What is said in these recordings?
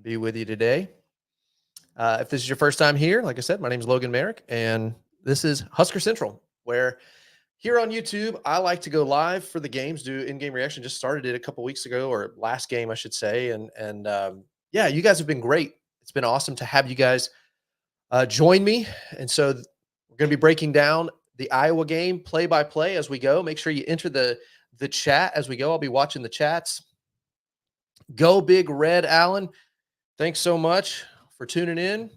be with you today. If this is your first time here, like I said, my name is Logan Merrick, and this is Husker Central, where here on YouTube, I like to go live for the games, do in-game reaction. Just started it a couple weeks ago, or last game, I should say. And yeah, you guys have been great. It's been awesome to have you guys join me. And so we're going to be breaking down the Iowa game play by play as we go. Make sure you enter the chat as we go. I'll be watching the chats. Go Big Red, Allen. Thanks so much for tuning in.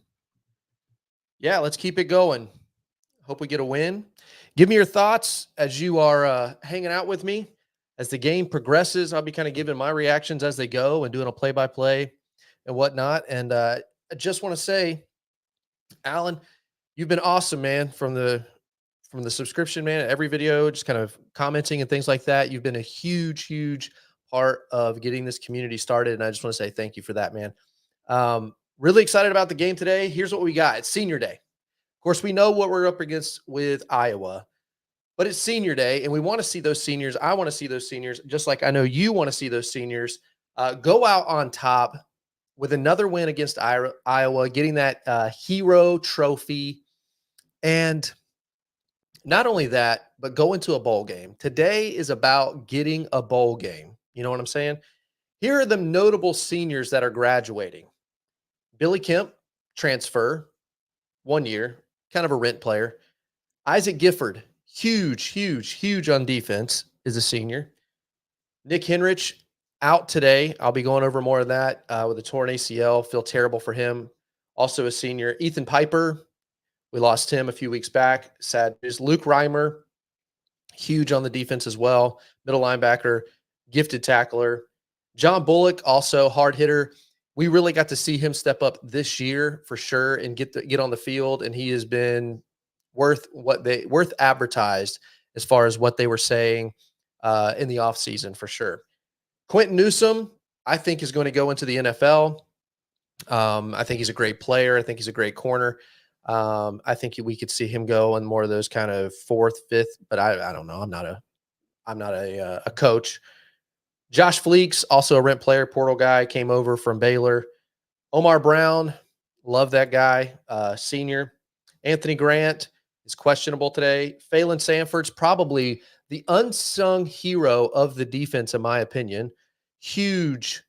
Yeah, let's keep it going. Hope we get a win. Give me your thoughts as you are hanging out with me. As the game progresses, I'll be kind of giving my reactions as they go and doing a play-by-play and whatnot. And I just want to say, Alan, you've been awesome, man, from the subscription, man, every video, just kind of commenting and things like that. You've been a huge, huge part of getting this community started. And I just want to say thank you for that, man. Really excited about the game today. Here's what we got. It's senior day. Of course, we know what we're up against with Iowa, but it's senior day, and we want to see those seniors. I want to see those seniors, just like I know you want to see those seniors go out on top with another win against Iowa, getting that hero trophy. And not only that, but go into a bowl game. Today is about getting a bowl game. You know what I'm saying? Here are the notable seniors that are graduating. Billy Kemp, transfer, 1 year, kind of a rent player. Isaac Gifford, huge, huge, huge on defense, is a senior. Nick Henrich, out today. I'll be going over more of that with a torn ACL. Feel terrible for him. Also a senior. Ethan Piper, we lost him a few weeks back. Sad news. Luke Reimer, huge on the defense as well. Middle linebacker, gifted tackler. John Bullock, also hard hitter. We really got to see him step up this year for sure and get on the field, and he has been worth advertised as far as what they were saying in the offseason for sure. Quentin Newsome, I think, is going to go into the NFL. I think he's a great player. I think he's a great corner. I think we could see him go in more of those kind of fourth, fifth, but I don't know. I'm not a coach. Josh Fleeks, also a rent player, portal guy, came over from Baylor. Omar Brown, love that guy, senior. Anthony Grant is questionable today. Phelan Sanford's probably the unsung hero of the defense, in my opinion. Huge,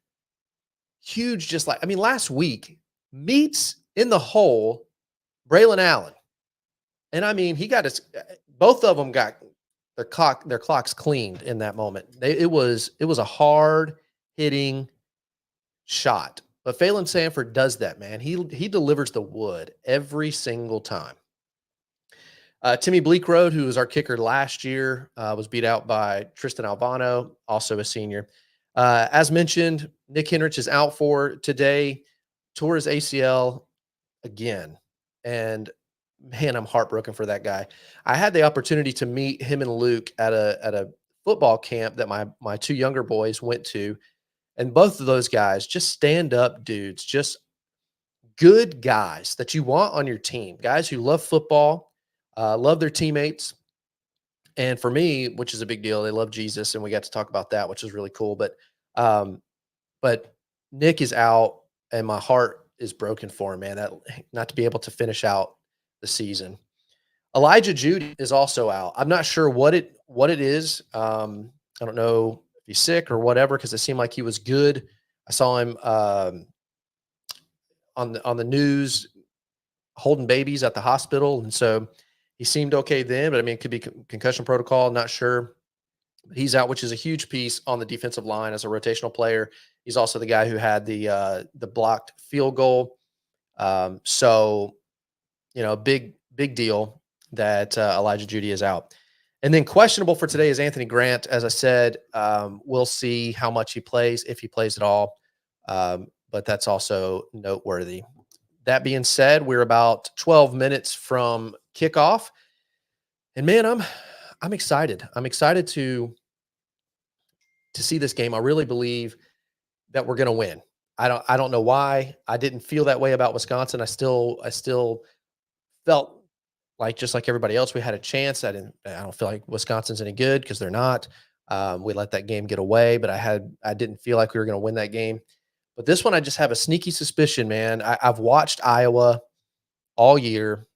just like, last week, meets in the hole Braylon Allen. And he got both of them got their clocks cleaned in that moment. It was a hard hitting shot, but Phelan Sanford does that, man. He delivers the wood every single time. Timmy Bleakroad, who was our kicker last year, was beat out by Tristan Albano, also a senior. As mentioned, Nick Henrich is out for today, tore his ACL again, and man, I'm heartbroken for that guy. I had the opportunity to meet him and Luke at a football camp that my two younger boys went to, and both of those guys just stand up dudes, just good guys that you want on your team, guys who love football, love their teammates. And for me, which is a big deal, they love Jesus, and we got to talk about that, which is really cool. But Nick is out, and my heart is broken for him, man. That not to be able to finish out the season. Elijah Judy is also out. I'm not sure what it is. I don't know if he's sick or whatever, because it seemed like he was good. I saw him on the news holding babies at the hospital, and so he seemed okay then. But it could be concussion protocol. Not sure. But he's out, which is a huge piece on the defensive line as a rotational player. He's also the guy who had the blocked field goal. So, big deal that Elijah Judy is out. And then questionable for today is Anthony Grant. As I said, we'll see how much he plays, if he plays at all. But that's also noteworthy. That being said, we're about 12 minutes from kickoff. And man, I'm excited. I'm excited to see this game. I really believe that we're going to win. I don't know why. I didn't feel that way about Wisconsin. I still felt like, just like everybody else, we had a chance. I don't feel like Wisconsin's any good, because they're not. We let that game get away, but I didn't feel like we were going to win that game. But this one, I just have a sneaky suspicion, man. I've watched Iowa all year.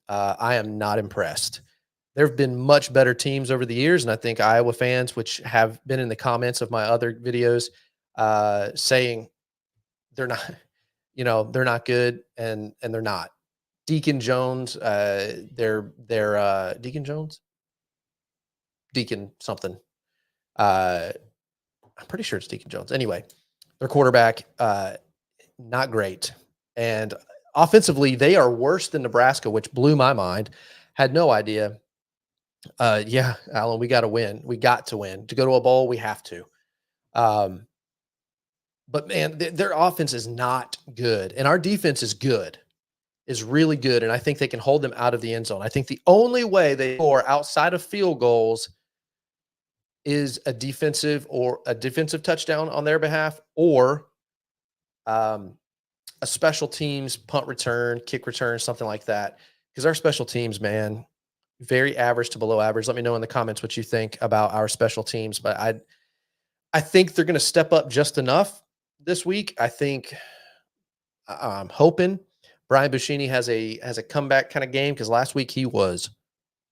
I am not impressed. There have been much better teams over the years, and I think Iowa fans, which have been in the comments of my other videos, saying they're not, they're not good, and they're not. Deacon Jones, they're Deacon Jones, Deacon something. I'm pretty sure it's Deacon Jones. Anyway, their quarterback, not great. And offensively, they are worse than Nebraska, which blew my mind. Had no idea. Yeah, Alan, we got to win. We got to win. To go to a bowl, we have to. Um, but man, their offense is not good. And our defense is good, is really good. And I think they can hold them out of the end zone. I think the only way they score outside of field goals is a defensive touchdown on their behalf, or a special teams punt return, kick return, something like that. Because our special teams, man, very average to below average. Let me know in the comments what you think about our special teams. But I think they're going to step up just enough this week. I think I'm hoping Brian Buschini has a comeback kind of game, because last week he was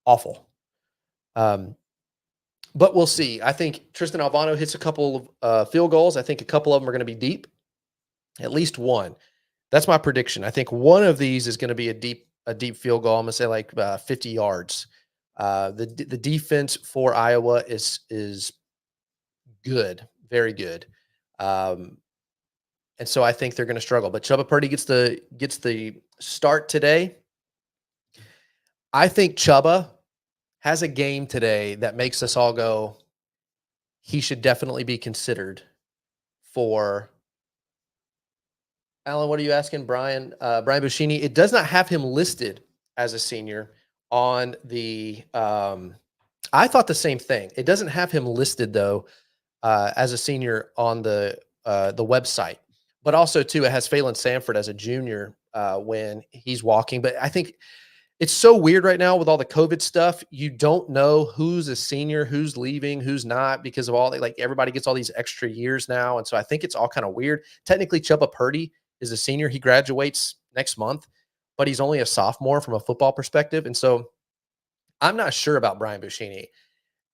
awful. But we'll see. I think Tristan Alvano hits a couple of field goals. I think a couple of them are going to be deep, at least one. That's my prediction. I think one of these is going to be a deep field goal. I'm going to say like 50 yards. The defense for Iowa is good, very good. And so I think they're going to struggle. But Chubba Purdy gets the start today. I think Chubba has a game today that makes us all go, he should definitely be considered for. Alan, what are you asking, Brian? Brian Buschini. It does not have him listed as a senior on the. I thought the same thing. It doesn't have him listed though as a senior on the website, but also too it has Phelan Sanford as a junior when he's walking. But I think it's so weird right now with all the COVID stuff. You don't know who's a senior, who's leaving, who's not, because of all like everybody gets all these extra years now. And so I think it's all kind of weird. Technically, Chubba Purdy is a senior. He graduates next month, but he's only a sophomore from a football perspective. And so I'm not sure about Brian Buschini.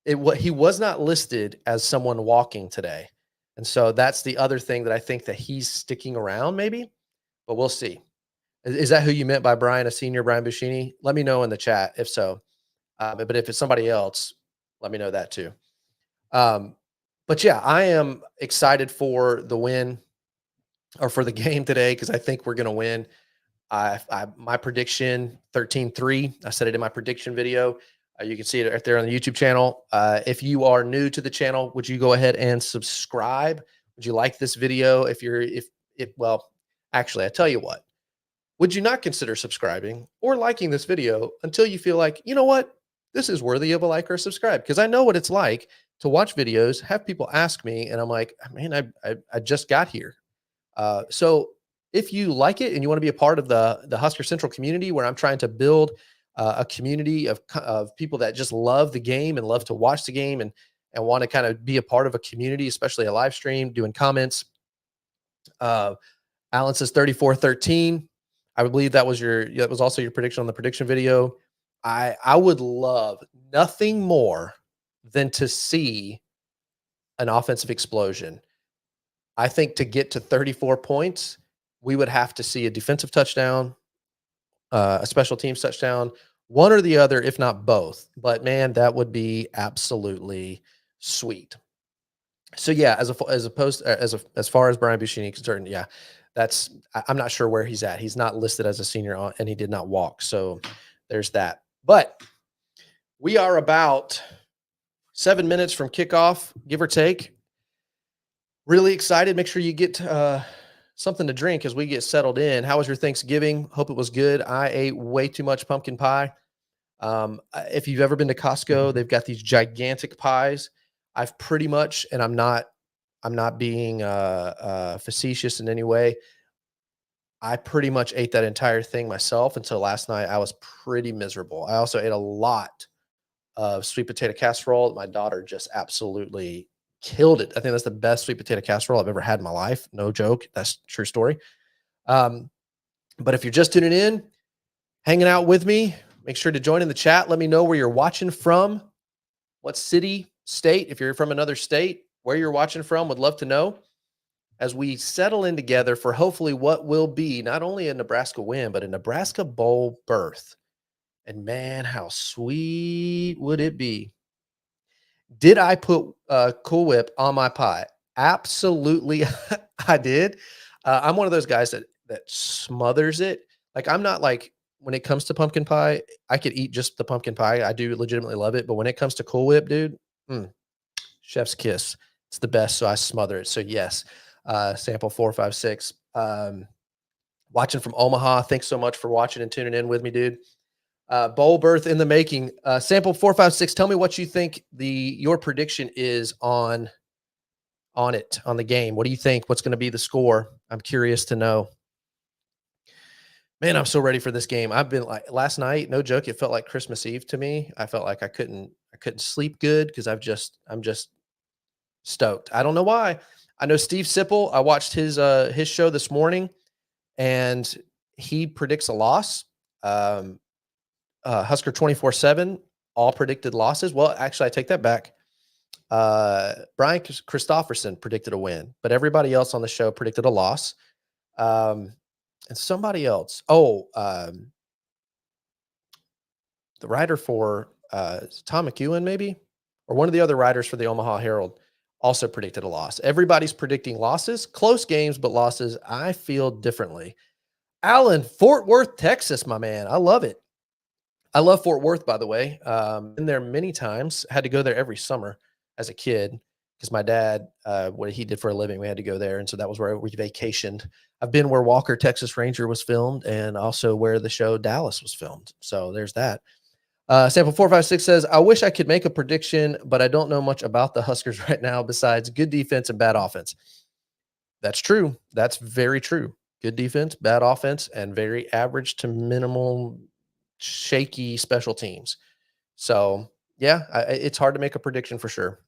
He was not listed as someone walking today. And so that's the other thing that I think that he's sticking around maybe, but we'll see. Is that who you meant by Brian, a senior, Brian Buschini? Let me know in the chat if so. But if it's somebody else, let me know that too. But yeah, I am excited for the win or for the game today, because I think we're going to win. My prediction 13-3. I said it in my prediction video. You can see it right there on the YouTube channel. If you are new to the channel, would you go ahead and subscribe? Would you like this video? Well, actually, I tell you what. Would you not consider subscribing or liking this video until you feel like, you know what, this is worthy of a like or subscribe? Because I know what it's like to watch videos, have people ask me, and I'm like, man, I just got here. So if you like it and you want to be a part of the Husker Central community, where I'm trying to build a community of people that just love the game and love to watch the game and want to kind of be a part of a community, especially a live stream, doing comments. Alan says 34-13. I believe that was also your prediction on the prediction video. I would love nothing more than to see an offensive explosion. I think to get to 34 points, we would have to see a defensive touchdown, a special teams touchdown, one or the other, if not both. But man, that would be absolutely sweet. So yeah, as far as Brian Buschini is concerned, yeah, I'm not sure where he's at. He's not listed as a senior and he did not walk. So there's that. But we are about 7 minutes from kickoff, give or take. Really excited. Make sure you get something to drink as we get settled in. How was your Thanksgiving? Hope it was good. I ate way too much pumpkin pie. If you've ever been to Costco, they've got these gigantic pies. I've pretty much, and I'm not being facetious in any way, I pretty much ate that entire thing myself until last night. I was pretty miserable. I also ate a lot of sweet potato casserole that my daughter just absolutely killed it. I think that's the best sweet potato casserole I've ever had in my life. No joke. That's a true story. But if you're just tuning in, hanging out with me, make sure to join in the chat. Let me know where you're watching from, what city, state. If you're from another state, where you're watching from, would love to know as we settle in together for hopefully what will be not only a Nebraska win, but a Nebraska bowl berth. And man, how sweet would it be? Did I put Cool Whip on my pie? Absolutely, I did. I'm one of those guys that smothers it. Like, I'm not like, when it comes to pumpkin pie, I could eat just the pumpkin pie. I do legitimately love it, but when it comes to Cool Whip, dude, chef's kiss. It's the best, so I smother it. So yes, sample 456. Watching from Omaha. Thanks so much for watching and tuning in with me, dude. Bowl berth in the making. Sample 456. Tell me what you think your prediction is on the game. What do you think? What's going to be the score? I'm curious to know. Man, I'm so ready for this game. I've been like, last night, no joke, it felt like Christmas Eve to me. I felt like I couldn't sleep good because I'm just stoked. I don't know why. I know Steve Sipple. I watched his show this morning, and he predicts a loss. Husker 24/7 all predicted losses. Well, actually, I take that back. Brian Christopherson predicted a win, but everybody else on the show predicted a loss. And somebody else. The writer for Tom McEwen, maybe, or one of the other writers for the Omaha Herald, also predicted a loss. Everybody's predicting losses, close games, but losses. I feel differently. Alan, Fort Worth, Texas, my man. I love it. I love Fort Worth, by the way. Been there many times. Had to go there every summer as a kid because my dad, what he did for a living, we had to go there. And so that was where we vacationed. I've been where Walker, Texas Ranger was filmed, and also where the show Dallas was filmed. So there's that. Sample 456 says, I wish I could make a prediction, but I don't know much about the Huskers right now besides good defense and bad offense. That's true. That's very true. Good defense, bad offense, and very average to minimal shaky special teams. So yeah, it's hard to make a prediction for sure.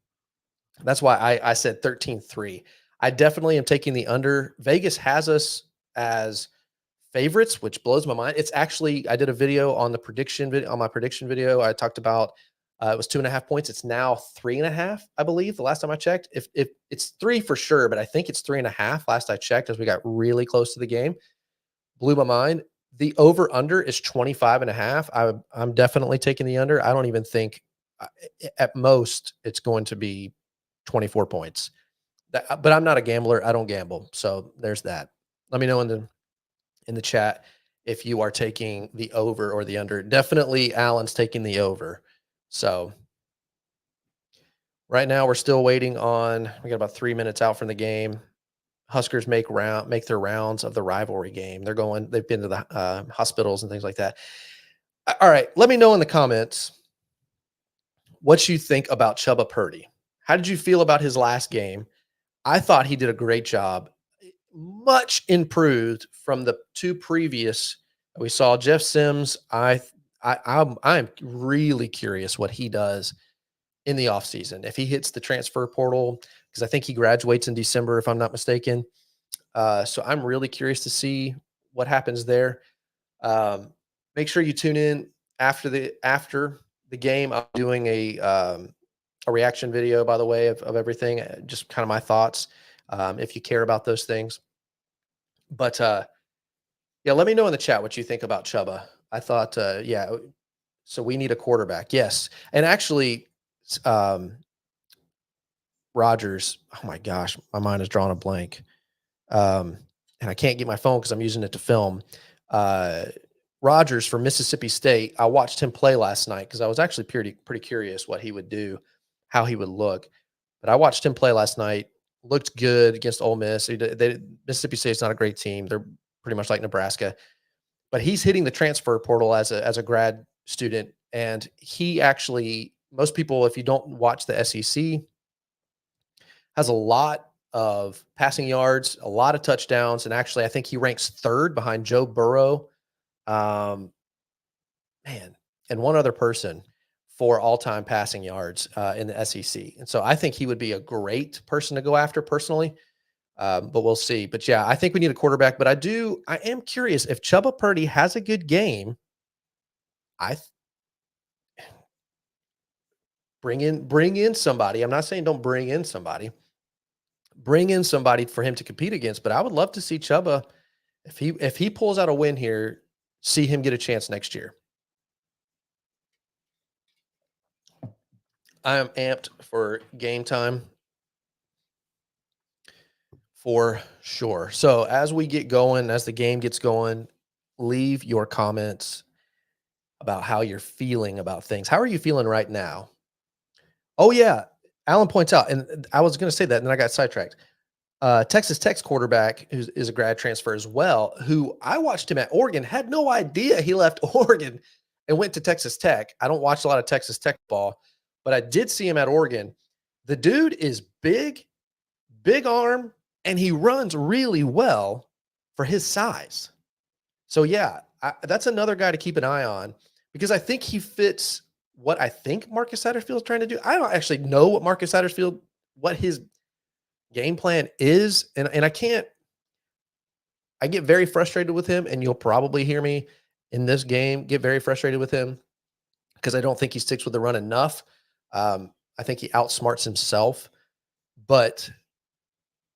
That's why I said 13-3. I definitely am taking the under. Vegas has us as favorites, which blows my mind. It's actually, I did a video on the prediction video, on my prediction video. I talked about it was 2.5 points. It's now 3.5, I believe. The last time I checked, if it's 3 for sure, but I think it's 3.5 last I checked as we got really close to the game. Blew my mind. The over under is 25.5. I'm definitely taking the under. I don't even think at most it's going to be 24 points. But I'm not a gambler. I don't gamble. So there's that. Let me know in the chat if you are taking the over or the under. Definitely Alan's taking the over. So right now we're still waiting on, we got about 3 minutes out from the game. Huskers make their rounds of the rivalry game. They've been to the hospitals and things like that. All right. Let me know in the comments what you think about Chubba Purdy. How did you feel about his last game? I thought he did a great job, much improved from the 2 previous. We saw Jeff Sims. I'm really curious what he does in the offseason. If he hits the transfer portal, because I think he graduates in December, if I'm not mistaken. So I'm really curious to see what happens there. Make sure you tune in after the game. I'm doing a reaction video, by the way, of everything, just kind of my thoughts, if you care about those things. But yeah, let me know in the chat what you think about Chubba. I thought, yeah, so we need a quarterback. Yes. And actually, Rogers, oh my gosh, my mind is drawing a blank. And I can't get my phone because I'm using it to film. Rogers from Mississippi State. I watched him play last night because I was actually pretty curious what he would do, how he would look. But I watched him play last night. Looked good against Ole Miss. Mississippi State's not a great team. They're pretty much like Nebraska. But he's hitting the transfer portal as a grad student. And he actually, most people, if you don't watch the SEC, has a lot of passing yards, a lot of touchdowns. And actually, I think he ranks 3rd behind Joe Burrow. Man, and one other person for all-time passing yards in the SEC. And so I think he would be a great person to go after personally. But we'll see. But yeah, I think we need a quarterback. But I am curious if Chuba Purdy has a good game. I bring in somebody. I'm not saying don't bring in somebody. Bring in somebody for him to compete against. But I would love to see Chuba if he pulls out a win here. See him get a chance next year. I am amped for game time for sure. So as we get going, as the game gets going, leave your comments about how you're feeling about things. How are you feeling right now? Oh yeah, Alan points out, and I was going to say that, and then I got sidetracked. Texas Tech's quarterback, who is a grad transfer as well, who I watched him at Oregon, had no idea he left Oregon and went to Texas Tech. I don't watch a lot of Texas Tech ball, but I did see him at Oregon. The dude is big, big arm, and he runs really well for his size. So yeah, that's another guy to keep an eye on because I think he fits what I think Marcus Satterfield is trying to do. I don't actually know what Marcus Satterfield, what his game plan is, and I get very frustrated with him, and you'll probably hear me in this game get very frustrated with him because I don't think he sticks with the run enough. I think he outsmarts himself, but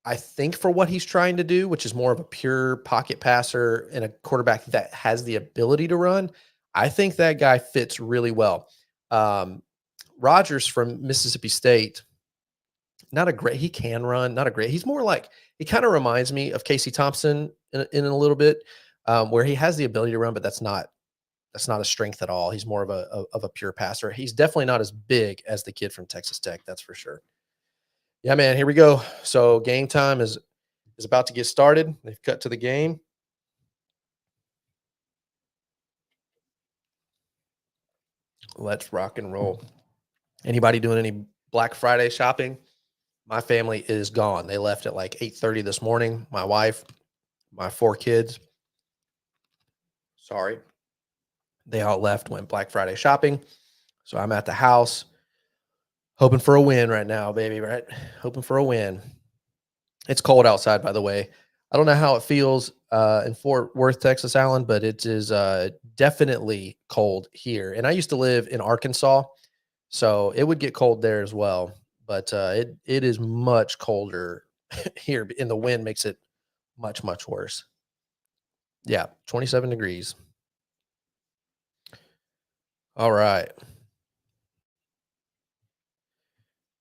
I think for what he's trying to do, which is more of a pure pocket passer and a quarterback that has the ability to run, I think that guy fits really well. Rogers from Mississippi State, he can run, not a great, he's more like, he kind of reminds me of Casey Thompson in a little bit, where he has the ability to run, but that's not a strength at all. He's more of a pure passer. He's definitely not as big as the kid from Texas Tech. That's for sure. Yeah, man, here we go. So game time is about to get started. They've cut to the game. Let's rock and roll. Anybody doing any Black Friday shopping? My family is gone. They left at like 8:30 this morning. My wife, my 4 kids. Sorry. They all left, went Black Friday shopping. So I'm at the house hoping for a win right now, baby, right? Hoping for a win. It's cold outside, by the way. I don't know how it feels in Fort Worth, Texas, Alan, but it is definitely cold here. And I used to live in Arkansas, so it would get cold there as well. But it is much colder here, and the wind makes it much, much worse. Yeah, 27 degrees. All right.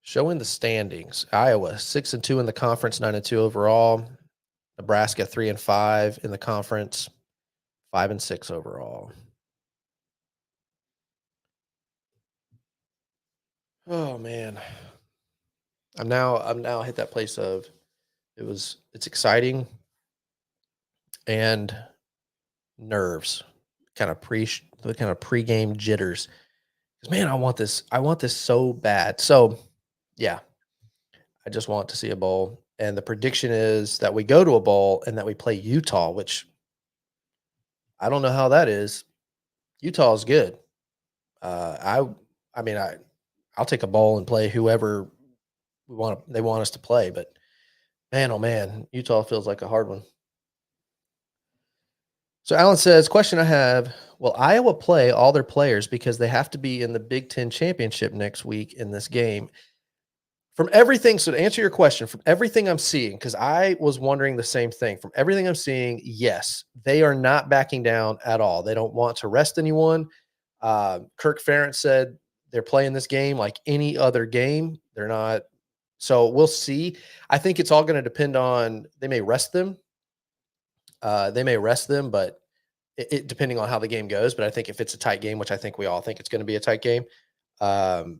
Showing the standings. Iowa 6-2 in the conference, 9-2 overall. Nebraska 3-5 in the conference, 5-6 overall. Oh man. I'm now hit that place of it's exciting and nerves, kind of pre-game jitters. Because man, I want this so bad. So yeah, I just want to see a bowl. And the prediction is that we go to a bowl and that we play Utah, which I don't know how that is. Utah is good. I mean, I'll take a bowl and play whoever they want us to play, but man, oh man, Utah feels like a hard one. So Alan says, question I have, will Iowa play all their players because they have to be in the Big Ten championship next week in this game? From everything, so to answer your question, from everything I'm seeing, because I was wondering the same thing, from everything I'm seeing, yes, they are not backing down at all. They don't want to rest anyone. Kirk Ferentz said they're playing this game like any other game. They're not. So we'll see. I think it's all going to depend on, they may rest them. But depending on how the game goes. But I think if it's a tight game, which I think we all think it's going to be a tight game, then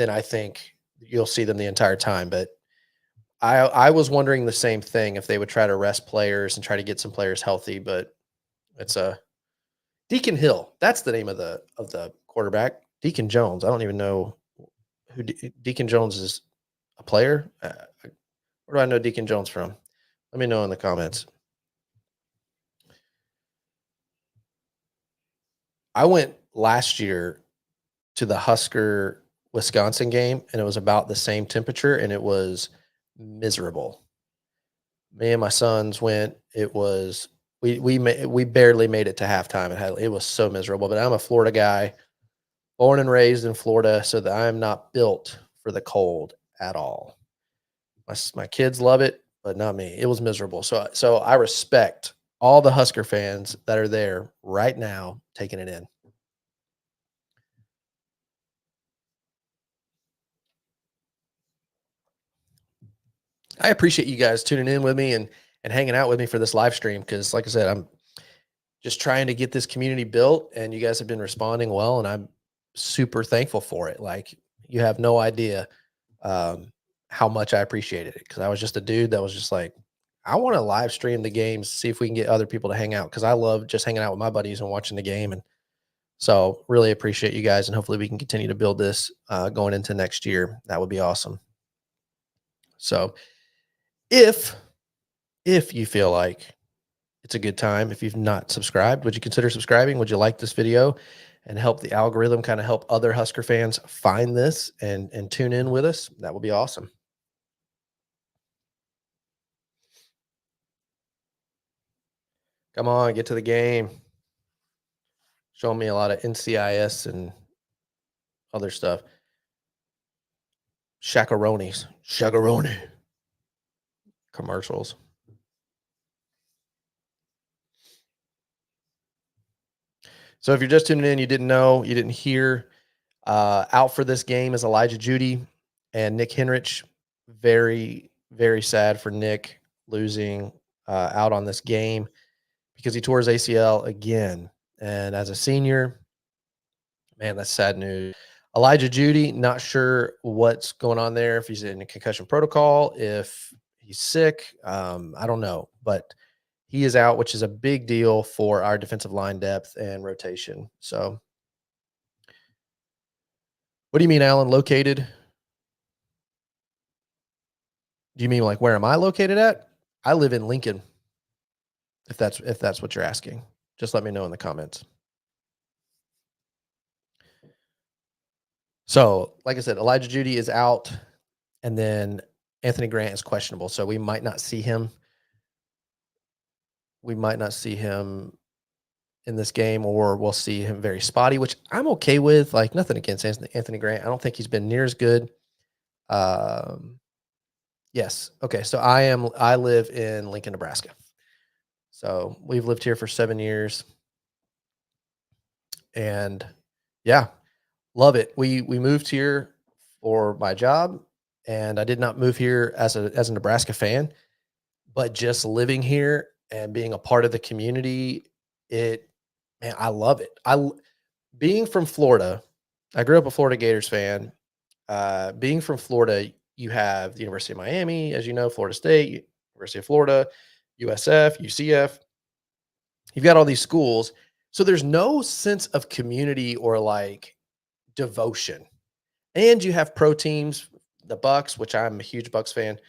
I think you'll see them the entire time. But I was wondering the same thing, if they would try to rest players and try to get some players healthy. But it's a Deacon Hill. That's the name of the quarterback. Deacon Jones. I don't even know who Deacon Jones is. A player. Where do I know Deacon Jones from? Let me know in the comments. I went last year to the Husker Wisconsin game, and it was about the same temperature, and it was miserable. Me and my sons went. It was we barely made it to halftime. It was so miserable. But I'm a Florida guy, born and raised in Florida, so that I am not built for the cold at all. My kids love it, but not me. It was miserable. So I respect all the Husker fans that are there right now taking it in. I appreciate you guys tuning in with me and hanging out with me for this live stream because, like I said, I'm just trying to get this community built, and you guys have been responding well, and I'm super thankful for it. Like, you have no idea um, how much I appreciated it because I was just a dude that was just like, I want to live stream the games, see if we can get other people to hang out because I love just hanging out with my buddies and watching the game. And so, really appreciate you guys, and hopefully, we can continue to build this going into next year. That would be awesome. So, if you feel like it's a good time, if you've not subscribed, would you consider subscribing? Would you like this video and help the algorithm kind of help other Husker fans find this and tune in with us? That would be awesome. Come on, get to the game. Showing me a lot of NCIS and other stuff. Shakaroni commercials. So if you're just tuning in, you didn't know, you didn't hear, out for this game is Elijah Judy and Nick Henrich. Very, very sad for Nick losing out on this game because he tore his ACL again. And as a senior, man, that's sad news. Elijah Judy, not sure what's going on there, if he's in a concussion protocol, if he's sick. I don't know, but he is out, which is a big deal for our defensive line depth and rotation. So, what do you mean, Alan? Located? Do you mean like where am I located at? I live in Lincoln. If that's what you're asking, just let me know in the comments. So, like I said, Elijah Judy is out, and then Anthony Grant is questionable. So we might not see him. We might not see him in this game, or we'll see him very spotty, which I'm okay with. Like, nothing against Anthony Grant. I don't think he's been near as good. Um, yes. Okay. So I live in Lincoln, Nebraska. So we've lived here for 7 years, and yeah, love it. We moved here for my job, and I did not move here as a Nebraska fan, but just living here and being a part of the community, it man, I love it. Being from Florida, I grew up a Florida Gators fan. Being from Florida, you have the University of Miami, as you know, Florida State, University of Florida, USF, UCF. You've got all these schools. So there's no sense of community or like devotion. And you have pro teams, the Bucks, which I'm a huge Bucks fan,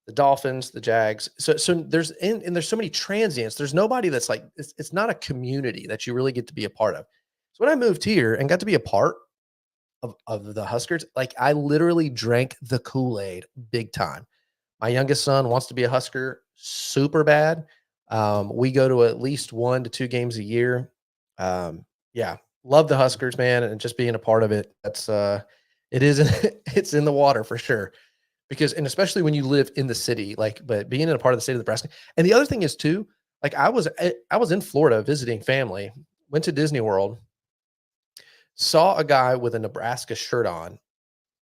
the Dolphins, the Jags. So there's and there's so many transients. There's nobody that's like it's not a community that you really get to be a part of. So when I moved here and got to be a part of the Huskers, like I literally drank the Kool-Aid big time. My youngest son wants to be a Husker super bad. We go to at least 1 to 2 games a year. Yeah, love the Huskers, man, and just being a part of it. That's it is it's in the water for sure. Because and especially when you live in the city, like, but being in a part of the state of Nebraska. And the other thing is too, like I was in Florida visiting family, went to Disney World, saw a guy with a Nebraska shirt on,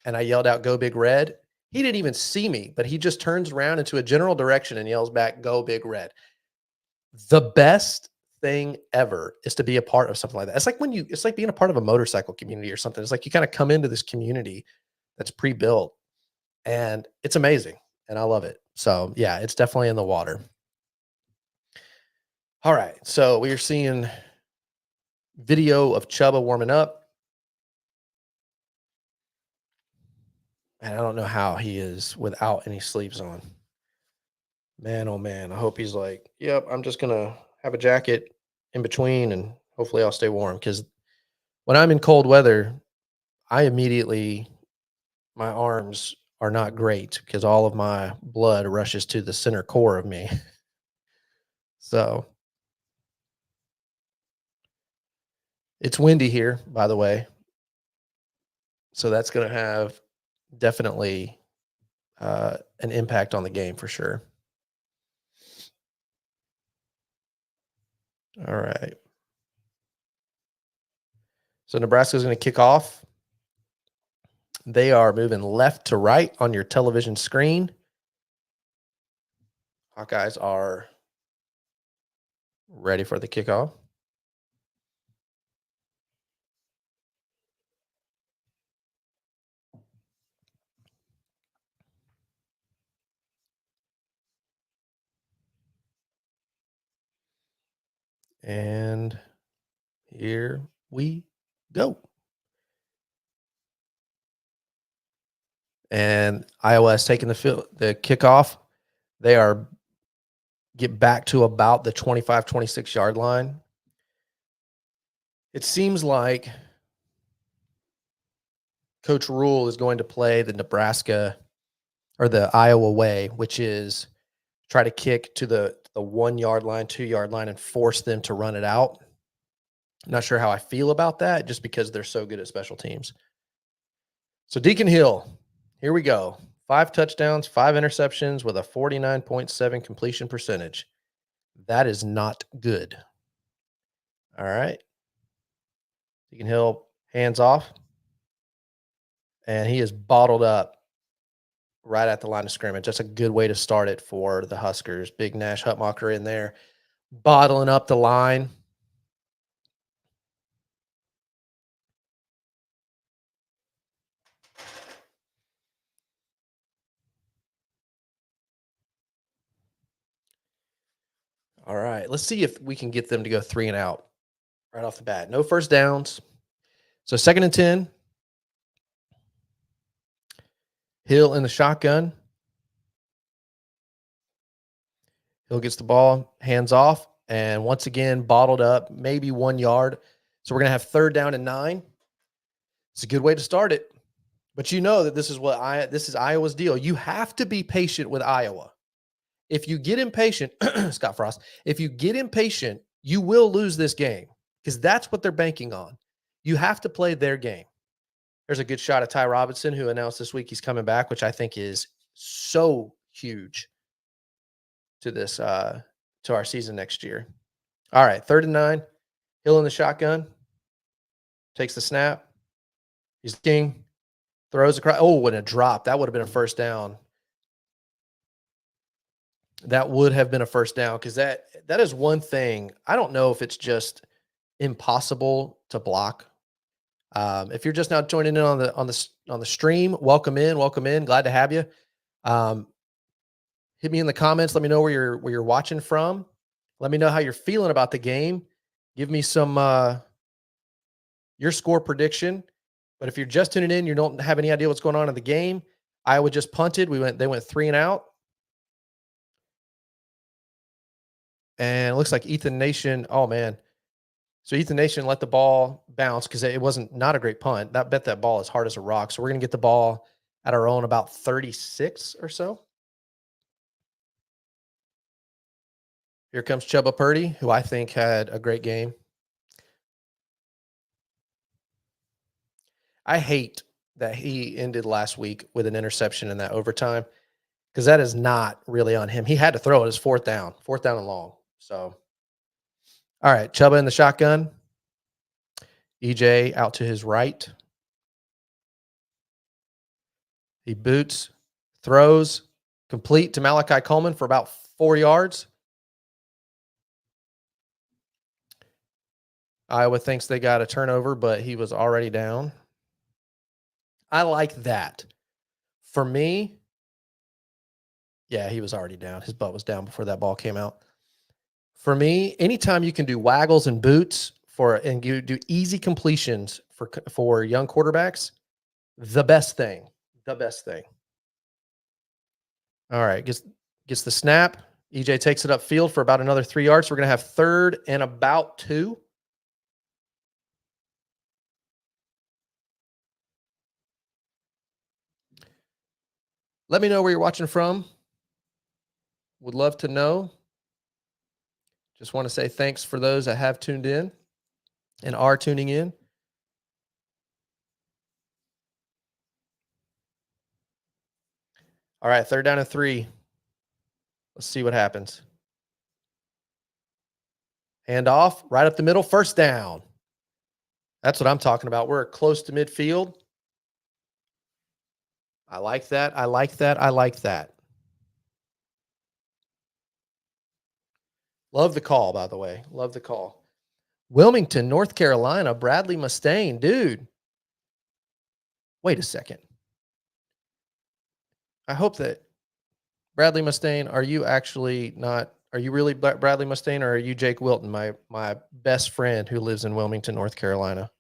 and I yelled out, "Go Big Red." He didn't even see me, but he just turns around into a general direction and yells back, "Go Big Red." The best thing ever is to be a part of something like that. It's like being a part of a motorcycle community or something. It's like you kind of come into this community that's pre-built, and it's amazing, and I love it. So, yeah, it's definitely in the water. All right, so we are seeing video of Chubba warming up, and I don't know how he is without any sleeves on. Man, oh man, I hope he's like, "Yep, I'm just gonna have a jacket in between, and hopefully I'll stay warm." Because when I'm in cold weather, I immediately, my arms are not great because all of my blood rushes to the center core of me. So it's windy here, by the way. So that's going to have definitely an impact on the game for sure. All right. So Nebraska is going to kick off. They are moving left to right on your television screen. Hawkeyes are ready for the kickoff. And here we go. And Iowa is taking the kickoff. They are get back to about the 25, 26 yard line. It seems like Coach Rule is going to play the Nebraska or the Iowa way, which is try to kick to the 1 yard line, 2 yard line, and force them to run it out. I'm not sure how I feel about that just because they're so good at special teams. So Deacon Hill, here we go. 5 touchdowns, 5 interceptions with a 49.7 completion percentage. That is not good. All right. Deacon Hill, hands off. And he is bottled up right at the line of scrimmage. That's a good way to start it for the Huskers. Big Nash Hutmacher in there, bottling up the line. All right, let's see if we can get them to go 3 and out right off the bat. No first downs. So 2nd and 10. Hill in the shotgun. Hill gets the ball, hands off, and once again, bottled up, maybe 1 yard. So we're going to have 3rd down and 9. It's a good way to start it. But you know that this is Iowa's deal. You have to be patient with Iowa. If you get impatient, Scott Frost, if you get impatient, you will lose this game because that's what they're banking on. You have to play their game. There's a good shot of Ty Robinson, who announced this week he's coming back, which I think is so huge to this to our season next year. All right, 3rd and 9. Hill in the shotgun, takes the snap. He's king, throws across. Oh, and a drop. That would have been a first down. That would have been a first down because that is one thing. I don't know if it's just impossible to block. If you're just now joining in on the stream, welcome in. Glad to have you. Hit me in the comments. Let me know where you're watching from. Let me know how you're feeling about the game. Give me some your score prediction. But if you're just tuning in, you don't have any idea what's going on in the game. Iowa just punted. They went 3 and out. And it looks like Ethan Nation. Oh, man. So Ethan Nation let the ball bounce because it wasn't not a great punt. I bet that ball is hard as a rock. So we're going to get the ball at our own about 36 or so. Here comes Chuba Purdy, who I think had a great game. I hate that he ended last week with an interception in that overtime because that is not really on him. He had to throw it as 4th down and long. So, all right, Chuba in the shotgun. EJ out to his right. He boots, throws, complete to Malachi Coleman for about 4 yards. Iowa thinks they got a turnover, but he was already down. I like that. For me, yeah, he was already down. His butt was down before that ball came out. For me, anytime you can do waggles and boots and you do easy completions for young quarterbacks, the best thing. The best thing. All right, gets the snap. EJ takes it upfield for about another 3 yards. So we're going to have 3rd and about 2. Let me know where you're watching from. Would love to know. Just want to say thanks for those that have tuned in and are tuning in. All right, 3rd down and 3. Let's see what happens. Hand off, right up the middle, 1st down. That's what I'm talking about. We're close to midfield. I like that. I like that. I like that. Love the call, by the way. Love the call. Wilmington, North Carolina, Bradley Mustaine. Dude, wait a second. I hope that Bradley Mustaine, are you actually not, are you really Bradley Mustaine, or are you Jake Wilton, my best friend who lives in Wilmington, North Carolina?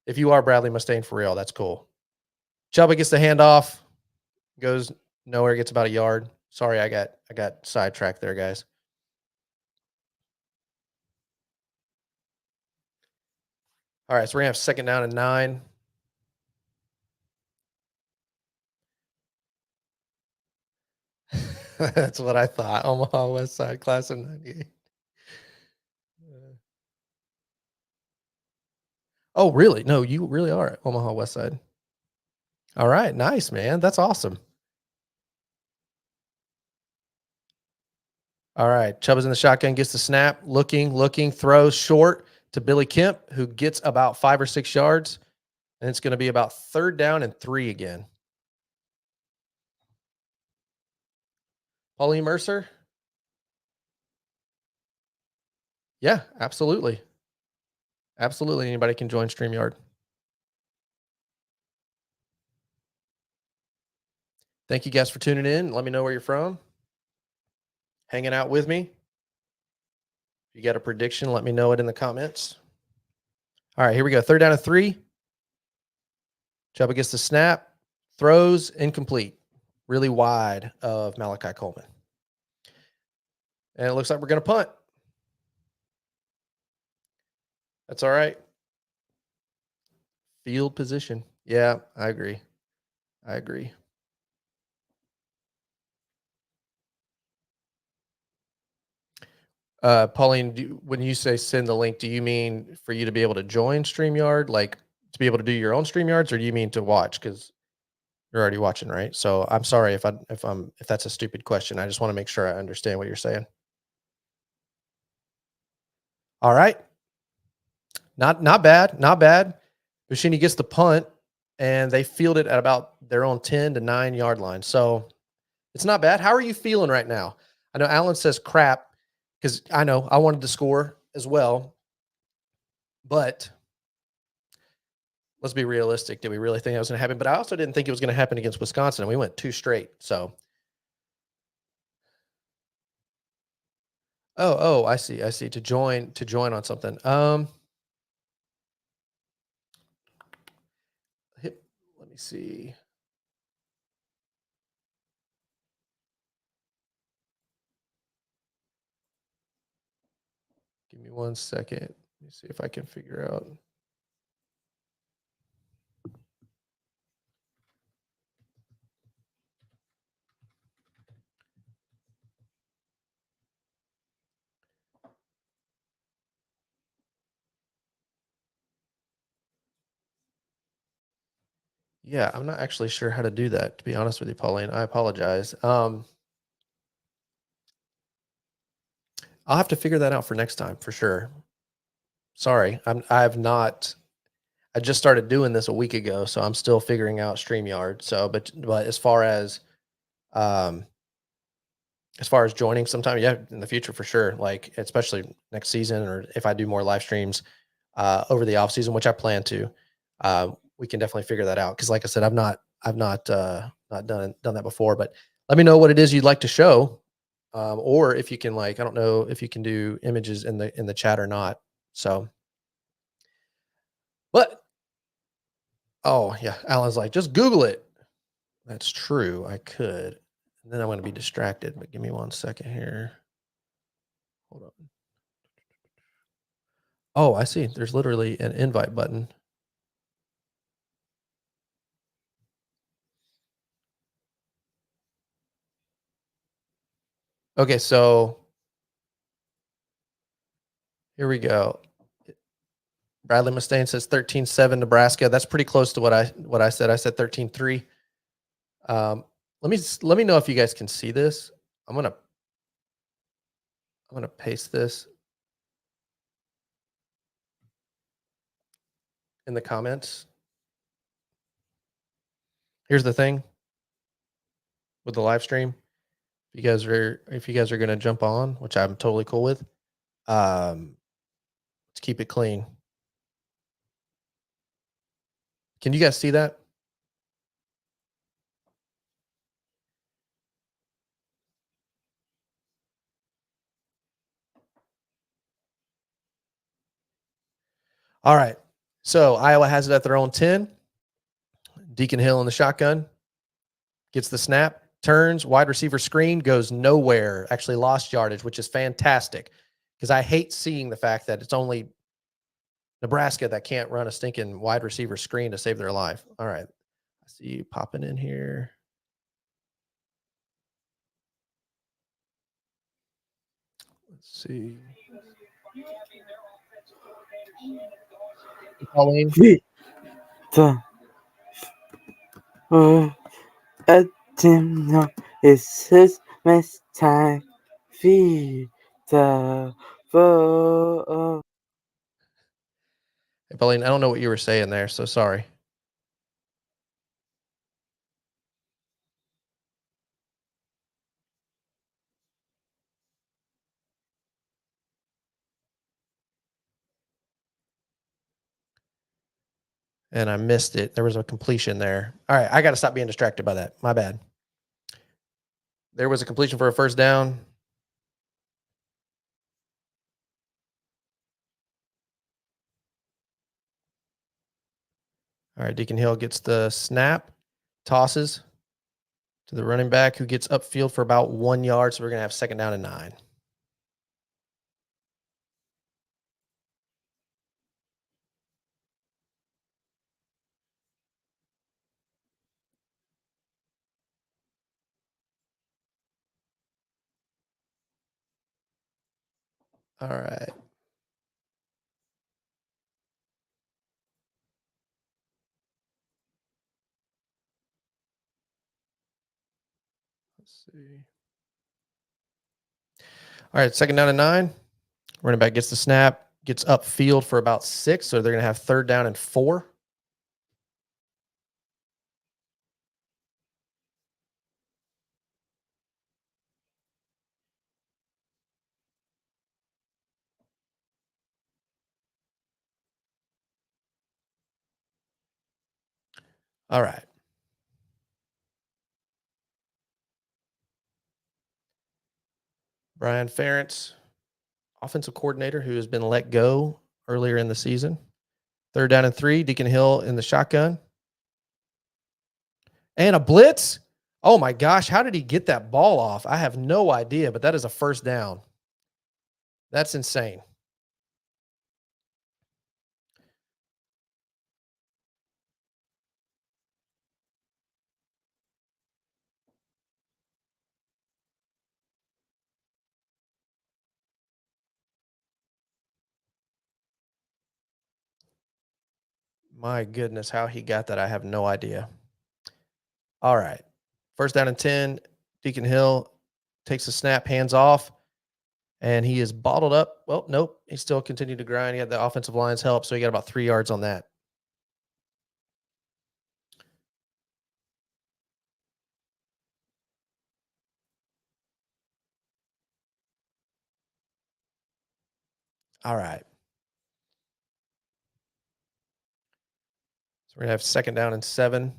If you are Bradley Mustaine for real, that's cool. Chuba gets the handoff, goes nowhere, gets about a yard. Sorry, I got sidetracked there, guys. All right, so we're gonna have 2nd down and 9. That's what I thought. Omaha West Side, class of 98. Oh, really? No, you really are Omaha West Side. All right, nice, man. That's awesome. All right, Chuba's in the shotgun, gets the snap, looking, throws short to Billy Kemp, who gets about 5 or 6 yards, and it's going to be about 3rd down and 3 again. Pauline Mercer? Yeah, absolutely. Absolutely, anybody can join StreamYard. Thank you guys for tuning in. Let me know where you're from. Hanging out with me. If you got a prediction, let me know it in the comments. All right, here we go. 3rd down and 3. Chuba gets the snap, throws, incomplete. Really wide of Malachi Coleman. And it looks like we're going to punt. That's all right. Field position. Yeah, I agree. Pauline, when you say send the link, do you mean for you to be able to join StreamYard, like to be able to do your own StreamYards, or do you mean to watch? Because you're already watching, right? So I'm sorry if that's a stupid question. I just want to make sure I understand what you're saying. All right. Not bad. Bushini gets the punt, and they field it at about their own 10 to 9 yard line. So it's not bad. How are you feeling right now? I know Alan says crap, because I know I wanted to score as well, but let's be realistic. Did we really think that was going to happen? But I also didn't think it was going to happen against Wisconsin, and we went 2 straight. So, I see. To join on something. Let me see. Give me 1 second. Let me see if I can figure out. Yeah, I'm not actually sure how to do that, to be honest with you, Pauline. I apologize. I'll have to figure that out for next time for sure. Sorry, I've not. I just started doing this a week ago, so I'm still figuring out StreamYard. So, but um, as far as joining sometime, yeah, in the future for sure. Like especially next season, or if I do more live streams over the off season, which I plan to, we can definitely figure that out. Because like I said, I've not done that before. But let me know what it is you'd like to show, or if you can, like, I don't know if you can do images in the chat or not. So, but oh yeah, Alan's like, just Google it. That's true. I could. And then I'm going to be distracted. But give me 1 second here. Hold on. Oh, I see. There's literally an invite button. Okay, so here we go. Bradley Mustaine says 13-7 Nebraska. That's pretty close to what I said. I said 13-3. Let me know if you guys can see this. I'm gonna paste this in the comments. Here's the thing with the live stream. If you guys are gonna jump on, which I'm totally cool with, let's keep it clean. Can you guys see that? All right. So Iowa has it at their own 10. Deacon Hill in the shotgun gets the snap, turns, wide receiver screen, goes nowhere. Actually lost yardage, which is fantastic because I hate seeing the fact that it's only Nebraska that can't run a stinking wide receiver screen to save their life. All right. I see you popping in here. Let's see. Pauline. It's Christmas time. Feed the world. Hey, Pauline, I don't know what you were saying there, so sorry. And I missed it. There was a completion there. All right, I got to stop being distracted by that. My bad. There was a completion for a first down. All right, Deacon Hill gets the snap, tosses to the running back who gets upfield for about 1 yard. So we're going to have second down and 9. All right. Let's see. All right, second down and 9. Running back gets the snap, gets upfield for about 6. So they're going to have third down and 4. All right. Brian Ferentz, offensive coordinator who has been let go earlier in the season. Third down and 3. Deacon Hill in the shotgun. And a blitz. Oh my gosh, how did he get that ball off? I have no idea, but that is a first down. That's insane. My goodness, how he got that, I have no idea. All right. First down and 10. Deacon Hill takes a snap, hands off, and he is bottled up. Well, nope. He still continued to grind. He had the offensive line's help, so he got about 3 yards on that. All right. So we're going to have second down and 7.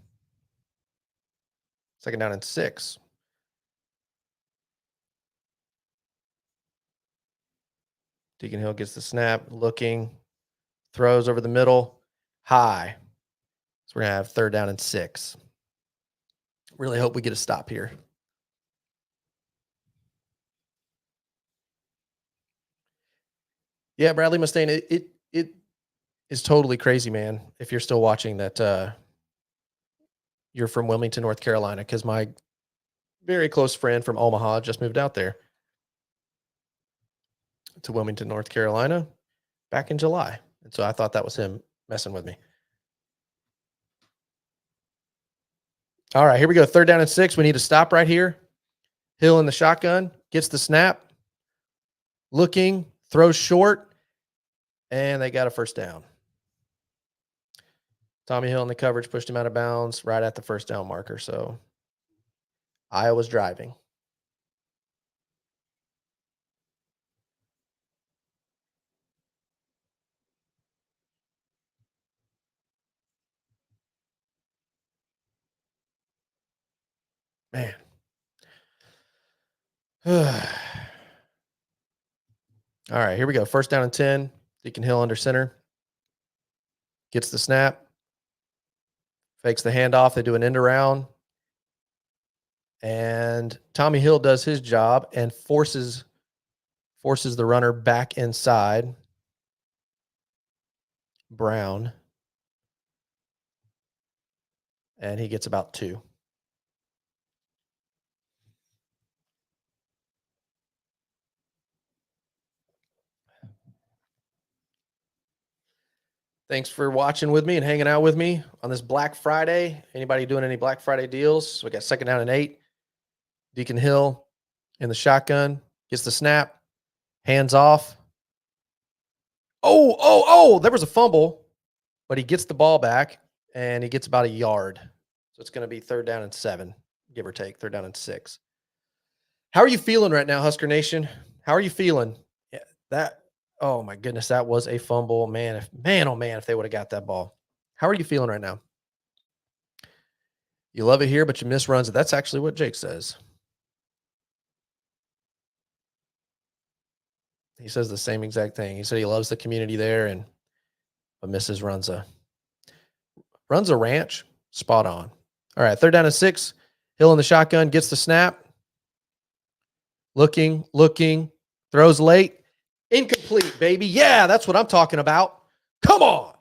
Second down and 6. Deacon Hill gets the snap, looking, throws over the middle, high. So we're going to have third down and 6. Really hope we get a stop here. Yeah, Bradley Mustaine, it is totally crazy, man, if you're still watching that you're from Wilmington, North Carolina, because my very close friend from Omaha just moved out there. to Wilmington, North Carolina back in July. And so I thought that was him messing with me. All right, here we go. 3rd down and 6. We need to stop right here. Hill in the shotgun, gets the snap, looking, throws short, and they got a 1st down. Tommy Hill in the coverage pushed him out of bounds right at the 1st down marker. So Iowa's driving. Man. All right, here we go. 1st down and 10. Deacon Hill under center. Gets the snap. Fakes the handoff. They do an end around. And Tommy Hill does his job and forces the runner back inside. Brown. And he gets about 2. Thanks for watching with me and hanging out with me on this Black Friday. Anybody doing any Black Friday deals? We got 2nd down and 8. Deacon Hill in the shotgun. Gets the snap. Hands off. Oh, there was a fumble, but he gets the ball back and he gets about a yard. So it's going to be 3rd down and 7, give or take, 3rd down and 6. How are you feeling right now, Husker Nation? How are you feeling? Yeah, oh my goodness, that was a fumble. Man, oh man, if they would have got that ball. How are you feeling right now? You love it here, but you miss runs. That's actually what Jake says. He says the same exact thing. He said he loves the community there and but misses runs a ranch. Spot on. All right, 3rd down and 6. Hill in the shotgun, gets the snap. Looking, throws late. Incomplete, baby. Yeah, that's what I'm talking about. Come on.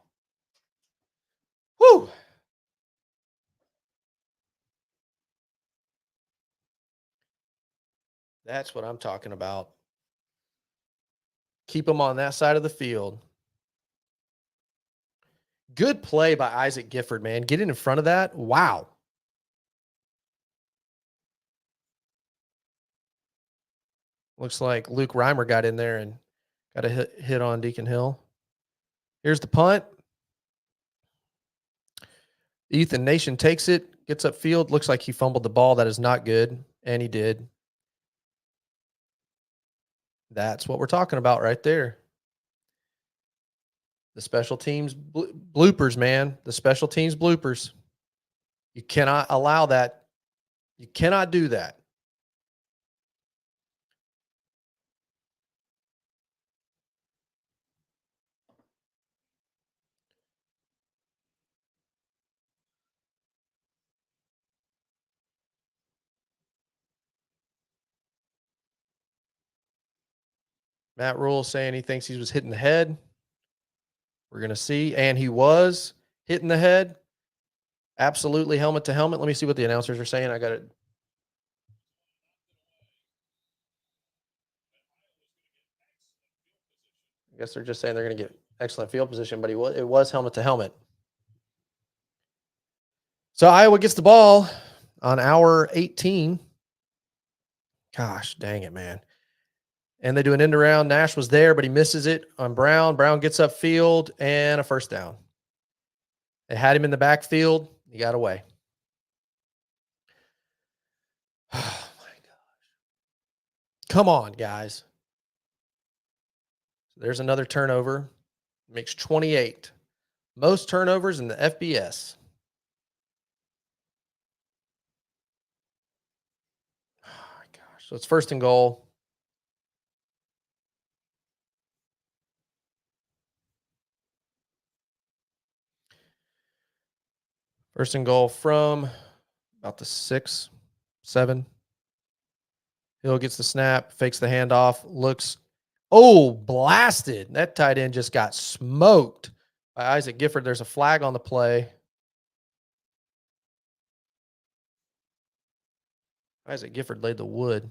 Woo. That's what I'm talking about. Keep them on that side of the field. Good play by Isaac Gifford, man. Getting in front of that. Wow. Looks like Luke Reimer got in there and got a hit on Deacon Hill. Here's the punt. Ethan Nation takes it, gets upfield. Looks like he fumbled the ball. That is not good. And he did. That's what we're talking about right there. The special teams bloopers, man. The special teams bloopers. You cannot allow that. You cannot do that. Matt Rule saying he thinks he was hitting the head. We're going to see. And he was hitting the head. Absolutely helmet to helmet. Let me see what the announcers are saying. I got it. I guess they're just saying they're going to get excellent field position, but it was helmet to helmet. So Iowa gets the ball on hour 18. Gosh, dang it, man. And they do an end around. Nash was there, but he misses it on Brown. Brown gets upfield and a 1st down. They had him in the backfield. He got away. Oh, my gosh. Come on, guys. There's another turnover. Makes 28. Most turnovers in the FBS. Oh, my gosh. So it's 1st and goal. First and goal from about the 6, 7. Hill gets the snap, fakes the handoff, looks. Oh, blasted. That tight end just got smoked by Isaac Gifford. There's a flag on the play. Isaac Gifford laid the wood.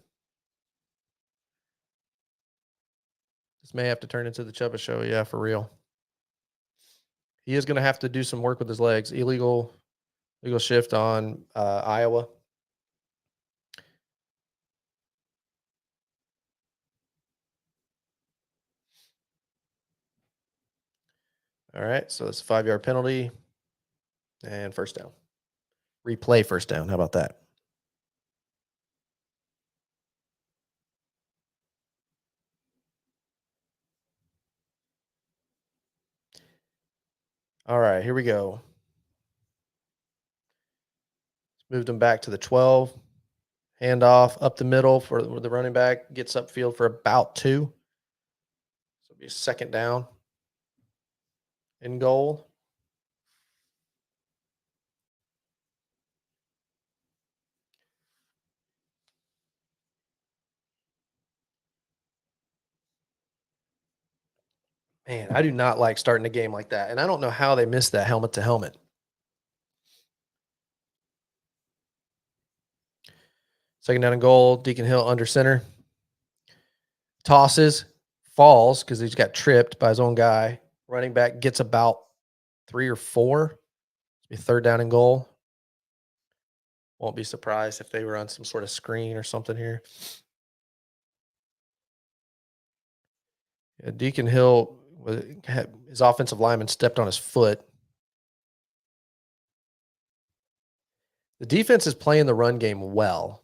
This may have to turn into the Chubba Show. Yeah, for real. He is going to have to do some work with his legs. Illegal shift on Iowa. All right, so it's a 5-yard penalty and first down. Replay first down. How about that? All right, here we go. Moved him back to the 12. Handoff up the middle for the running back. Gets upfield for about 2. So it'll be a second down. In goal. Man, I do not like starting a game like that. And I don't know how they missed that helmet to helmet. Second down and goal. Deacon Hill under center. Tosses. Falls because he's got tripped by his own guy. Running back gets about 3 or 4. It'll be third down and goal. Won't be surprised if they were on some sort of screen or something here. Yeah, Deacon Hill, his offensive lineman stepped on his foot. The defense is playing the run game well.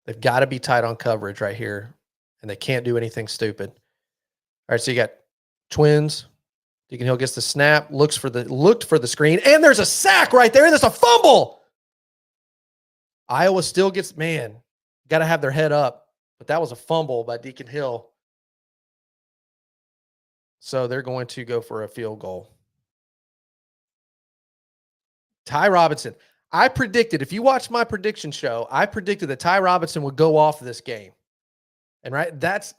They've got to be tight on coverage right here, and they can't do anything stupid. All right, so you got Twins. Deacon Hill gets the snap, looked for the screen, and there's a sack right there, and there's a fumble. Iowa still gets, got to have their head up, but that was a fumble by Deacon Hill. So they're going to go for a field goal. Ty Robinson. I predicted, if you watch my prediction show, I predicted that Ty Robinson would go off this game. And right, that's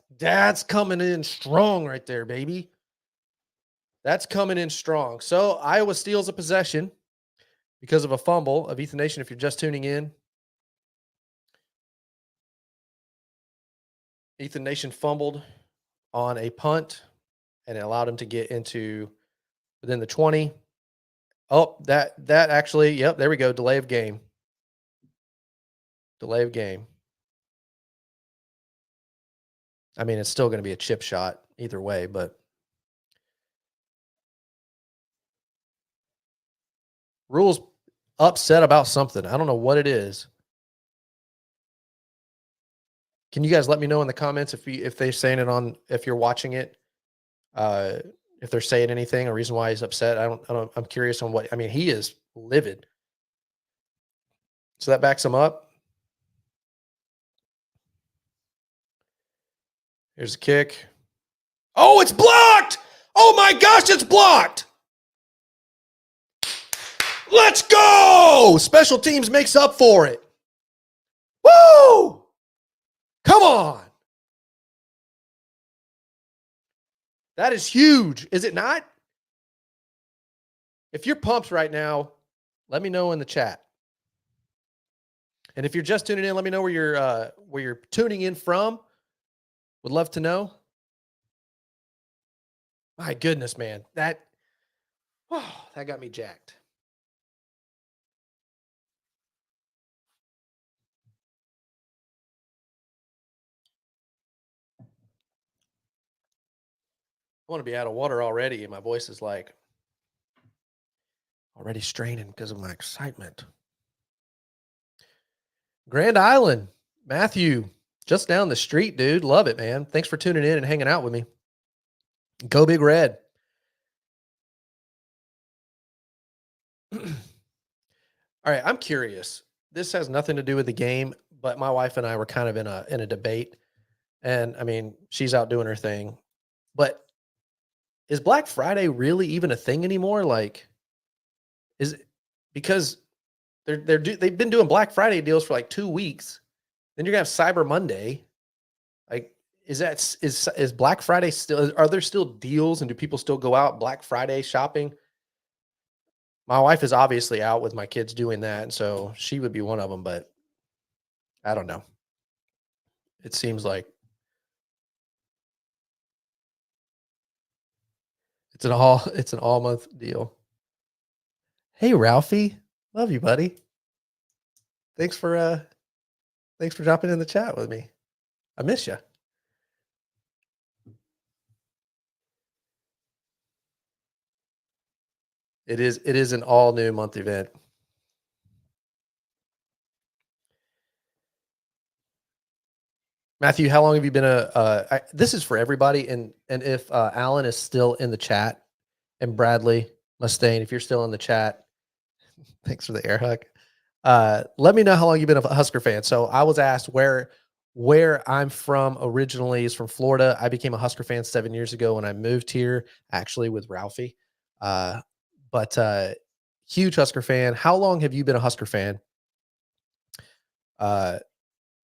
coming in strong right there, baby. That's coming in strong. So Iowa steals a possession because of a fumble of Ethan Nation. If you're just tuning in, Ethan Nation fumbled on a punt, and it allowed him to get into within the 20. Oh, that actually, yep, there we go. Delay of game. Delay of game. I mean, it's still going to be a chip shot either way, but rules upset about something. I don't know what it is. Can you guys let me know in the comments if they're saying it on, if you're watching it, if they're saying anything, a reason why he's upset? I'm curious on what, I mean, he is livid. So that backs him up. Here's a kick. Oh, it's blocked. Oh my gosh, it's blocked. Let's go. Special teams makes up for it. Woo! Come on. That is huge. Is it not? If you're pumped right now, let me know in the chat. And if you're just tuning in, let me know where you're tuning in from. Would love to know. My goodness, man. That got me jacked. I want to be out of water already, and my voice is like already straining because of my excitement. Grand Island, Matthew, just down the street, dude. Love it, man. Thanks for tuning in and hanging out with me. Go Big Red. All right, I'm curious. This has nothing to do with the game, but my wife and I were kind of in a debate. And I mean, she's out doing her thing. But is Black Friday really even a thing anymore? Like, is it because they've been doing Black Friday deals for like 2 weeks. Then you're gonna have Cyber Monday. Like, is Black Friday still? Are there still deals, and do people still go out Black Friday shopping? My wife is obviously out with my kids doing that, and so she would be one of them. But I don't know. It seems like It's an all month deal. Hey Ralphie, love you, buddy. Thanks for dropping in the chat with me. I miss you. It is an all new month event. Matthew, how long have you been this is for everybody, and if Alan is still in the chat, and Bradley Mustaine, if you're still in the chat, thanks for the air hug. Let me know how long you've been a Husker fan. So I was asked where I'm from originally is from Florida. I became a Husker fan 7 years ago when I moved here, actually with Ralphie. But huge Husker fan. How long have you been a Husker fan?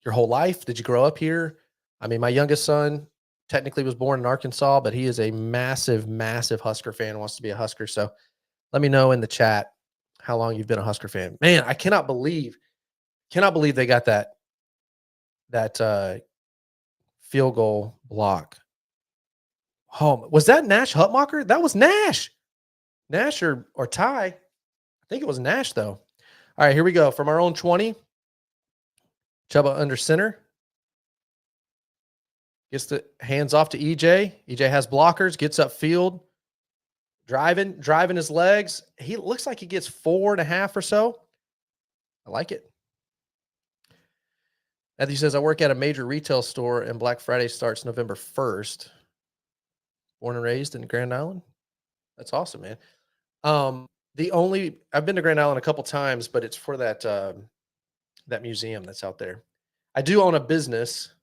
Your whole life? Did you grow up here? I mean, my youngest son technically was born in Arkansas, but he is a massive, massive Husker fan, wants to be a Husker. So let me know in the chat how long you've been a Husker fan. Man, I cannot believe they got that field goal block. Oh, was that Nash Hutmacher? That was Nash. Nash or Ty. I think it was Nash, though. All right, here we go. From our own 20. Chuba under center. Gets the hands off to EJ. EJ has blockers, gets upfield. Driving his legs. He looks like he gets 4.5 or so. I like it. Matthew says, I work at a major retail store and Black Friday starts November 1st. Born and raised in Grand Island. That's awesome, man. I've been to Grand Island a couple times, but it's for that museum that's out there. I do own a business,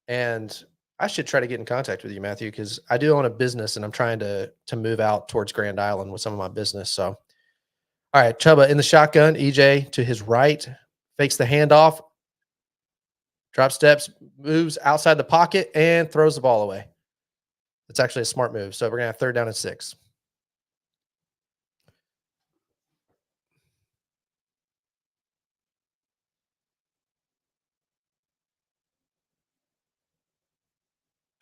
and I should try to get in contact with you, Matthew, because I do own a business and I'm trying to move out towards Grand Island with some of my business. So, all right, Chuba in the shotgun, EJ to his right, fakes the handoff, drop steps, moves outside the pocket, and throws the ball away. It's actually a smart move. So we're going to have 3rd down and 6.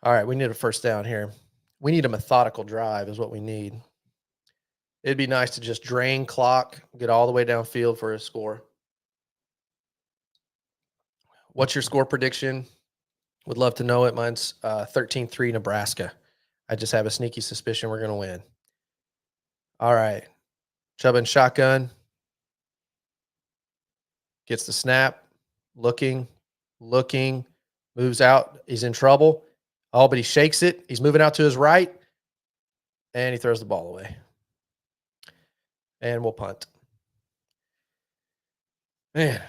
All right, we need a 1st down here. We need a methodical drive is what we need. It'd be nice to just drain clock, get all the way downfield for a score. What's your score prediction? Would love to know it. Mine's 13-3 Nebraska. I just have a sneaky suspicion we're going to win. All right. Chuba in shotgun. Gets the snap. Looking. Moves out. He's in trouble. Oh, but he shakes it. He's moving out to his right. And he throws the ball away. And we'll punt. Man,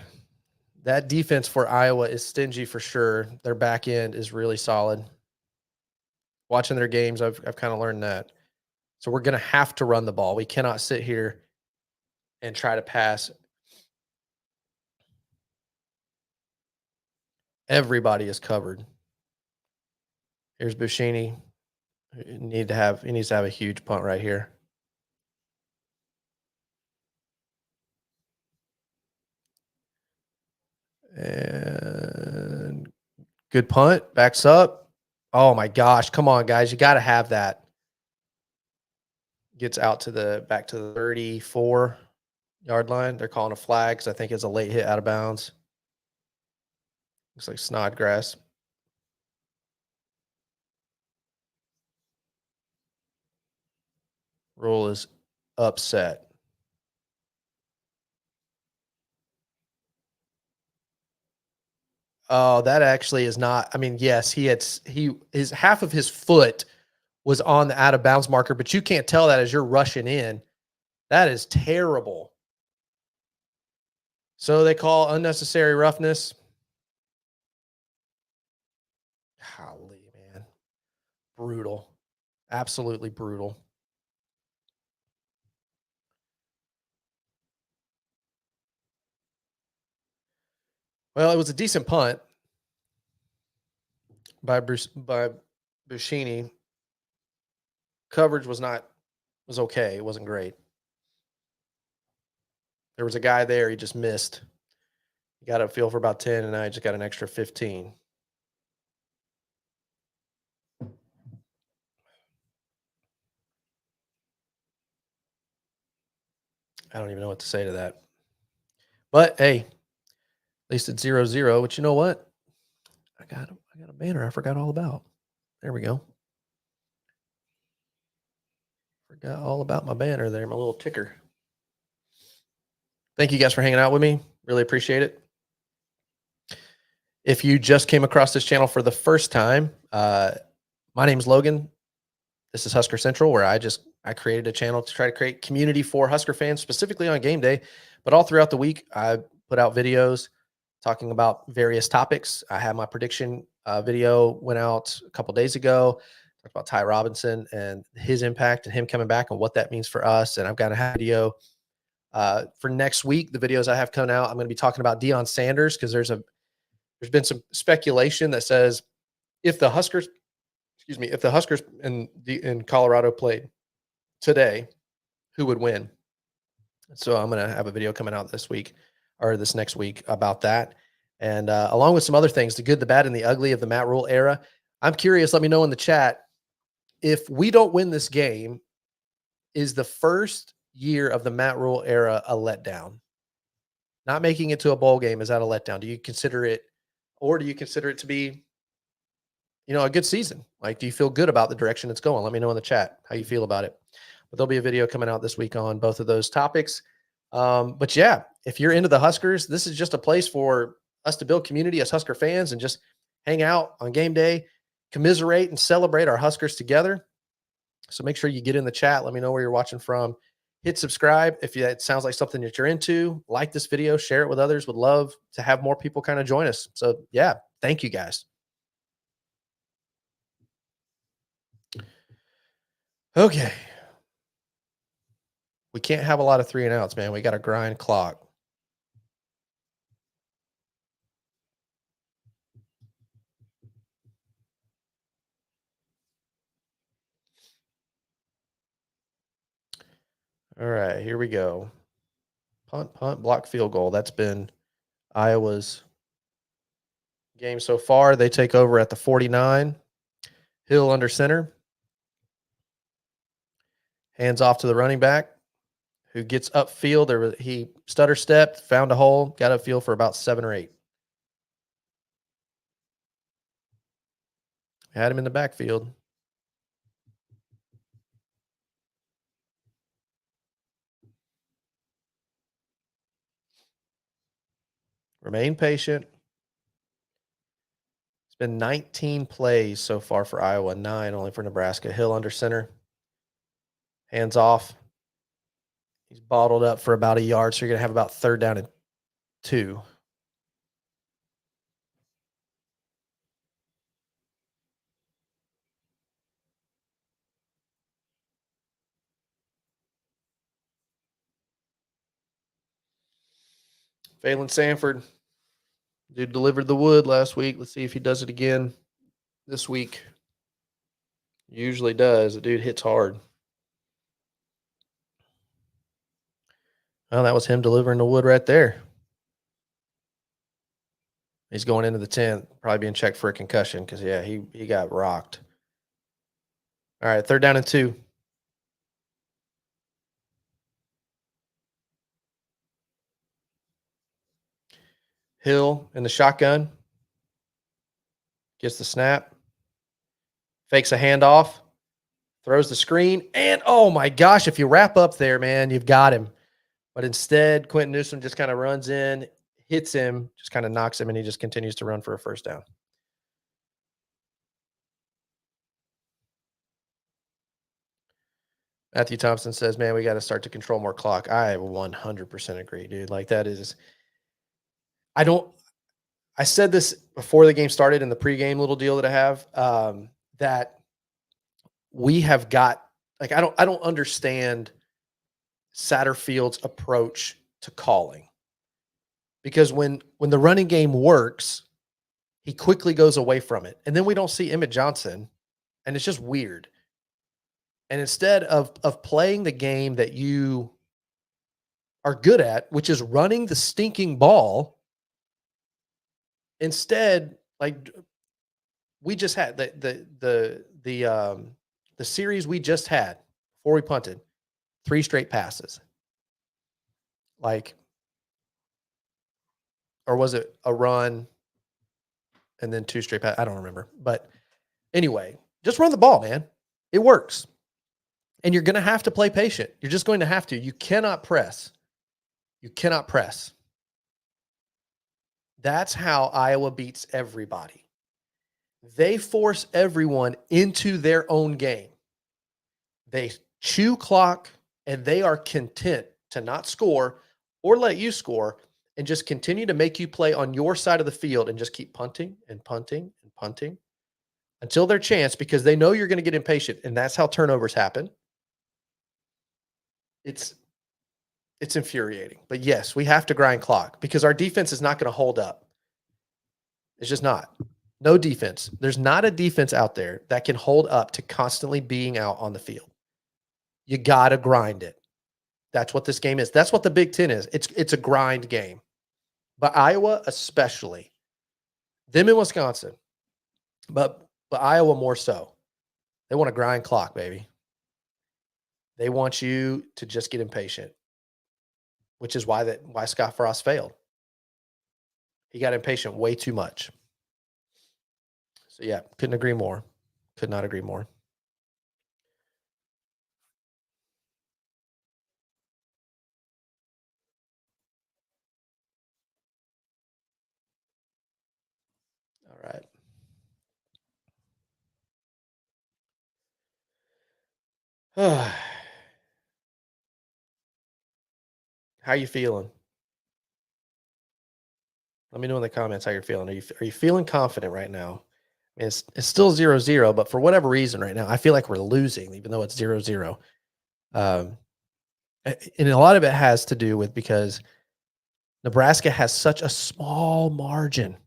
that defense for Iowa is stingy for sure. Their back end is really solid. Watching their games, I've kind of learned that. So we're going to have to run the ball. We cannot sit here and try to pass. Everybody is covered. Here's Bushini. He needs to have a huge punt right here. And good punt. Backs up. Oh my gosh. Come on, guys. You got to have that. Gets out to back to the 34-yard line. They're calling a flag because I think it's a late hit out of bounds. Looks like Snodgrass. Rule is upset. Oh, that actually is not. I mean, yes, his half of his foot was on the out of bounds marker, but you can't tell that as you're rushing in. That is terrible. So they call unnecessary roughness. Golly, man. Brutal. Absolutely brutal. Well, it was a decent punt by Bushini. Coverage was okay. It wasn't great. There was a guy there. He just missed. He got upfield for about 10, and I just got an extra 15. I don't even know what to say to that. But hey, at least it's 0-0. But you know what? I got a banner I forgot all about. There we go. Forgot all about my banner there, my little ticker. Thank you guys for hanging out with me. Really appreciate it. If you just came across this channel for the first time, my name's Logan. This is Husker Central, where I created a channel to try to create community for Husker fans, specifically on game day. But all throughout the week, I put out videos talking about various topics. I had my prediction video went out a couple days ago. Talked about Ty Robinson and his impact and him coming back and what that means for us. And I've got a video for next week. The videos I have coming out, I'm going to be talking about Deion Sanders, because there's been some speculation that says if the Huskers in Colorado played today, who would win? So I'm going to have a video coming out this week or this next week about that. And along with some other things, the good, the bad, and the ugly of the Matt Rule era. I'm curious. Let me know in the chat. If we don't win this game, is the first year of the Matt Rule era a letdown? Not making it to a bowl game, is that a letdown? Do you consider it, or do you consider it to be, a good season? Like, do you feel good about the direction it's going? Let me know in the chat how you feel about it. But there'll be a video coming out this week on both of those topics. But yeah, if you're into the Huskers, this is just a place for us to build community as Husker fans and just hang out on game day, commiserate and celebrate our Huskers together. So make sure you get in the chat. Let me know where you're watching from. Hit subscribe if it sounds like something that you're into. Like this video, share it with others. Would love to have more people kind of join us. So yeah, thank you guys. Okay. We can't have a lot of 3 and outs, man. We got to grind clock. All right, here we go. Punt, block, field goal. That's been Iowa's game so far. They take over at the 49. Hill under center. Hands off to the running back, who gets upfield. He stutter stepped, found a hole, got upfield for about 7 or 8. Had him in the backfield. Remain patient. It's been 19 plays so far for Iowa, 9 only for Nebraska. Hill under center. Hands off. He's bottled up for about 1 yard, so you're going to have about 3rd down and 2. Phelan Sanford, dude delivered the wood last week. Let's see if he does it again this week. Usually does. The dude hits hard. Well, that was him delivering the wood right there. He's going into the 10th, probably being checked for a concussion because, yeah, he got rocked. All right, 3rd down and 2. Hill in the shotgun. Gets the snap. Fakes a handoff. Throws the screen. And, oh, my gosh, if you wrap up there, man, you've got him. But instead, Quentin Newsome just kind of runs in, hits him, just kind of knocks him, and he just continues to run for a 1st down. Matthew Thompson says, man, we got to start to control more clock. I 100% agree, dude. Like, that is – I said this before the game started in the pregame little deal that I have, that we have got – like, I don't understand Satterfield's approach to calling. Because when the running game works, he quickly goes away from it. And then we don't see Emmett Johnson, and it's just weird. And instead of playing the game that you are good at, which is running the stinking ball, instead, like we just had the series we just had before we punted, 3 straight passes. Like, or was it a run and then 2 straight pass? I don't remember. But anyway, just run the ball, man. It works. And you're going to have to play patient. You're just going to have to. You cannot press. You cannot press. That's how Iowa beats everybody. They force everyone into their own game. They chew clock, and they are content to not score or let you score and just continue to make you play on your side of the field and just keep punting and punting and punting until their chance, because they know you're going to get impatient, and that's how turnovers happen. It's infuriating. But yes, we have to grind clock because our defense is not going to hold up. It's just not. No defense. There's not a defense out there that can hold up to constantly being out on the field. You got to grind it. That's what this game is. That's what the Big Ten is. It's a grind game. But Iowa especially, them in Wisconsin, but Iowa more so. They want to grind clock, baby. They want you to just get impatient, which is why Scott Frost failed. He got impatient way too much. So yeah, couldn't agree more. Could not agree more. All right. How you feeling? Let me know in the comments how you're feeling. Are you feeling confident right now? I mean, it's still 0-0, but for whatever reason right now, I feel like we're losing, even though it's 0-0. And a lot of it has to do with because Nebraska has such a small margin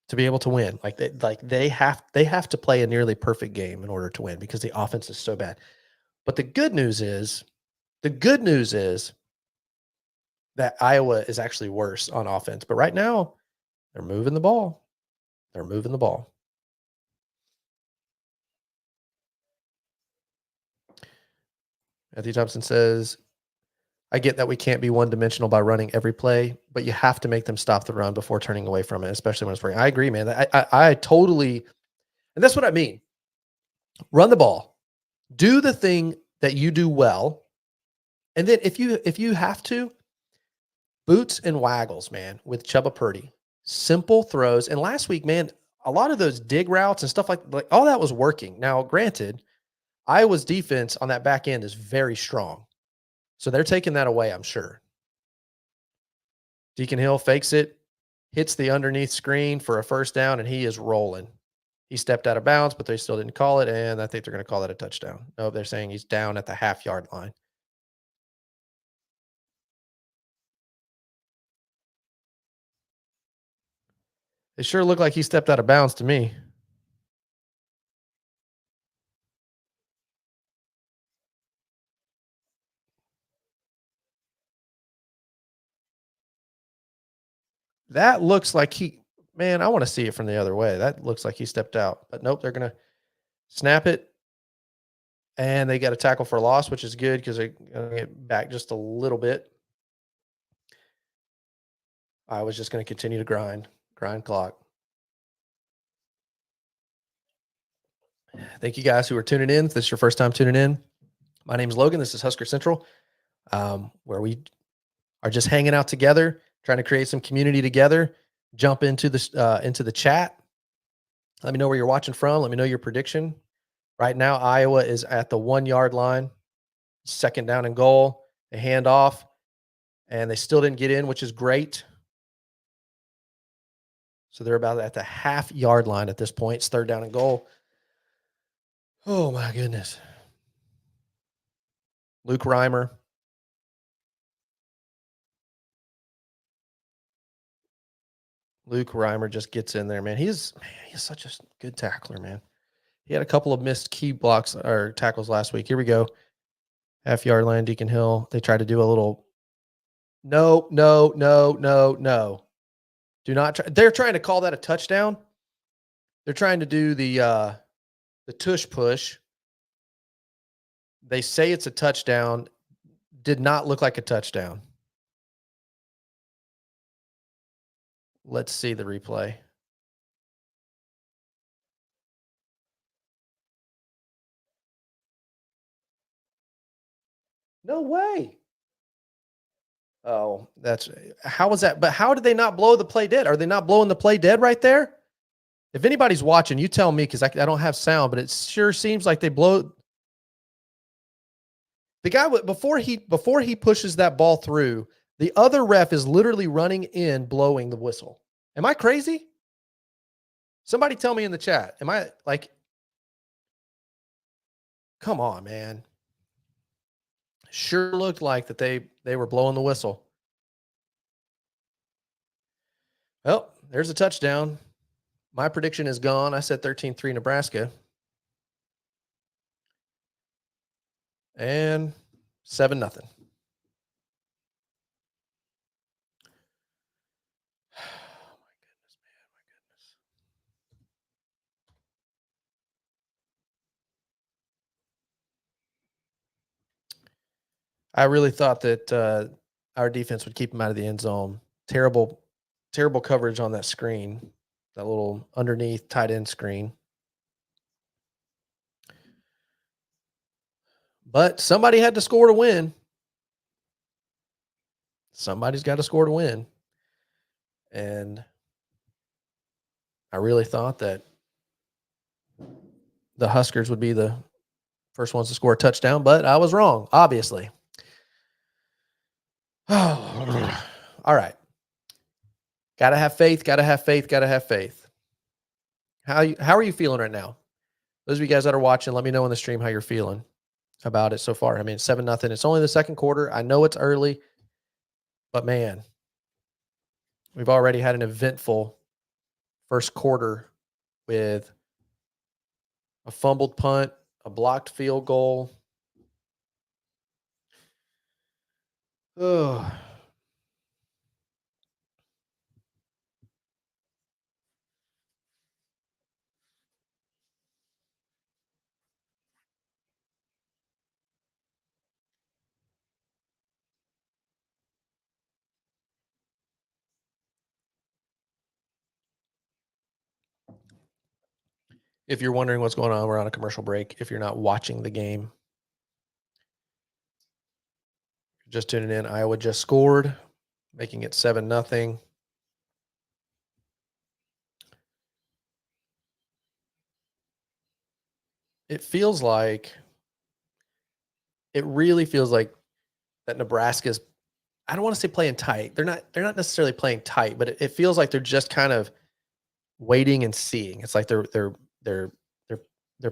to be able to win. They have to play a nearly perfect game in order to win because the offense is so bad. But the good news is that Iowa is actually worse on offense. But right now, they're moving the ball. They're moving the ball. Matthew Thompson says, I get that we can't be one-dimensional by running every play, but you have to make them stop the run before turning away from it, especially when it's working. I agree, man. I totally, and that's what I mean. Run the ball. Do the thing that you do well. And then if you have to, boots and waggles, man, with Chubba Purdy. Simple throws. And last week, man, a lot of those dig routes and stuff like all that was working. Now, granted, Iowa's defense on that back end is very strong. So they're taking that away, I'm sure. Deacon Hill fakes it, hits the underneath screen for a first down, and he is rolling. He stepped out of bounds, but they still didn't call it, and I think they're going to call that a touchdown. No, they're saying he's down at the half-yard line. It sure looked like he stepped out of bounds to me. That looks like I want to see it from the other way. That looks like he stepped out. But nope, they're going to snap it. And they got a tackle for loss, which is good because they're going to get back just a little bit. I was just going to continue to grind clock. Thank you guys who are tuning in. If this is your first time tuning in, my name is Logan. This is Husker Central, where we are just hanging out together, trying to create some community together. Jump into the chat. Let me know where you're watching from. Let me know your prediction. Right now, Iowa is at the 1-yard line, 2nd down and goal. They hand off, and they still didn't get in, which is great. So they're about at the half-yard line at this point. It's 3rd down and goal. Oh, my goodness. Luke Reimer. Luke Reimer just gets in there, man. He's such a good tackler, man. He had a couple of missed key blocks or tackles last week. Here we go. Half-yard line, Deacon Hill. They tried to do a little no. Do not try. They're trying to call that a touchdown. They're trying to do the tush push. They say it's a touchdown. did not look like a touchdown. Let's see the replay. No way. Oh, how was that? But how did they not blow the play dead? Are they not blowing the play dead right there? If anybody's watching, you tell me, because I don't have sound, but it sure seems like they blow. The guy before he pushes that ball through, the other ref is literally running in, blowing the whistle. Am I crazy? Somebody tell me in the chat. Am I like? Come on, man. Sure looked like that they were blowing the whistle. Well, there's a touchdown. My prediction is gone. I said 13-3 Nebraska. And 7-0. I really thought that our defense would keep him out of the end zone. Terrible coverage on that screen, that little underneath tight end screen. But somebody had to score to win. Somebody's got to score to win. And I really thought that the Huskers would be the first ones to score a touchdown, but I was wrong, obviously. Oh, all right. Gotta have faith, gotta have faith, gotta have faith. How are you feeling right now? Those of you guys that are watching, let me know in the stream how you're feeling about it so far. I mean, 7-0. It's only the second quarter. I know it's early, but man, we've already had an eventful first quarter with a fumbled punt, a blocked field goal. Oh. If you're wondering what's going on, we're on a commercial break. If you're not watching the game, just tuning in, Iowa just scored, making it 7-0. It really feels like that Nebraska's, I don't want to say playing tight. They're not necessarily playing tight, but it feels like they're just kind of waiting and seeing. It's like they're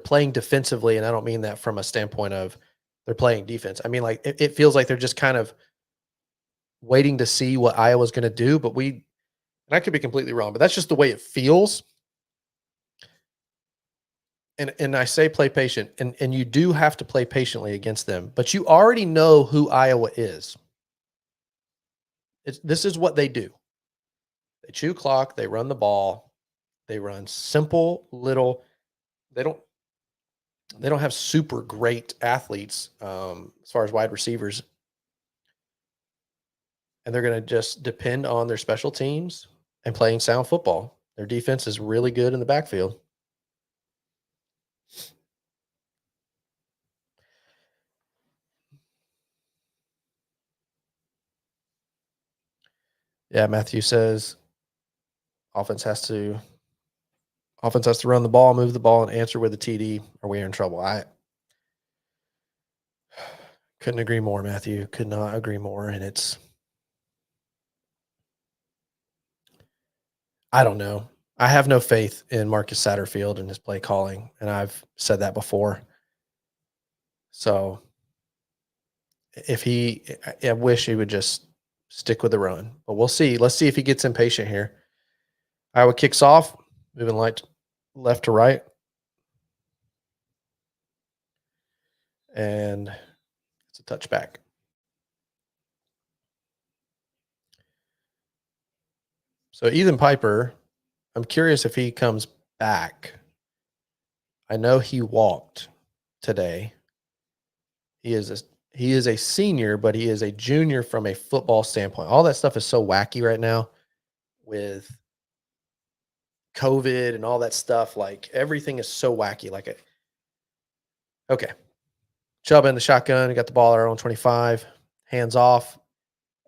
playing defensively, and I don't mean that from a standpoint of they're playing defense. I mean, like it feels like they're just kind of waiting to see what Iowa's going to do, but and I could be completely wrong, but that's just the way it feels. And I say play patient, and you do have to play patiently against them, but you already know who Iowa is. This is what they do. They chew clock, they run the ball, they run simple little. They don't have super great athletes as far as wide receivers, and they're going to just depend on their special teams and playing sound football. Their defense is really good in the backfield. Yeah, Matthew says offense has to run the ball, move the ball, and answer with a TD, or we're in trouble. I couldn't agree more, Matthew. Could not agree more. And I don't know. I have no faith in Marcus Satterfield and his play calling, and I've said that before. So I wish he would just stick with the run, but we'll see. Let's see if he gets impatient here. Iowa kicks off, moving left to right. And it's a touchback. So Ethan Piper, I'm curious if he comes back. I know he walked today. He is He is a senior, but he is a junior from a football standpoint. All that stuff is so wacky right now with COVID and all that stuff. Like everything is so wacky. Okay. Chubb in the shotgun. He got the ball at our own 25, hands off,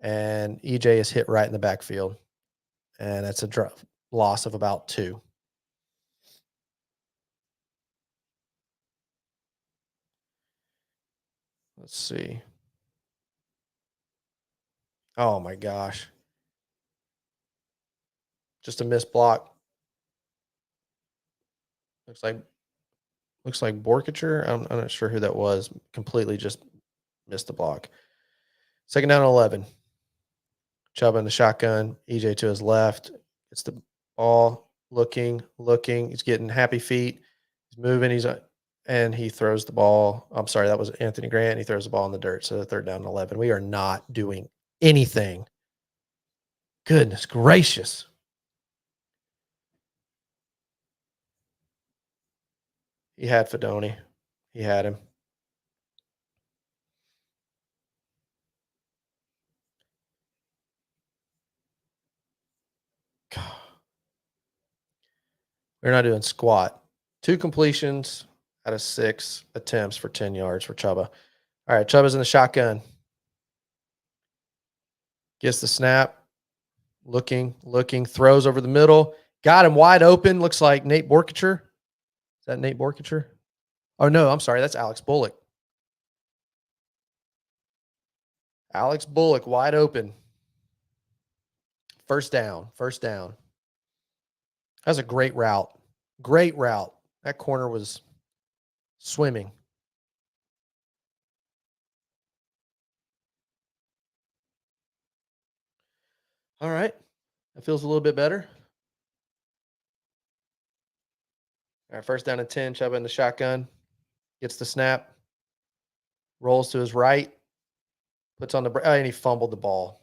and EJ is hit right in the backfield. And that's a loss of about 2. Let's see. Oh my gosh. Just a missed block. Looks like Borkature. I'm not sure who that was. Completely just missed the block. Second down and 11. Chubb in the shotgun. EJ to his left. It's the ball. Looking. He's getting happy feet. He's moving. And he throws the ball. I'm sorry, that was Anthony Grant. He throws the ball in the dirt. So third down and 11. We are not doing anything. Goodness gracious. He had Fedoni. He had him. We're not doing squat. 2 completions out of 6 attempts for 10 yards for Chubba. All right, Chubba's in the shotgun. Gets the snap. Looking, throws over the middle. Got him wide open. Looks like Nate Borkature. Is that Nate Borkature? Oh, no, I'm sorry. That's Alex Bullock. Alex Bullock wide open. First down. That's a great route. That corner was swimming. All right. That feels a little bit better. All right, first down and 10. Chubb in the shotgun. Gets the snap. Rolls to his right. Puts on the and he fumbled the ball.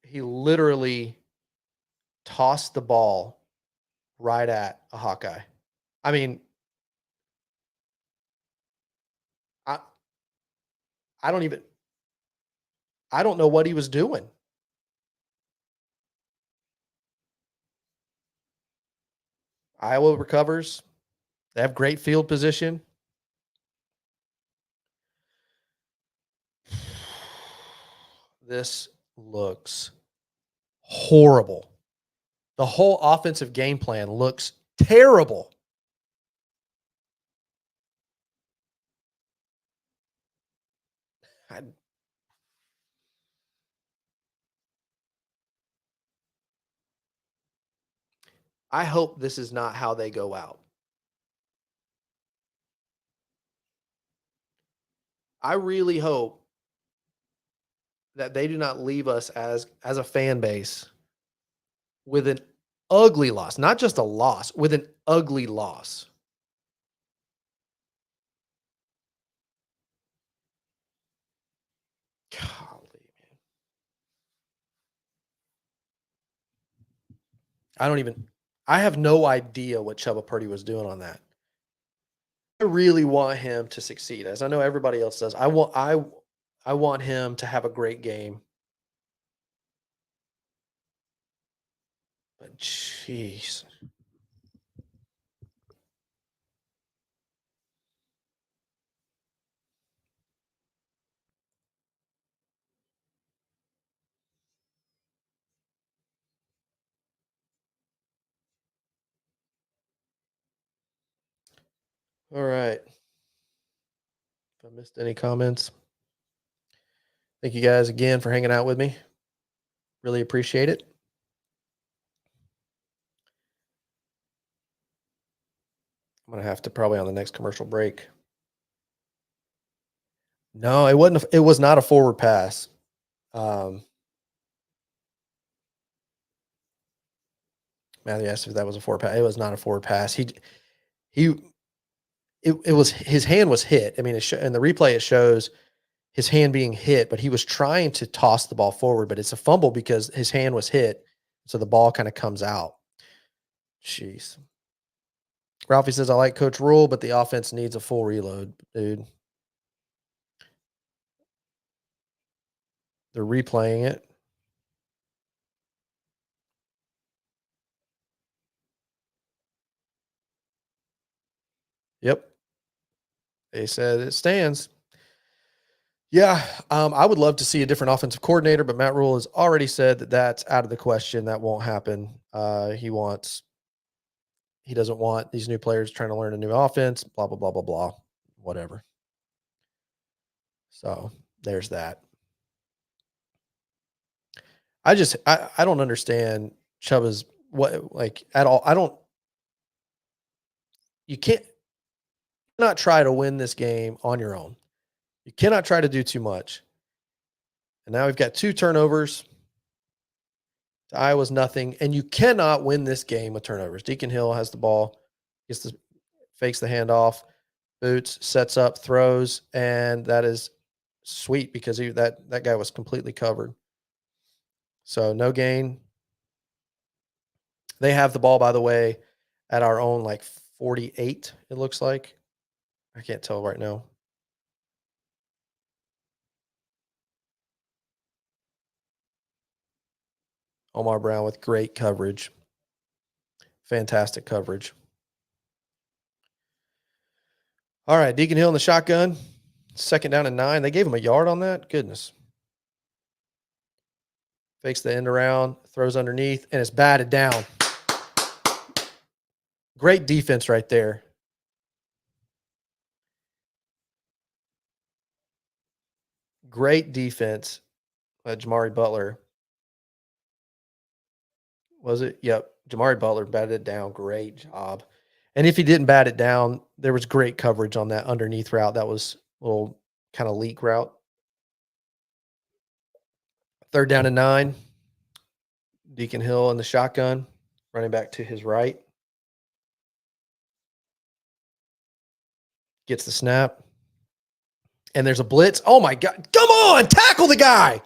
He literally tossed the ball right at a Hawkeye. I mean, I don't know what he was doing. Iowa recovers. They have great field position. This looks horrible. The whole offensive game plan looks terrible. I hope this is not how they go out. I really hope that they do not leave us as a fan base with an ugly loss, not just a loss, with an ugly loss. Golly, man. I have no idea what Chubba Purdy was doing on that. I really want him to succeed, as I know everybody else does. I want him to have a great game. But jeez. All right. If I missed any comments, thank you guys again for hanging out with me. Really appreciate it. I'm going to have to probably on the next commercial break. No, it wasn't. It was not a forward pass. Matthew asked if that was a forward pass. It was not a forward pass. It was his hand was hit. I mean, in the replay it shows his hand being hit, but he was trying to toss the ball forward, but it's a fumble because his hand was hit, so the ball kind of comes out. Jeez. Ralphie says, I like Coach Rule, but the offense needs a full reload, dude. They're replaying it. Yep. They said it stands. Yeah, I would love to see a different offensive coordinator, but Matt Rule has already said that that's out of the question. That won't happen. He doesn't want these new players trying to learn a new offense, blah, blah, blah, blah, blah, whatever. So there's that. I don't understand Chuba's what like at all. You can't not try to win this game on your own. You cannot try to do too much. And now we've got 2 turnovers. Iowa's nothing. And you cannot win this game with turnovers. Deacon Hill has the ball, fakes the handoff, boots, sets up, throws, and that is sweet because that guy was completely covered. So no gain. They have the ball, by the way, at our own 48, it looks like. I can't tell right now. Omar Brown with great coverage. Fantastic coverage. All right, Deacon Hill in the shotgun. 2nd down and 9. They gave him a yard on that? Goodness. Fakes the end around, throws underneath, and it's batted down. Great defense right there. Great defense by Jamari Butler. Was it? Yep. Jamari Butler batted it down. Great job. And if he didn't bat it down, there was great coverage on that underneath route. That was a little kind of leak route. 3rd down and 9. Deacon Hill in the shotgun, running back to his right. Gets the snap. And there's a blitz. Oh, my God. Come on. Tackle the guy.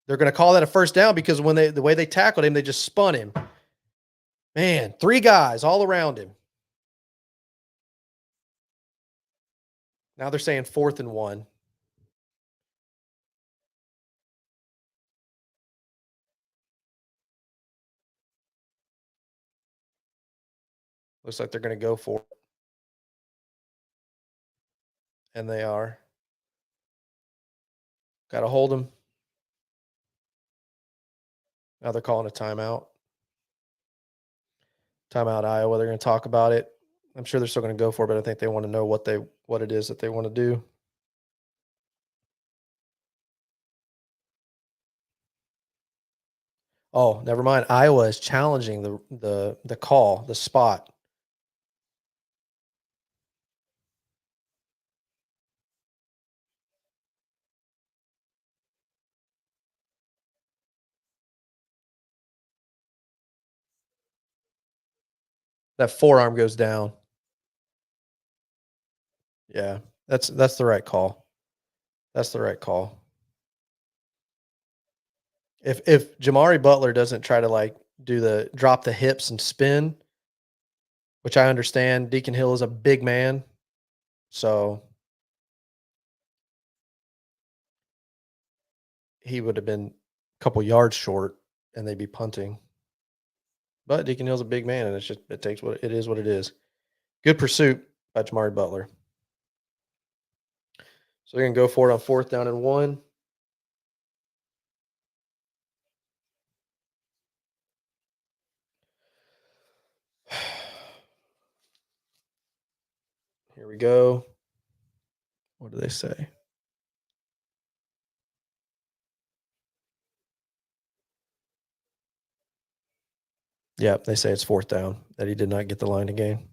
They're going to call that a first down because the way they tackled him, they just spun him. Man, 3 guys all around him. Now they're saying 4th and 1. Looks like they're going to go for it. And they are. Got to hold him. Now they're calling a timeout. Timeout, Iowa. They're going to talk about it. I'm sure they're still going to go for it, but I think they want to know what it is that they want to do. Oh, never mind. Iowa is challenging the call, the spot. That forearm goes down. Yeah, that's the right call. That's the right call. If Jamari Butler doesn't try to do the drop the hips and spin, which I understand, Deacon Hill is a big man, so he would have been a couple yards short, and they'd be punting. But Deacon Hill's a big man, and it takes what it is. What it is. Good pursuit by Jamari Butler. So they're gonna go for it on 4th down and 1. Here we go. What do they say? Yeah, they say it's 4th down, that he did not get the line to gain.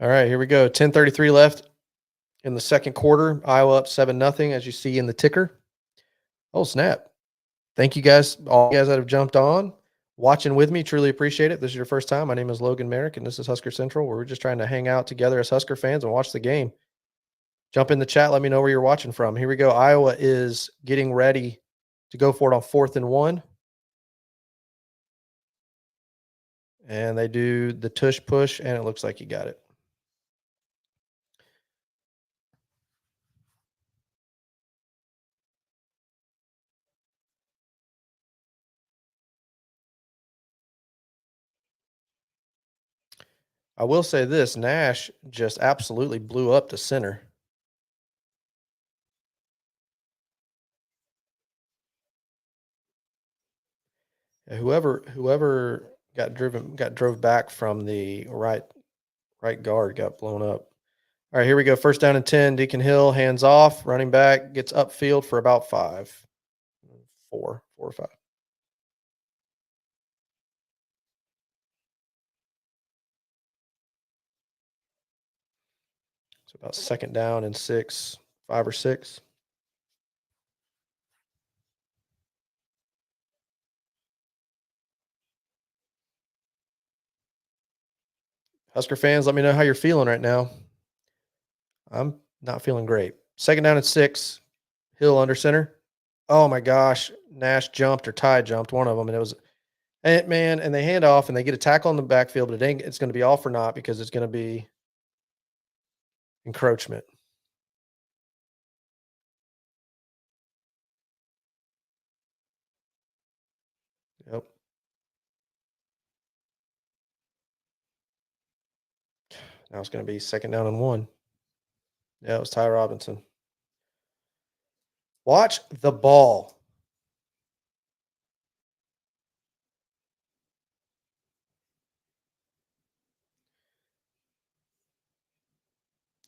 All right, here we go. 10:33 left in the 2nd quarter. Iowa up 7-0, as you see in the ticker. Oh, snap. Thank you guys, all you guys that have jumped on, watching with me. Truly appreciate it. This is your first time. My name is Logan Merrick, and this is Husker Central, where we're just trying to hang out together as Husker fans and watch the game. Jump in the chat. Let me know where you're watching from. Here we go. Iowa is getting ready to go for it on 4th and 1. And they do the tush push, and it looks like you got it. I will say this, Nash just absolutely blew up to center. Whoever got drove back from the right guard got blown up. All right, here we go. 1st down and 10. Deacon Hill, hands off, running back, gets upfield for about 5. 4 or 5. So about 2nd down and 6, 5 or 6. Husker fans, let me know how you're feeling right now. I'm not feeling great. 2nd down and 6. Hill under center. Oh my gosh. Nash jumped or Ty jumped, one of them, and it was man, and they hand off and they get a tackle in the backfield, but it's going to be all for naught because it's going to be encroachment. Yep. Now it's going to be 2nd down and 1. Yeah, it was Ty Robinson. Watch the ball.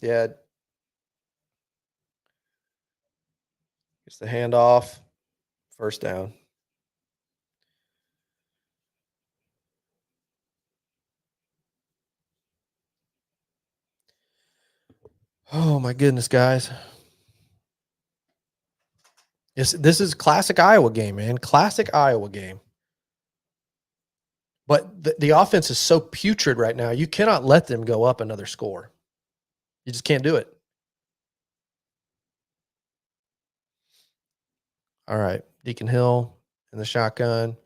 Yeah. Gets the handoff. 1st down. Oh my goodness, guys. This is classic Iowa game, man. Classic Iowa game. But the offense is so putrid right now. You cannot let them go up another score. You just can't do it. All right. Deacon Hill in the shotgun.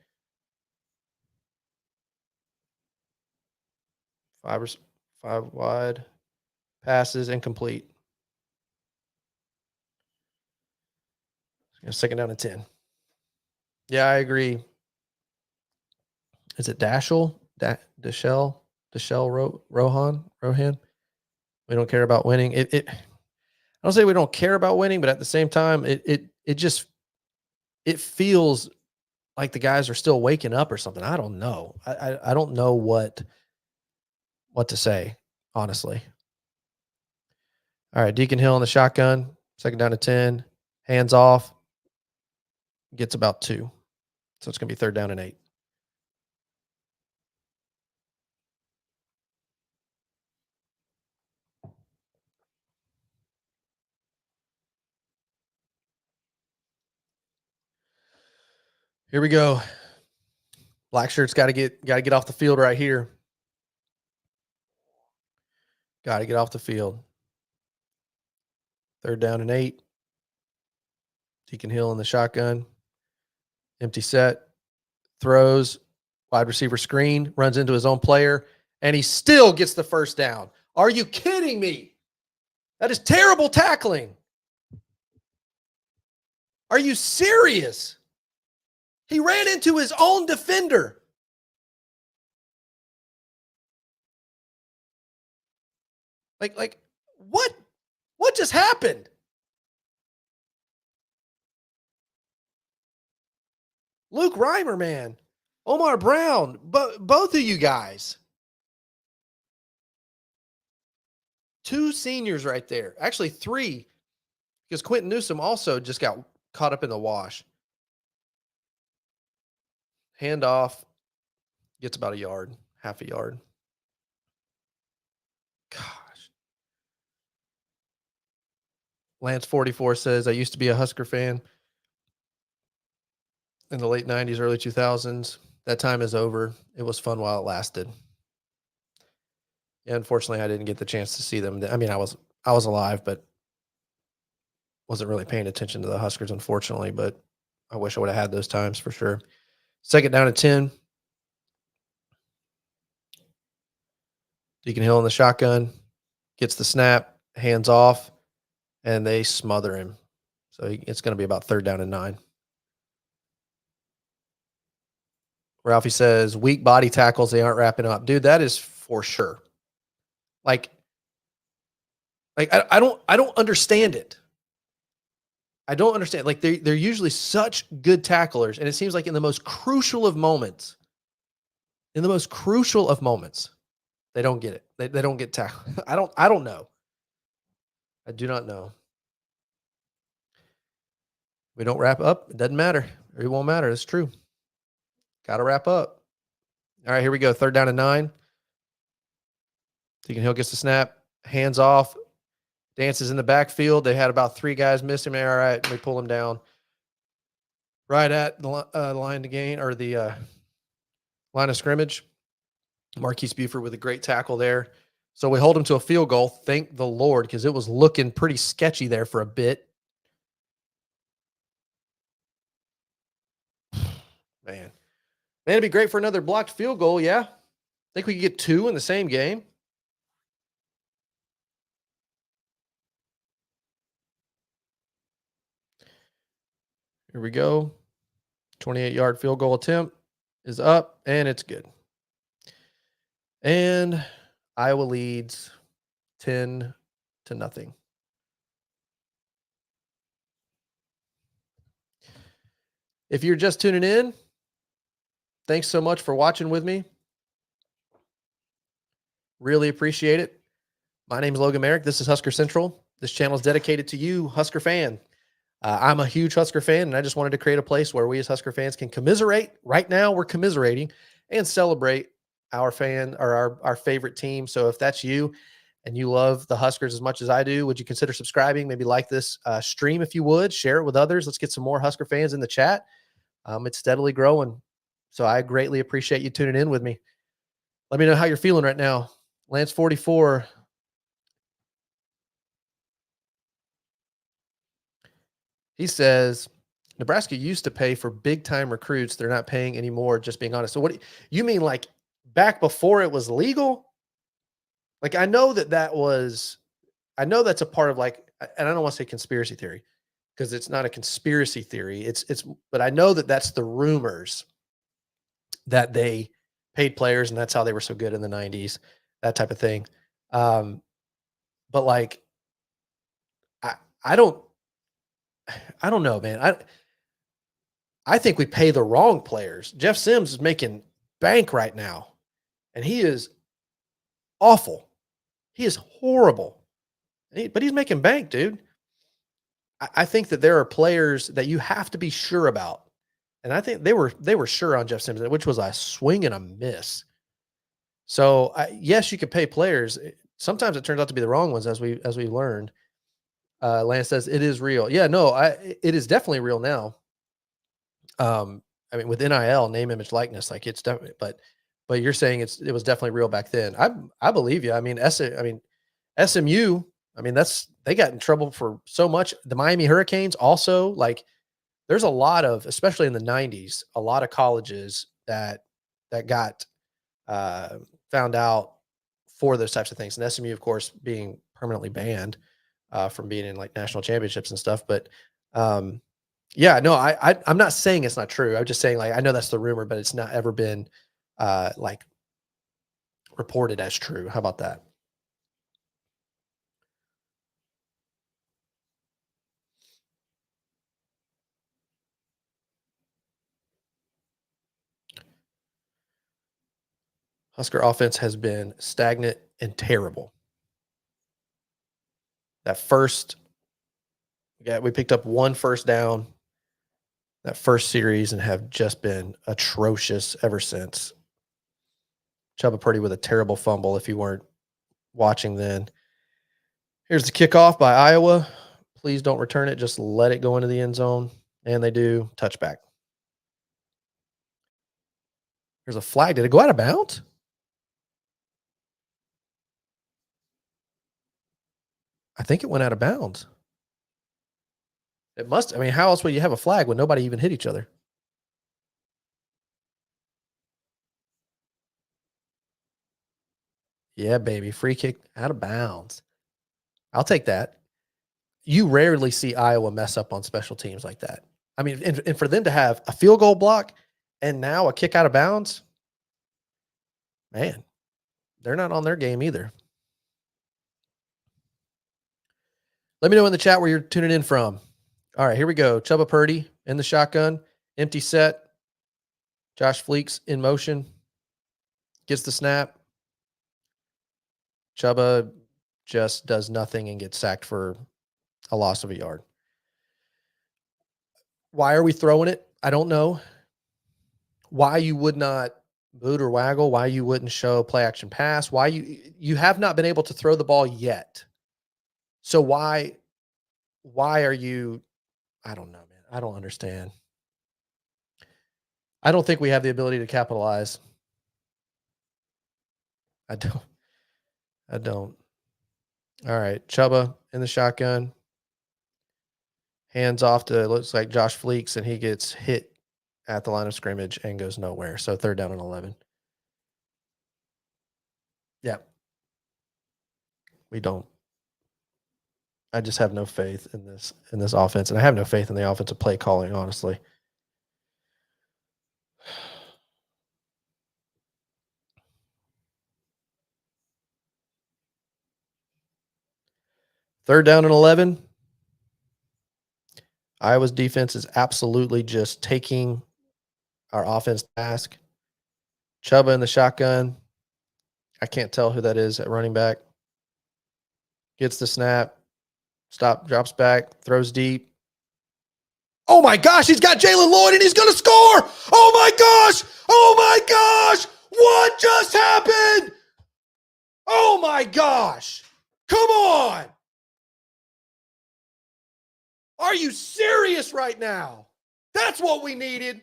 5 wide. Passes incomplete. 2nd down and 10. Yeah, I agree. Is it Dashel? Rohan? We don't care about winning. I don't say we don't care about winning, but at the same time, it feels like the guys are still waking up or something. I don't know. I don't know what to say, honestly. All right, Deacon Hill in the shotgun, 2nd down to 10, hands off, gets about 2. So it's going to be 3rd down and 8. Here we go. Black shirts got to get off the field right here. Got to get off the field. 3rd down and 8. Deacon Hill in the shotgun. Empty set. Throws. Wide receiver screen. Runs into his own player. And he still gets the 1st down. Are you kidding me? That is terrible tackling. Are you serious? He ran into his own defender. Like what? What just happened? Luke Reimer, man. Omar Brown. Both of you guys. 2 seniors right there. Actually 3, because Quentin Newsom also just got caught up in the wash. Handoff. Gets about a yard. Half a yard. Gosh. Lance 44 says, I used to be a Husker fan in the late 90s, early 2000s. That time is over. It was fun while it lasted. Yeah, unfortunately, I didn't get the chance to see them. I mean, I was alive, but wasn't really paying attention to the Huskers, unfortunately, but I wish I would have had those times for sure. 2nd down and 10. Deacon Hill in the shotgun, gets the snap, hands off, and they smother him. So it's going to be about 3rd down and 9. Ralphie says, weak body tackles, they aren't wrapping up. Dude, that is for sure. Like I don't understand it. I don't understand. Like they're usually such good tacklers, and it seems like in the most crucial of moments, they don't get it. They don't get tackled. I don't know. I do not know. We don't wrap up. It doesn't matter. It won't matter. It's true. Got to wrap up. All right, here we go. 3rd down and 9. Deacon Hill gets the snap, hands off, dances in the backfield. They had about 3 guys miss him. All right, we pull him down right at the line to gain, or the line of scrimmage. Marquise Buford with a great tackle there. So we hold him to a field goal. Thank the Lord, because it was looking pretty sketchy there for a bit. Man, it'd be great for another blocked field goal. Yeah. Think we could get 2 in the same game. Here we go. 28-yard field goal attempt is up, and it's good. And Iowa leads 10-0. If you're just tuning in, thanks so much for watching with me. Really appreciate it. My name is Logan Merrick. This is Husker Central. This channel is dedicated to you, Husker fan. I'm a huge Husker fan, and I just wanted to create a place where we as Husker fans can commiserate. Right now, we're commiserating and celebrate our fan, or our favorite team. So if that's you and you love the Huskers as much as I do, would you consider subscribing? Maybe like this stream if you would. Share it with others. Let's get some more Husker fans in the chat. It's steadily growing. So I greatly appreciate you tuning in with me. Let me know how you're feeling right now. Lance 44. He says, Nebraska used to pay for big time recruits. They're not paying anymore, just being honest. So what do you mean, like back before it was legal? Like, I know that's a part of, like, and I don't want to say conspiracy theory, because it's not a conspiracy theory. But I know that's the rumors, that they paid players and that's how they were so good in the 90s, that type of thing. But like, I don't know, man. I think we pay the wrong players. Jeff Sims is making bank right now, and he is awful. He is horrible, but he's making bank, dude. I think that there are players that you have to be sure about, and I think they were sure on Jeff Sims, which was a swing and a miss. So yes, you could pay players. Sometimes it turns out to be the wrong ones, as we learned. Lance says it is real. Yeah, no, it is definitely real now. I mean, with NIL, name, image, likeness, like it's definitely, but you're saying it was definitely real back then. I believe you. I mean, SMU, I mean, they got in trouble for so much. The Miami Hurricanes also, like, there's a lot of, especially in the 90s, a lot of colleges that got found out for those types of things. And SMU, of course, being permanently banned from being in like national championships and stuff. But yeah, no, I'm not saying it's not true. I'm just saying, like, I know that's the rumor, but it's not ever been like reported as true. How about that? Husker offense has been stagnant and terrible. That first, we picked up 1 first down that first series and have just been atrocious ever since. Chuba Purdy with a terrible fumble, if you weren't watching then. Here's the kickoff by Iowa. Please don't return it. Just let it go into the end zone. And they do. Touchback. There's a flag. Did it go out of bounds? I think it went out of bounds. It must. I mean, how else would you have a flag when nobody even hit each other? Yeah, baby. Free kick out of bounds. I'll take that. You rarely see Iowa mess up on special teams like that. I mean, and for them to have a field goal block and now a kick out of bounds, man, they're not on their game either. Let me know in the chat where you're tuning in from. All right, here we go. Chubba Purdy in the shotgun, empty set. Josh Fleeks in motion, gets the snap. Chubba just does nothing and gets sacked for a loss of a yard. Why are we throwing it? I don't know. Why you would not boot or waggle, why you wouldn't show play action pass, why you have not been able to throw the ball yet. So why are you, I don't know, man. I don't understand. I don't think we have the ability to capitalize. I don't. All right, Chubba in the shotgun. Hands off to, looks like Josh Fleeks, and he gets hit at the line of scrimmage and goes nowhere. So 3rd down and 11. Yeah. We don't. I just have no faith in this offense, and I have no faith in the offensive play calling, honestly. Third down and 11. Iowa's defense is absolutely just taking our offense to task. Chubba in the shotgun. I can't tell who that is at running back. Gets the snap. Drops back, throws deep. Oh my gosh, he's got Jalen Lloyd and he's going to score. Oh my gosh. Oh my gosh. What just happened? Oh my gosh. Come on. Are you serious right now? That's what we needed.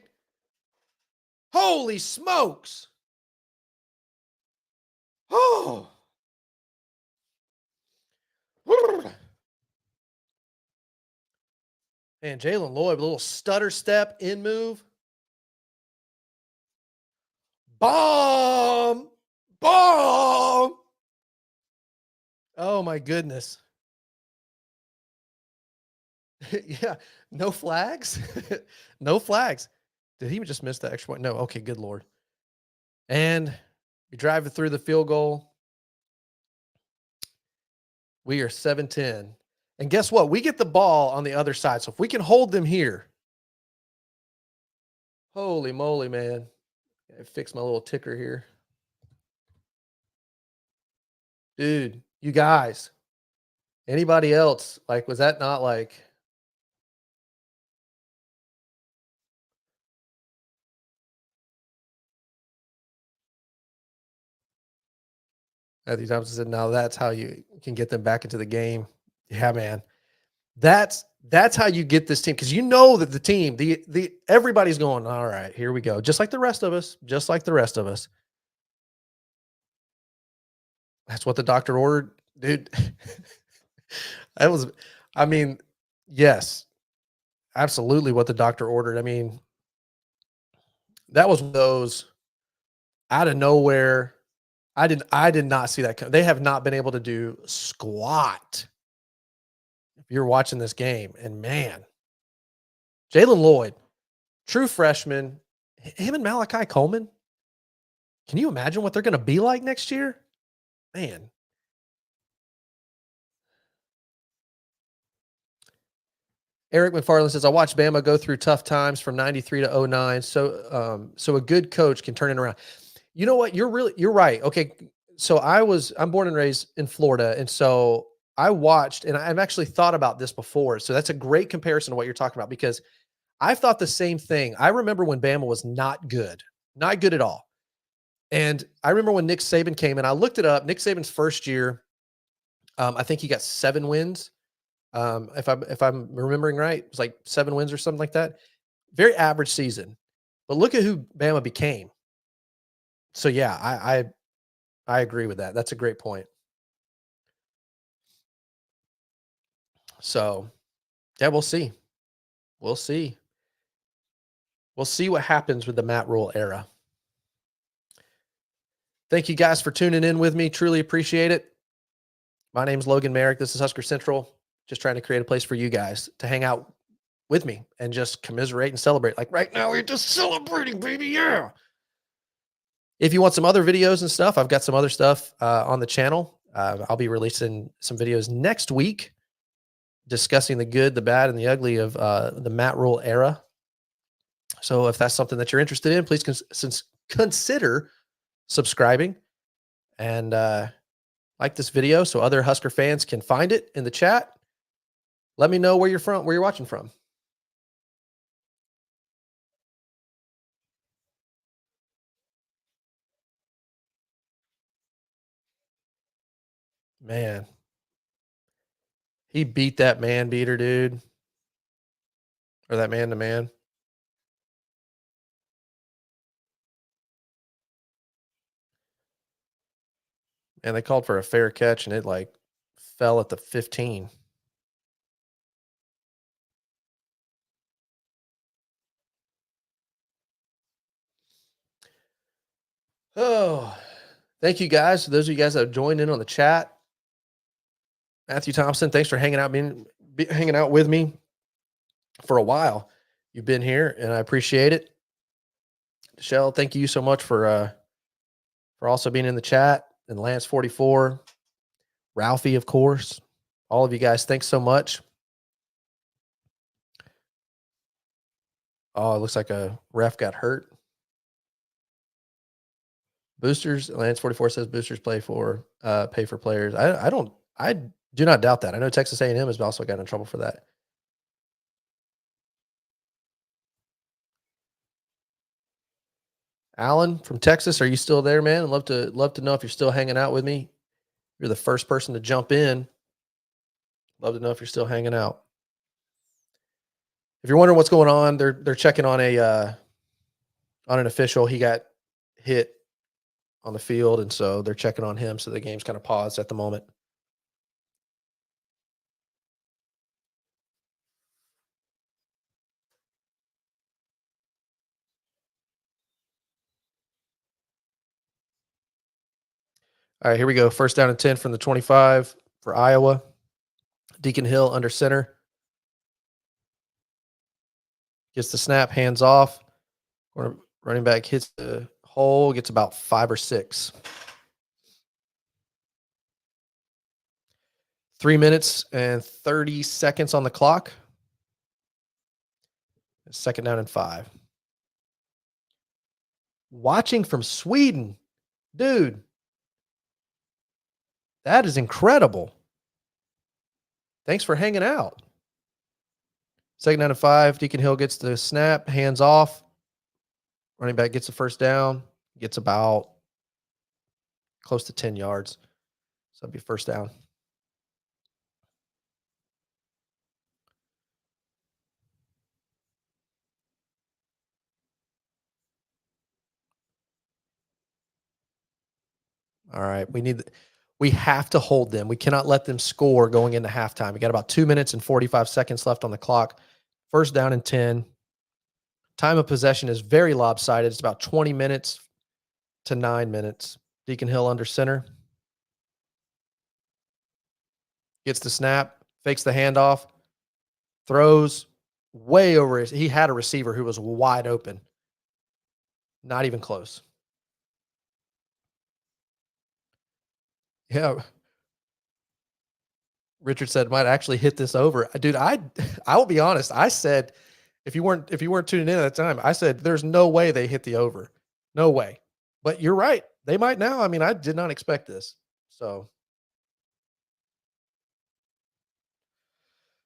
Holy smokes. Oh. Man, Jalen Lloyd, a little stutter step in move. Bomb. Bomb. Oh my goodness. Yeah. No flags. No flags. Did he just miss that extra point? No. Okay. Good Lord. And we drive it through the field goal. We are 7-10. And guess what? We get the ball on the other side. So if we can hold them here. Holy moly, man. I fix my little ticker here. Dude, you guys. Anybody else? Like, was that not like... Matthew Thompson said, no, that's how you can get them back into the game. Yeah, man. That's how you get this team, because you know that the team, the everybody's going, all right, here we go. Just like the rest of us. Just like the rest of us. That's what the doctor ordered, dude. That was, I mean, yes, absolutely what the doctor ordered. I mean, that was one of those out of nowhere. I did not see that. They have not been able to do squat. If you're watching this game, and man, Jalen Lloyd, true freshman, him and Malachi Coleman. Can you imagine what they're going to be like next year? Man. Eric McFarland says, I watched Bama go through tough times from 93 to 09. So a good coach can turn it around. You know what? You're right. Okay. So I'm born and raised in Florida. And so I watched, and I've actually thought about this before. So that's a great comparison to what you're talking about, because I've thought the same thing. I remember when Bama was not good at all. And I remember when Nick Saban came, and I looked it up. Nick Saban's first year, I think he got 7 wins. If I'm remembering right, it was like 7 wins or something like that. Very average season. But look at who Bama became. So yeah, I agree with that. That's a great point. So yeah, we'll see. We'll see. We'll see what happens with the Matt Rule era. Thank you guys for tuning in with me. Truly appreciate it. My name's Logan Merrick. This is Husker Central. Just trying to create a place for you guys to hang out with me and just commiserate and celebrate. Like right now, we're just celebrating, baby. Yeah. If you want some other videos and stuff, I've got some other stuff on the channel. I'll be releasing some videos next week discussing the good, the bad, and the ugly of the Matt Rule era. So if that's something that you're interested in, please consider subscribing and like this video so other Husker fans can find it in the chat. Let me know where you're from, where you're watching from. Man, he beat that man beater, dude. Or that man to man. And they called for a fair catch and it like fell at the 15. Oh, thank you guys. Those of you guys that have joined in on the chat. Matthew Thompson, thanks for hanging out with me for a while. You've been here and I appreciate it. Michelle, thank you so much for also being in the chat. And Lance 44, Ralphie, of course. All of you guys, thanks so much. Oh, it looks like a ref got hurt. Boosters, Lance 44 says boosters pay for players. I do not doubt that. I know Texas A&M has also gotten in trouble for that. Alan from Texas, are you still there, man? I'd love to know if you're still hanging out with me. You're the first person to jump in. Love to know if you're still hanging out. If you're wondering what's going on, they're checking on an official. He got hit on the field, and so they're checking on him. So the game's kind of paused at the moment. All right, here we go. First down and 10 from the 25 for Iowa. Deacon Hill under center. Gets the snap, hands off. Running back hits the hole, gets about 5 or 6. 3 minutes and 30 seconds on the clock. Second down and 5. Watching from Sweden. Dude, that is incredible. Thanks for hanging out. Second down and 5. Deacon Hill gets the snap, hands off. Running back gets the first down, gets about close to 10 yards. So that'd be first down. All right. We have to hold them. We cannot let them score going into halftime. We got about 2 minutes and 45 seconds left on the clock. First down and 10. Time of possession is very lopsided. It's about 20 minutes to 9 minutes. Deacon Hill under center. Gets the snap, fakes the handoff, throws way over he had a receiver who was wide open. Not even close. Yeah. Richard said might actually hit this over. Dude, I will be honest. I said if you weren't tuning in at that time, I said there's no way they hit the over. No way. But you're right. They might now. I mean, I did not expect this. So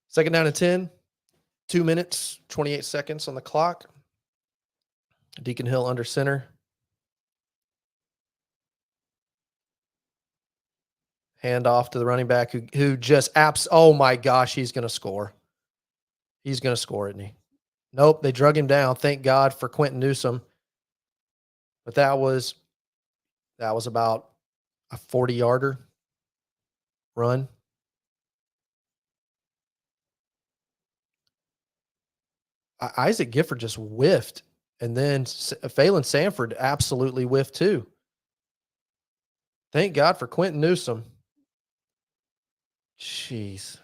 second down and 10, 2 minutes, 28 seconds on the clock. Deacon Hill under center. Hand off to the running back who just oh my gosh, he's going to score. He's going to score, isn't he? Nope, they drug him down. Thank God for Quentin Newsome. But that was about a 40-yarder run. Isaac Gifford just whiffed, and then Phelan Sanford absolutely whiffed too. Thank God for Quentin Newsome. Jeez.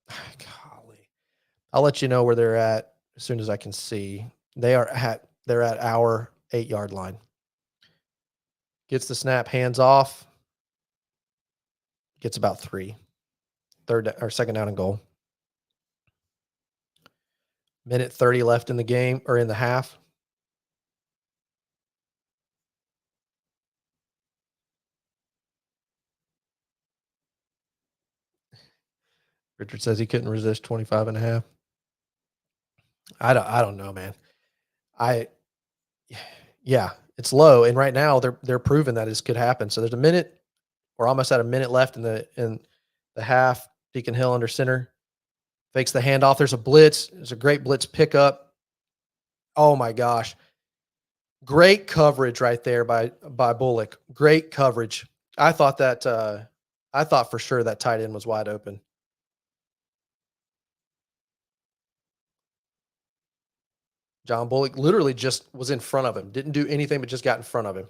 Golly. I'll let you know where they're at as soon as I can see. They're at our 8-yard line. Gets the snap, hands off. Gets about 3. Second down and goal. Minute 30 left in the game or in the half. Richard says he couldn't resist 25.5. I don't know, man. Yeah, it's low, and right now they're proving that this could happen. So there's a minute, or almost at a minute left in the half. Deacon Hill under center, fakes the handoff. There's a blitz. There's a great blitz pickup. Oh my gosh, great coverage right there by Bullock. Great coverage. I thought for sure that tight end was wide open. John Bullock literally just was in front of him. Didn't do anything but just got in front of him.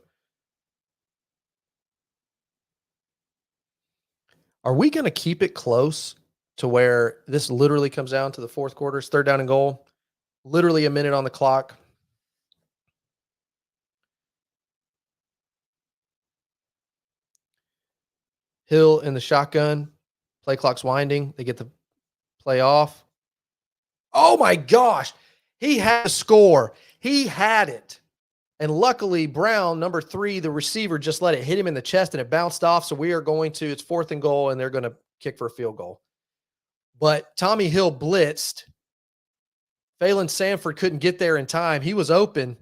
Are we going to keep it close to where this literally comes down to the fourth quarter? It's 3rd down and goal. Literally a minute on the clock. Hill in the shotgun. Play clock's winding. They get the play off. Oh my gosh. He had to score. He had it. And luckily, Brown, number 3, the receiver, just let it hit him in the chest and it bounced off. So we are going to, it's 4th and goal, and they're going to kick for a field goal. But Tommy Hill blitzed. Phelan Sanford couldn't get there in time. He was open,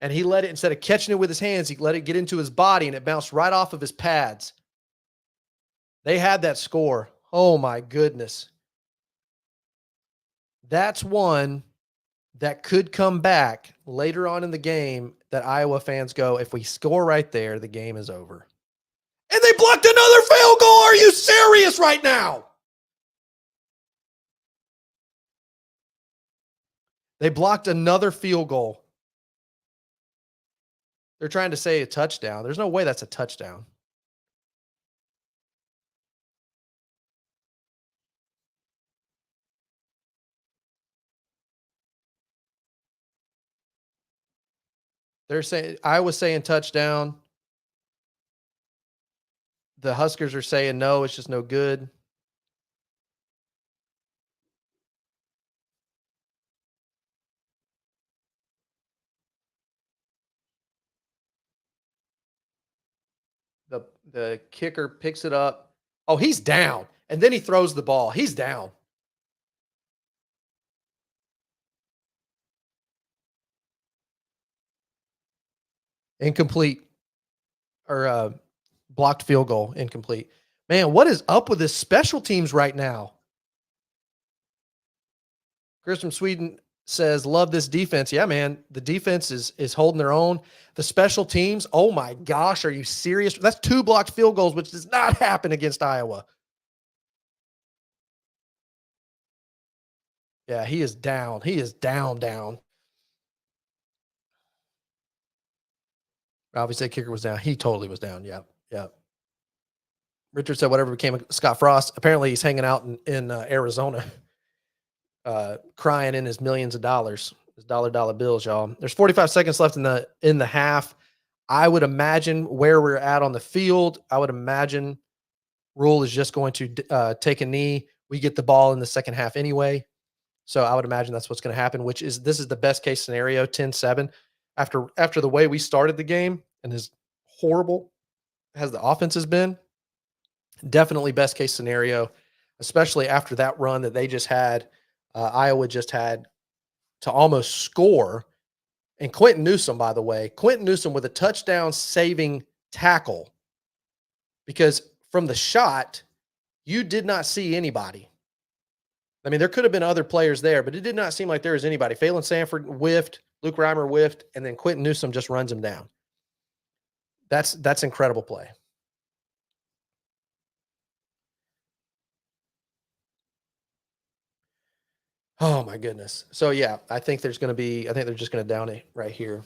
and he let it, instead of catching it with his hands, he let it get into his body, and it bounced right off of his pads. They had that score. Oh, my goodness. That's one that could come back later on in the game that Iowa fans go, if we score right there, the game is over. And they blocked another field goal. Are you serious right now? They blocked another field goal. They're trying to say a touchdown. There's no way that's a touchdown. They're saying, I was saying touchdown. The Huskers are saying no, it's just no good. The kicker picks it up. Oh, he's down. And then he throws the ball. He's down. Incomplete. Or blocked field goal. Incomplete. Man, what is up with this special teams right now? Chris from Sweden says, love this defense. Yeah, man. The defense is holding their own. The special teams, oh my gosh, are you serious? That's 2 blocked field goals, which does not happen against Iowa. Yeah, he is down. He is down. Obviously, kicker was down. He totally was down. Yeah. Richard said whatever became of Scott Frost. Apparently, he's hanging out in Arizona, crying in his millions of dollars, his dollar bills, y'all. There's 45 seconds left in the half. I would imagine where we're at on the field, I would imagine Rule is just going to take a knee. We get the ball in the second half anyway. So I would imagine that's what's going to happen, this is the best case scenario, 10-7. After the way we started the game and as horrible as the offense has been, definitely best case scenario, especially after that run that they just had. Iowa just had to almost score. And Quentin Newsome, by the way, with a touchdown saving tackle, because from the shot, you did not see anybody. I mean, there could have been other players there, but it did not seem like there was anybody. Phelan Sanford whiffed, Luke Reimer whiffed, and then Quentin Newsome just runs him down. That's incredible play. Oh my goodness. So yeah, I think they're just going to down it right here.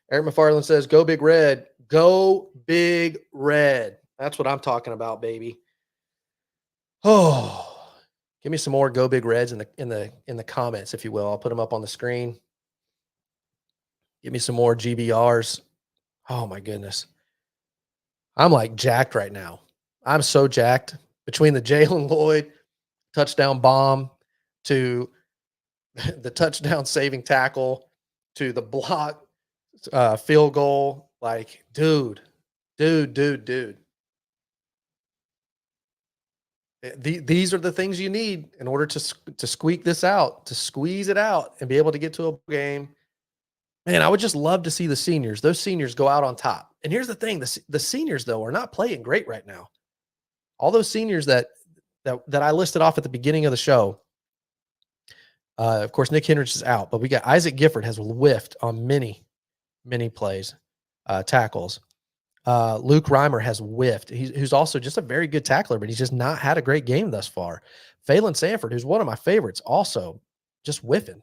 Eric McFarland says, "Go Big Red, go Big Red." That's what I'm talking about, baby. Oh, give me some more Go Big Reds in the comments, if you will. I'll put them up on the screen. Give me some more GBRs. Oh my goodness, I'm like jacked right now. I'm so jacked between the Jalen Lloyd touchdown bomb to the touchdown saving tackle to the block field goal. Like, dude. These are the things you need in order to squeak this out, to squeeze it out, and be able to get to a game. Man, I would just love to see the seniors. Those seniors go out on top. And here's the thing: the seniors though are not playing great right now. All those seniors that I listed off at the beginning of the show. Of course, Nick Henrich is out, but we got Isaac Gifford has whiffed on many plays, tackles. Luke Reimer has whiffed. Who's also just a very good tackler, but he's just not had a great game thus far. Phelan Sanford, who's one of my favorites, also just whiffing.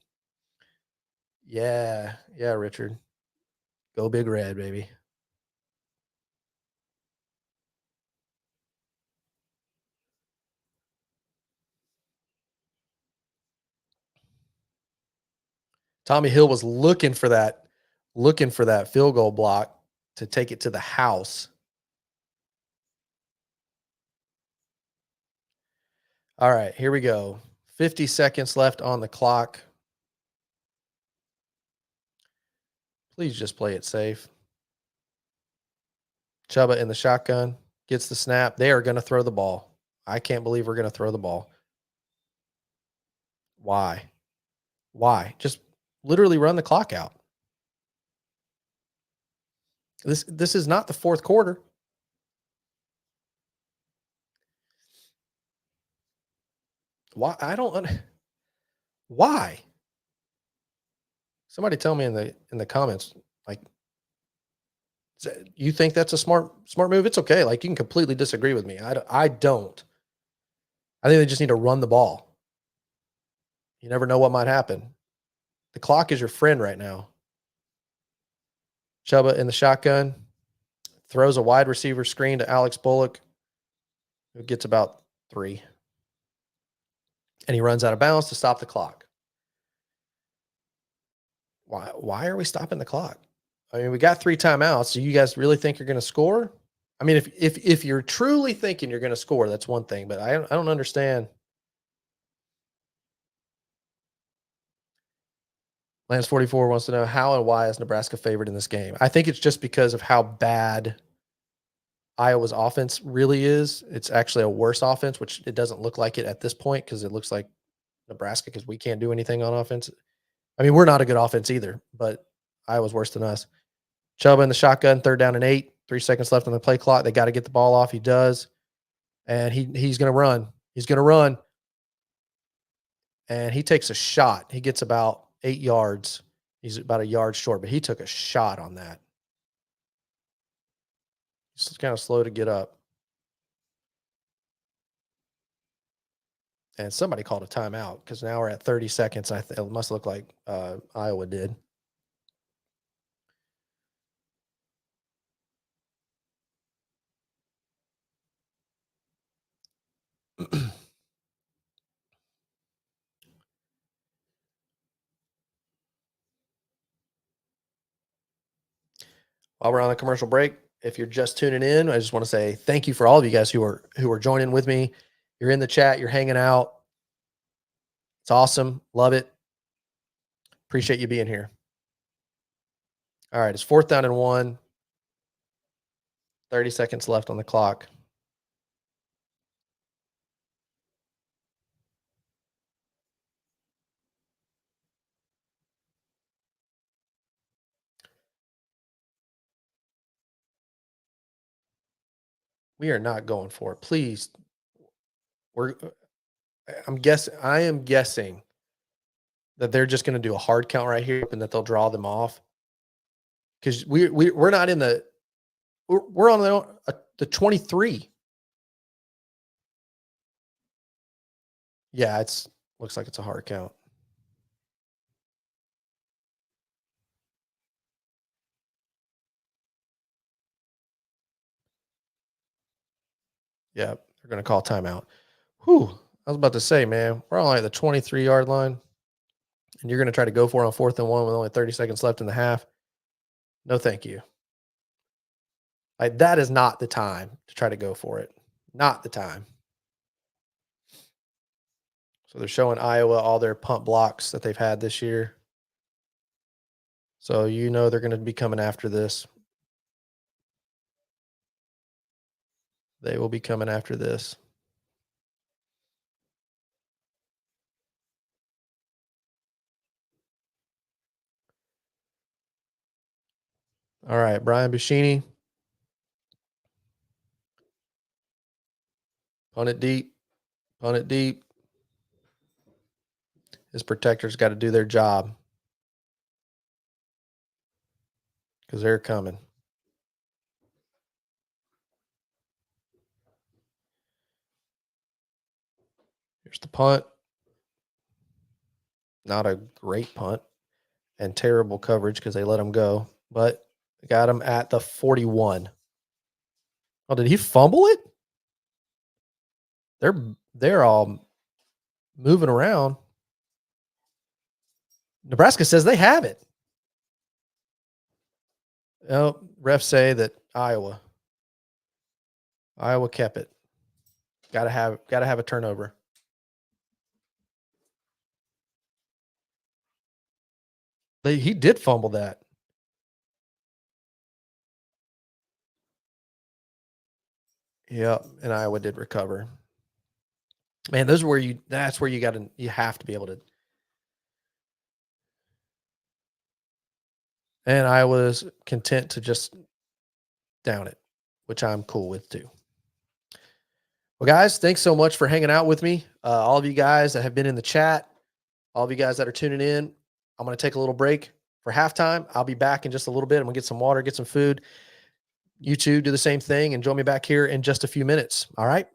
Yeah, Richard. Go Big Red, baby. Tommy Hill was looking for that field goal block to take it to the house. All right, here we go. 50 seconds left on the clock. Please just play it safe. Chuba in the shotgun gets the snap. They are going to throw the ball. I can't believe we're going to throw the ball. Why? Just literally run the clock out. This is not the fourth quarter. Why? Why? Somebody tell me in the comments, like, you think that's a smart move? It's okay. Like, you can completely disagree with me. I don't. I think they just need to run the ball. You never know what might happen. The clock is your friend right now. Chuba in the shotgun throws a wide receiver screen to Alex Bullock, who gets about 3. And he runs out of bounds to stop the clock. Why are we stopping the clock? I mean, we got 3 timeouts. Do you guys really think you're going to score? I mean, if you're truly thinking you're going to score, that's one thing, but I don't understand. Lance 44 wants to know how and why is Nebraska favored in this game. I think it's just because of how bad Iowa's offense really is. It's actually a worse offense, which it doesn't look like it at this point because it looks like Nebraska because we can't do anything on offense. I mean, we're not a good offense either, but Iowa's worse than us. Chuba in the shotgun, 3rd down and 8, 3 seconds left on the play clock. They got to get the ball off. He does. And he's going to run. He's going to run. And he takes a shot. He gets about 8 yards. He's about a yard short, but he took a shot on that. He's kind of slow to get up. And somebody called a timeout because now we're at 30 seconds. It must look like Iowa did. While we're on a commercial break, if you're just tuning in, I just want to say thank you for all of you guys who are joining with me. You're in the chat, you're hanging out. It's awesome. Love it. Appreciate you being here. All right, it's 4th down and 1. 30 seconds left on the clock. We are not going for it. Please. I am guessing that they're just going to do a hard count right here and that they'll draw them off. Because we're not in the we're on the 23. Yeah, looks like it's a hard count. Yeah, they're going to call timeout. Whew. I was about to say, man, we're only at the 23-yard line, and you're going to try to go for it on 4th and 1 with only 30 seconds left in the half. No, thank you. Like, that is not the time to try to go for it. Not the time. So they're showing Iowa all their punt blocks that they've had this year. So you know they're going to be coming after this. They will be coming after this. All right, Brian Buschini. Punt it deep. Punt it deep. His protectors got to do their job because they're coming. Here's the punt. Not a great punt and terrible coverage because they let him go, but got him at the 41. Oh, did he fumble it? They're all moving around. Nebraska says they have it. Oh, refs say that Iowa kept it. Gotta have a turnover. He did fumble that. Yeah, and Iowa did recover. Man, that's where you have to be able to. And I was content to just down it, which I'm cool with too. Well, guys, thanks so much for hanging out with me. All of you guys that have been in the chat, all of you guys that are tuning in, I'm going to take a little break for halftime. I'll be back in just a little bit. I'm going to get some water, get some food. You two do the same thing and join me back here in just a few minutes. All right.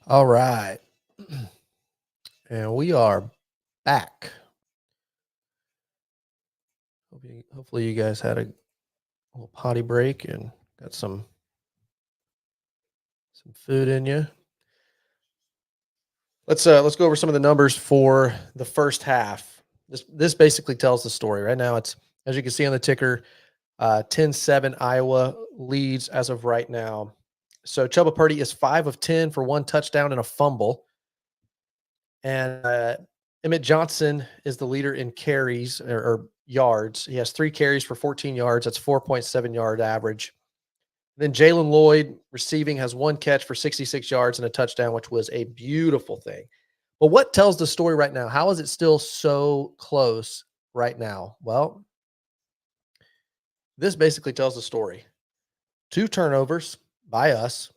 All right. And we are back. Hopefully you guys had a little potty break and got some food in you. Let's go over some of the numbers for the first half. This basically tells the story. Right now it's, as you can see on the ticker, 10-7 Iowa leads as of right now. So Chuba Purdy is 5 of 10 for one touchdown and a fumble. And Emmett Johnson is the leader in carries or yards. He has 3 carries for 14 yards. That's 4.7 yard average. Then Jalen Lloyd receiving has 1 catch for 66 yards and a touchdown, which was a beautiful thing. But what tells the story right now? How is it still so close right now? Well, this basically tells the story. 2 turnovers by us.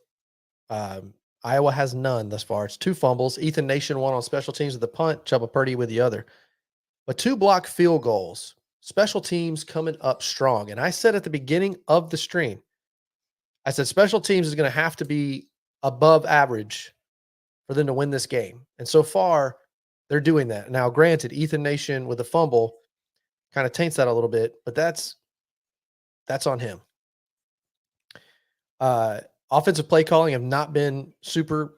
Iowa has none thus far. It's 2 fumbles. Ethan Nation won on special teams with the punt, Chuba Purdy with the other. But 2 blocked field goals. Special teams coming up strong. And I said at the beginning of the stream, I said special teams is going to have to be above average for them to win this game. And so far, they're doing that. Now, granted, Ethan Nation with a fumble kind of taints that a little bit, but that's on him. Offensive play calling have not been super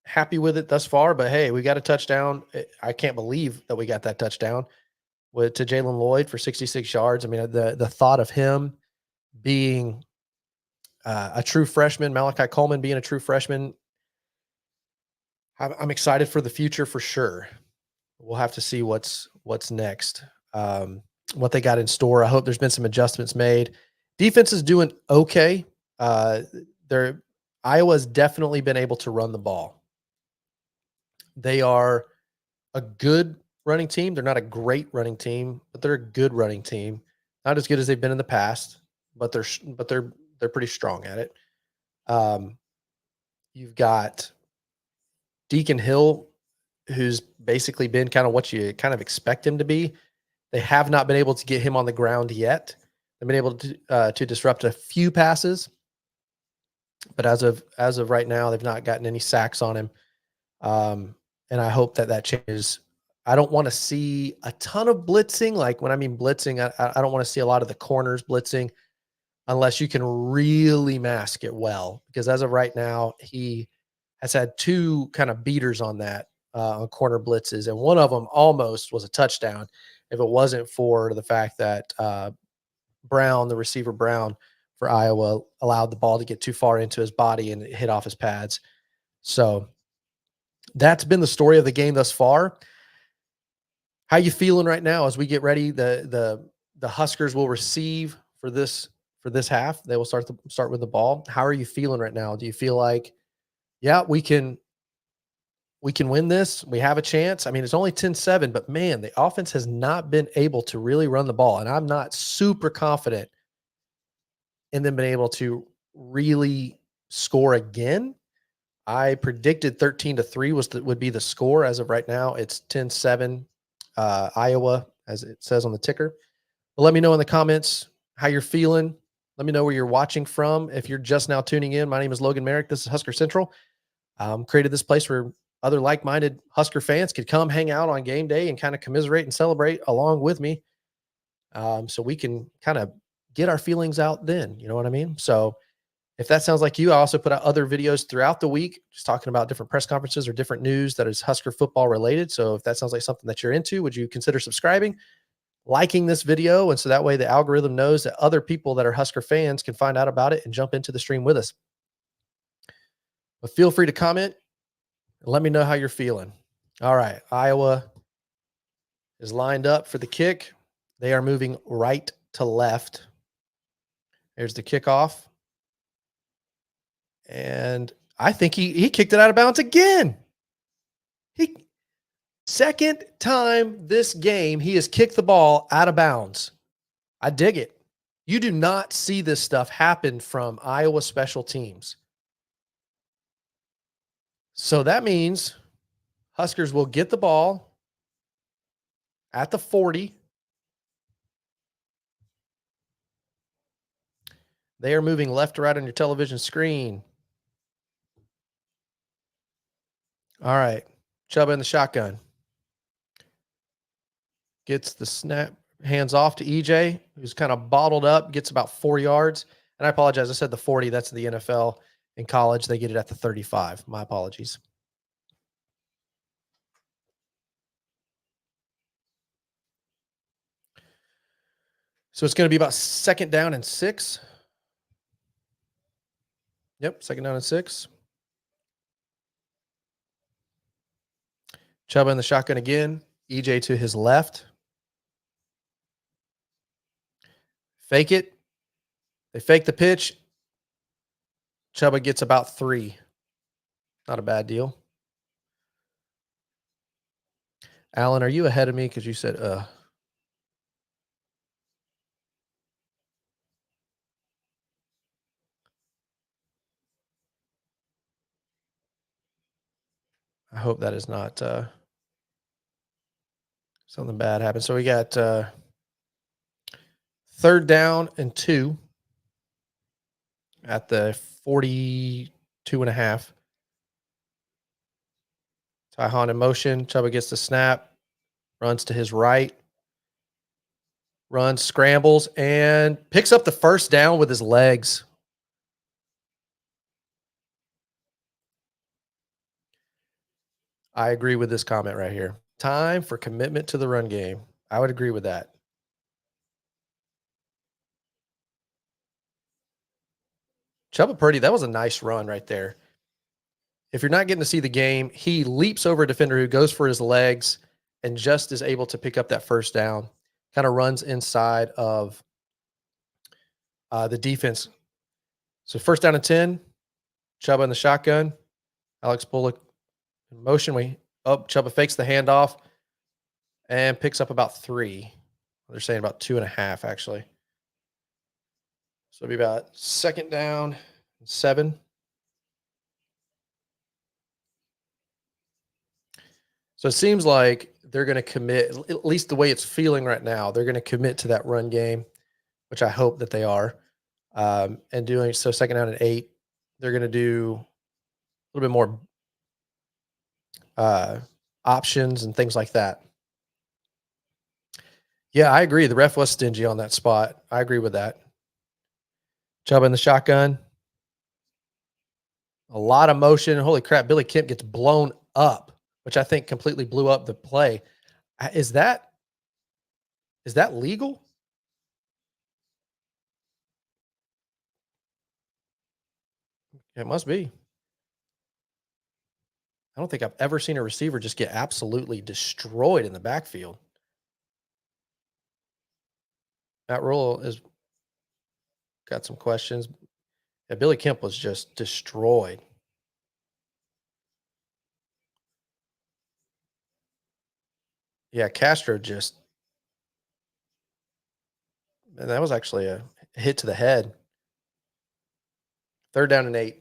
happy with it thus far, but hey, we got a touchdown. I can't believe that we got that touchdown to Jalen Lloyd for 66 yards. I mean, the thought of him being a true freshman, Malachi Coleman being a true freshman, I'm excited for the future for sure. We'll have to see what's next, what they got in store. I hope there's been some adjustments made. Defense is doing okay. Iowa's definitely been able to run the ball. They are a good running team. They're not a great running team, but they're a good running team. Not as good as they've been in the past, but they're pretty strong at it. You've got Deacon Hill, who's basically been kind of what you kind of expect him to be. They have not been able to get him on the ground yet. They've been able to disrupt a few passes, but as of right now, they've not gotten any sacks on him. And I hope that changes. I don't want to see a ton of blitzing. Like when I mean blitzing, I don't want to see a lot of the corners blitzing unless you can really mask it well. Because as of right now, he has had 2 kind of beaters on that on corner blitzes, and one of them almost was a touchdown if it wasn't for the fact that Brown, the receiver Brown for Iowa, allowed the ball to get too far into his body and it hit off his pads. So that's been the story of the game thus far. How you feeling right now as we get ready? The Huskers will receive for this half. They will start with the ball. How are you feeling right now? Do you feel like, yeah, we can win this? We have a chance. I mean, it's only 10-7, but man, the offense has not been able to really run the ball, and I'm not super confident in them being able to really score again. I predicted 13-3 would be the score. As of right now, it's 10-7 Iowa, as it says on the ticker. But let me know in the comments how you're feeling. Let me know where you're watching from. If you're just now tuning in, my name is Logan Merrick. This is Husker Central. Created this place where other like-minded Husker fans could come hang out on game day and kind of commiserate and celebrate along with me. So we can kind of get our feelings out then. You know what I mean? So if that sounds like you, I also put out other videos throughout the week, just talking about different press conferences or different news that is Husker football related. So if that sounds like something that you're into, would you consider subscribing, liking this video? And so that way the algorithm knows that other people that are Husker fans can find out about it and jump into the stream with us. But feel free to comment and let me know how you're feeling. All right. Iowa is lined up for the kick. They are moving right to left. There's the kickoff. And I think he kicked it out of bounds again. Second time this game, he has kicked the ball out of bounds. I dig it. You do not see this stuff happen from Iowa special teams. So that means Huskers will get the ball at the 40. They are moving left to right on your television screen. All right. Chuba in the shotgun. Gets the snap, hands off to EJ, who's kind of bottled up, gets about 4 yards. And I apologize. I said the 40. That's the NFL. In college, they get it at the 35. My apologies. So it's going to be about 2nd down and 6. Yep, 2nd down and 6. Chuba in the shotgun again. EJ to his left. Fake it. They fake the pitch. Chuba gets about 3. Not a bad deal. Alan, are you ahead of me? Because you said, I hope that is not something bad happened. So we got 3rd down and 2 at the 42.5. Tyhan in motion. Chuba gets the snap, runs to his right, runs, scrambles, and picks up the 1st down with his legs. I agree with this comment right here. Time for commitment to the run game. I would agree with that. Chuba Purdy, that was a nice run right there. If you're not getting to see the game, he leaps over a defender who goes for his legs and just is able to pick up that 1st down. Kind of runs inside of the defense. So 1st down and 10. Chuba in the shotgun. Alex Bullock in motion. Chuba fakes the handoff and picks up about 3. They're saying about 2.5 actually. So it'll be about 2nd down and 7. So it seems like they're going to commit, at least the way it's feeling right now, they're going to commit to that run game, which I hope that they are. And doing so 2nd down and 8, they're going to do a little bit more options and things like that. Yeah, I agree. The ref was stingy on that spot. I agree with that. Chuba in the shotgun. A lot of motion. Holy crap, Billy Kemp gets blown up, which I think completely blew up the play. Is that legal? It must be. I don't think I've ever seen a receiver just get absolutely destroyed in the backfield. Matt Rule has got some questions. Yeah, Billy Kemp was just destroyed. Yeah, Castro just, and that was actually a hit to the head. 3rd down and 8.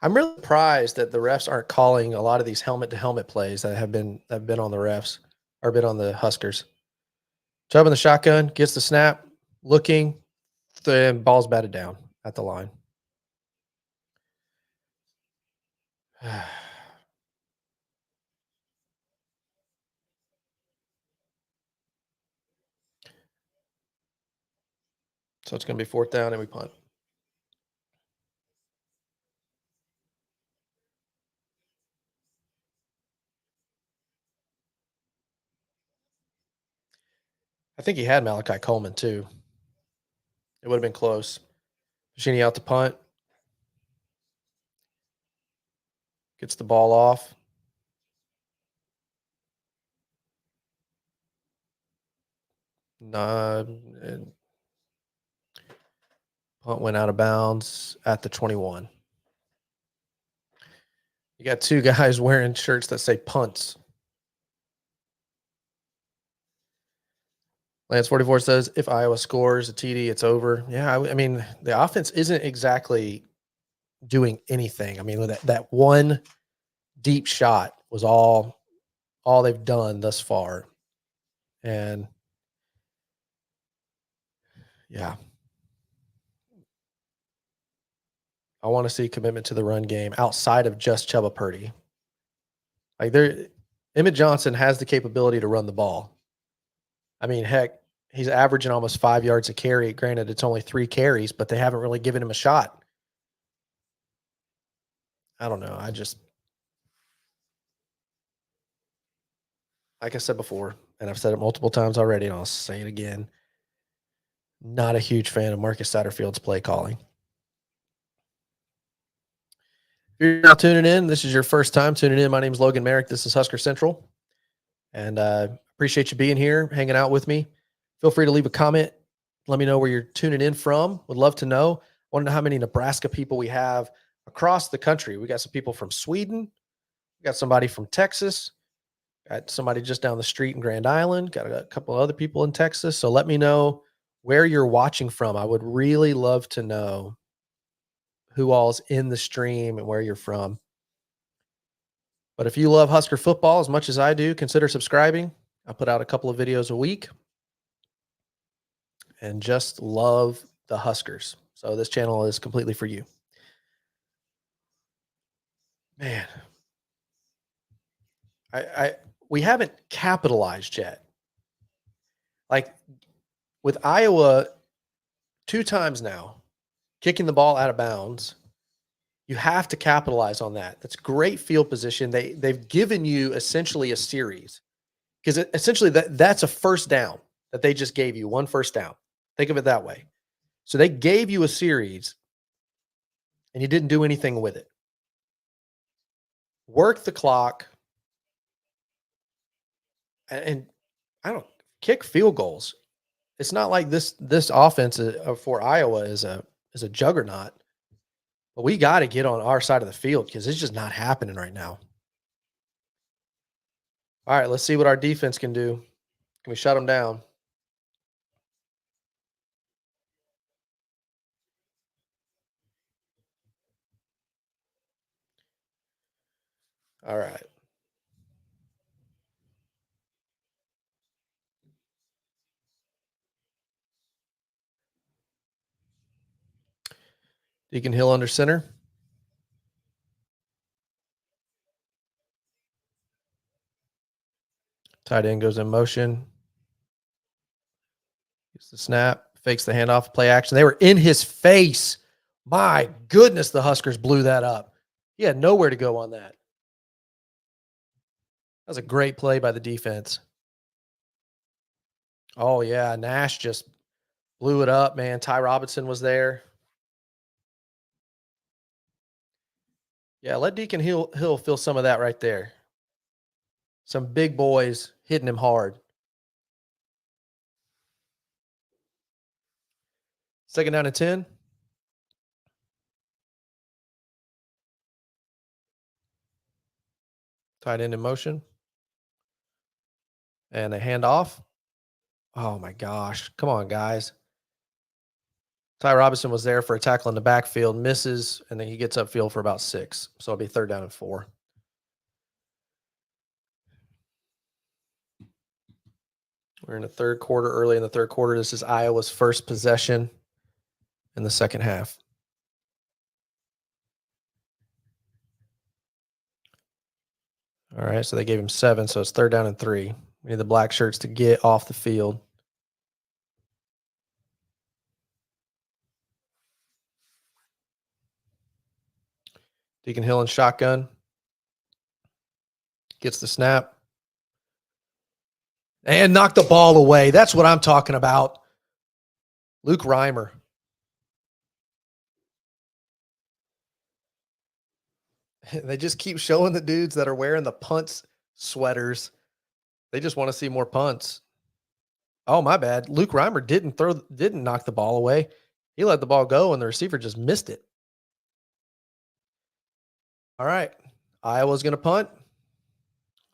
I'm really surprised that the refs aren't calling a lot of these helmet to helmet plays that have been on the refs or been on the Huskers. Chubb in the shotgun, gets the snap, looking, the ball's batted down at the line. So it's going to be 4th down and we punt. I think he had Malachi Coleman too. It would have been close. Machini out to punt. Gets the ball off. And punt went out of bounds at the 21. You got 2 guys wearing shirts that say punts. Lance 44 says, if Iowa scores a TD, it's over. Yeah, I mean, the offense isn't exactly doing anything. I mean, with that one deep shot was all they've done thus far. And yeah. I want to see commitment to the run game outside of just Chuba Purdy. Like Emmett Johnson has the capability to run the ball. I mean, heck, he's averaging almost 5 yards a carry. Granted, it's only 3 carries, but they haven't really given him a shot. I don't know. Like I said before, and I've said it multiple times already, and I'll say it again. Not a huge fan of Marcus Satterfield's play calling. If you're now tuning in, this is your first time tuning in. My name is Logan Merrick. This is Husker Central. And appreciate you being here, hanging out with me. Feel free to leave a comment. Let me know where you're tuning in from. Would love to know. Want to know how many Nebraska people we have across the country. We got some people from Sweden. We got somebody from Texas. Got somebody just down the street in Grand Island. Got a couple of other people in Texas. So let me know where you're watching from. I would really love to know who all's in the stream and where you're from. But if you love Husker football as much as I do, consider subscribing. I put out a couple of videos a week and just love the Huskers. So this channel is completely for you. Man, we haven't capitalized yet. Like with Iowa 2 times now, kicking the ball out of bounds, you have to capitalize on that. That's great field position. They've given you essentially a series because essentially that's a first down that they just gave you, one first down. Think of it that way. So they gave you a series and you didn't do anything with it. Work the clock and I don't kick field goals. It's not like this offense for Iowa is a juggernaut. But we got to get on our side of the field because it's just not happening right now. All right, let's see what our defense can do. Can we shut them down? All right. Deacon Hill under center. Tight end goes in motion. Gets the snap. Fakes the handoff. Play action. They were in his face. My goodness, the Huskers blew that up. He had nowhere to go on that. That was a great play by the defense. Oh, yeah. Nash just blew it up, man. Ty Robinson was there. Yeah, let Deacon Hill feel some of that right there. Some big boys hitting him hard. Second down and 10. Tight end in motion. And a handoff. Oh, my gosh. Come on, guys. Ty Robinson was there for a tackle in the backfield, misses, and then he gets upfield for about 6. So it'll be 3rd down and 4. We're in the 3rd quarter, early in the 3rd quarter. This is Iowa's first possession in the second half. All right, so they gave him 7, so it's 3rd down and 3. We need the black shirts to get off the field. Deacon Hill in shotgun. Gets the snap. And knocked the ball away. That's what I'm talking about. Luke Reimer. They just keep showing the dudes that are wearing the punts sweaters. They just want to see more punts. Oh, my bad. Luke Reimer didn't knock the ball away. He let the ball go and the receiver just missed it. All right. Iowa's going to punt.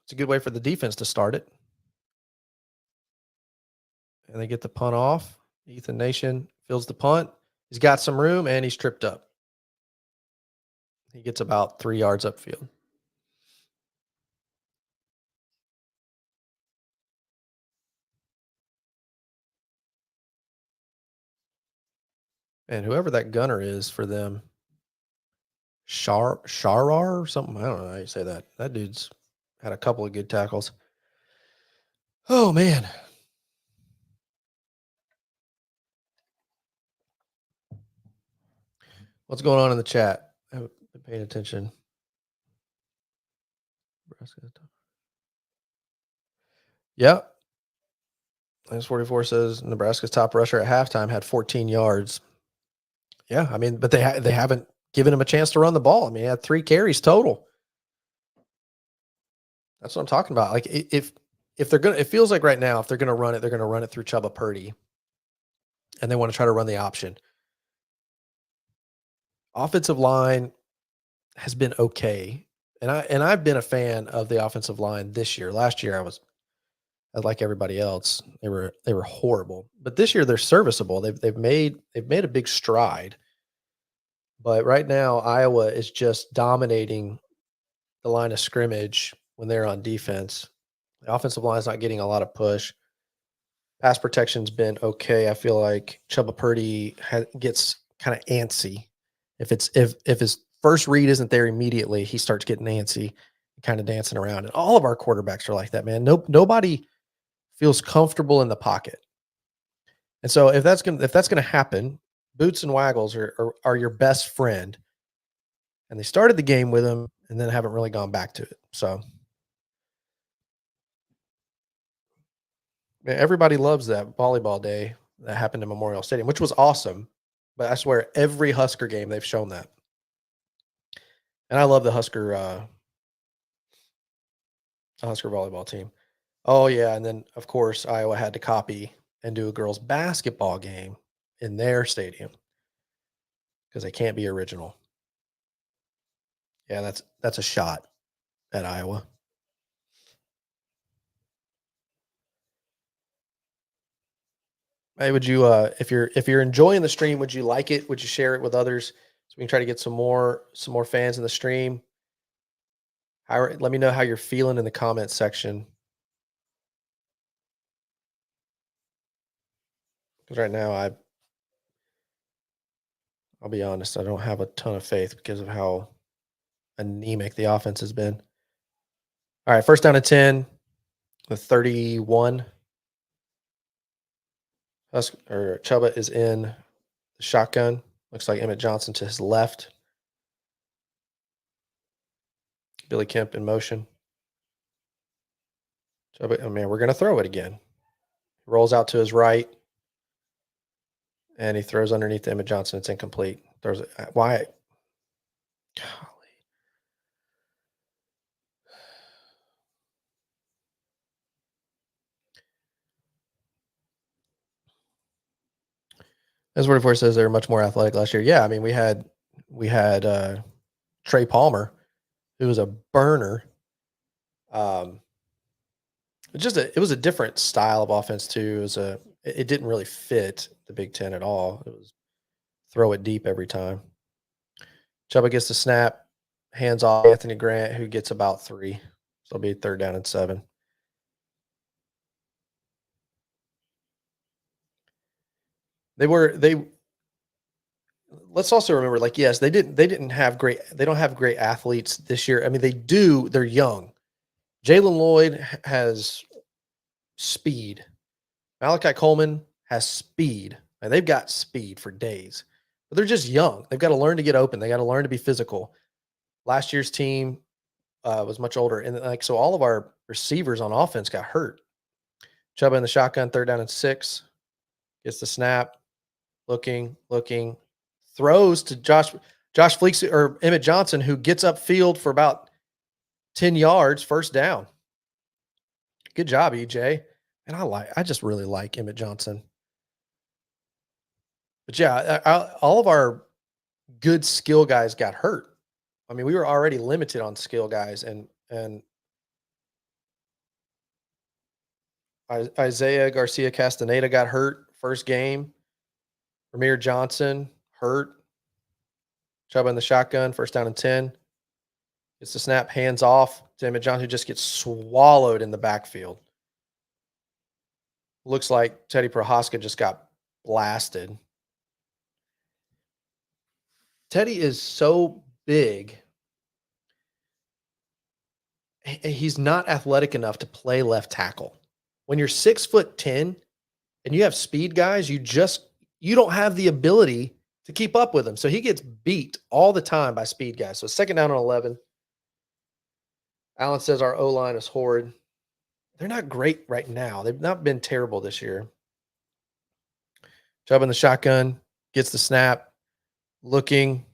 It's a good way for the defense to start it. And they get the punt off. Ethan Nation fields the punt. He's got some room and he's tripped up. He gets about 3 yards upfield. And whoever that gunner is for them, Sharar or something. I don't know how you say that. That dude's had a couple of good tackles. Oh man. What's going on in the chat? I haven't been paying attention. Yep. Minus 44 says Nebraska's top rusher at halftime had 14 yards. Yeah, I mean, but they haven't given him a chance to run the ball. I mean, he had 3 carries total. That's what I'm talking about. Like if they're gonna, it feels like right now, if they're gonna run it, they're gonna run it through Chuba Purdy, and they want to try to run the option. Offensive line has been okay, and I've been a fan of the offensive line this year. Last year, I was like everybody else. They were horrible, but this year they're serviceable. They've made a big stride. But right now, Iowa is just dominating the line of scrimmage when they're on defense. The offensive line is not getting a lot of push. Pass protection's been okay. I feel like Chuba Purdy gets kind of antsy. If his first read isn't there immediately, he starts getting antsy, kind of dancing around. And all of our quarterbacks are like that, man. Nobody feels comfortable in the pocket. And so if that's gonna happen, Boots and Waggles are your best friend. And they started the game with him and then haven't really gone back to it. So man, everybody loves that volleyball day that happened in Memorial Stadium, which was awesome. But I swear every Husker game they've shown that. And I love the Husker volleyball team. Oh yeah, and then of course Iowa had to copy and do a girls basketball game in their stadium because they can't be original. Yeah, that's a shot at Iowa. Hey, would you if you're enjoying the stream, would you like it? Would you share it with others so we can try to get some more fans in the stream? Let me know how you're feeling in the comments section. Because right now I'll be honest, I don't have a ton of faith because of how anemic the offense has been. All right, first down and 10 with 31. Chuba is in the shotgun. Looks like Emmett Johnson to his left. Billy Kemp in motion. Chuba, oh man, we're going to throw it again. Rolls out to his right. And he throws underneath Emmett Johnson. It's incomplete. Throws it. Why? Golly. As 44 says, they were much more athletic last year. Yeah, I mean, we had Trey Palmer, who was a burner. It was a different style of offense too. It didn't really fit the Big Ten at all. It was throw it deep every time. Chuba gets the snap, hands off Anthony Grant, who gets about 3. So it'll be 3rd down and 7. Let's also remember, like, yes, they don't have great athletes this year. I mean, they do, they're young. Jalen Lloyd has speed. Malachi Coleman has speed. And they've got speed for days. But they're just young. They've got to learn to get open. They got to learn to be physical. Last year's team was much older. And so all of our receivers on offense got hurt. Chuba in the shotgun, 3rd down and 6. Gets the snap. Looking, throws to Josh Fleeks or Emmett Johnson, who gets upfield for about 10 yards, 1st down. Good job, EJ. And I just really like Emmett Johnson. But yeah, all of our good skill guys got hurt. I mean, we were already limited on skill guys, and Isaiah Garcia Castaneda got hurt 1st game. Ramir Johnson hurt. Chuba in the shotgun, 1st down and 10. Gets the snap, hands off to Emmett Johnson, who just gets swallowed in the backfield. Looks like Teddy Prohaska just got blasted. Teddy is so big. He's not athletic enough to play left tackle. When you're 6'10" and you have speed guys, you don't have the ability to keep up with him. So he gets beat all the time by speed guys. So second down and 11. Alan says our O-line is horrid. They're not great right now. They've not been terrible this year. Chubb in the shotgun, gets the snap, looking,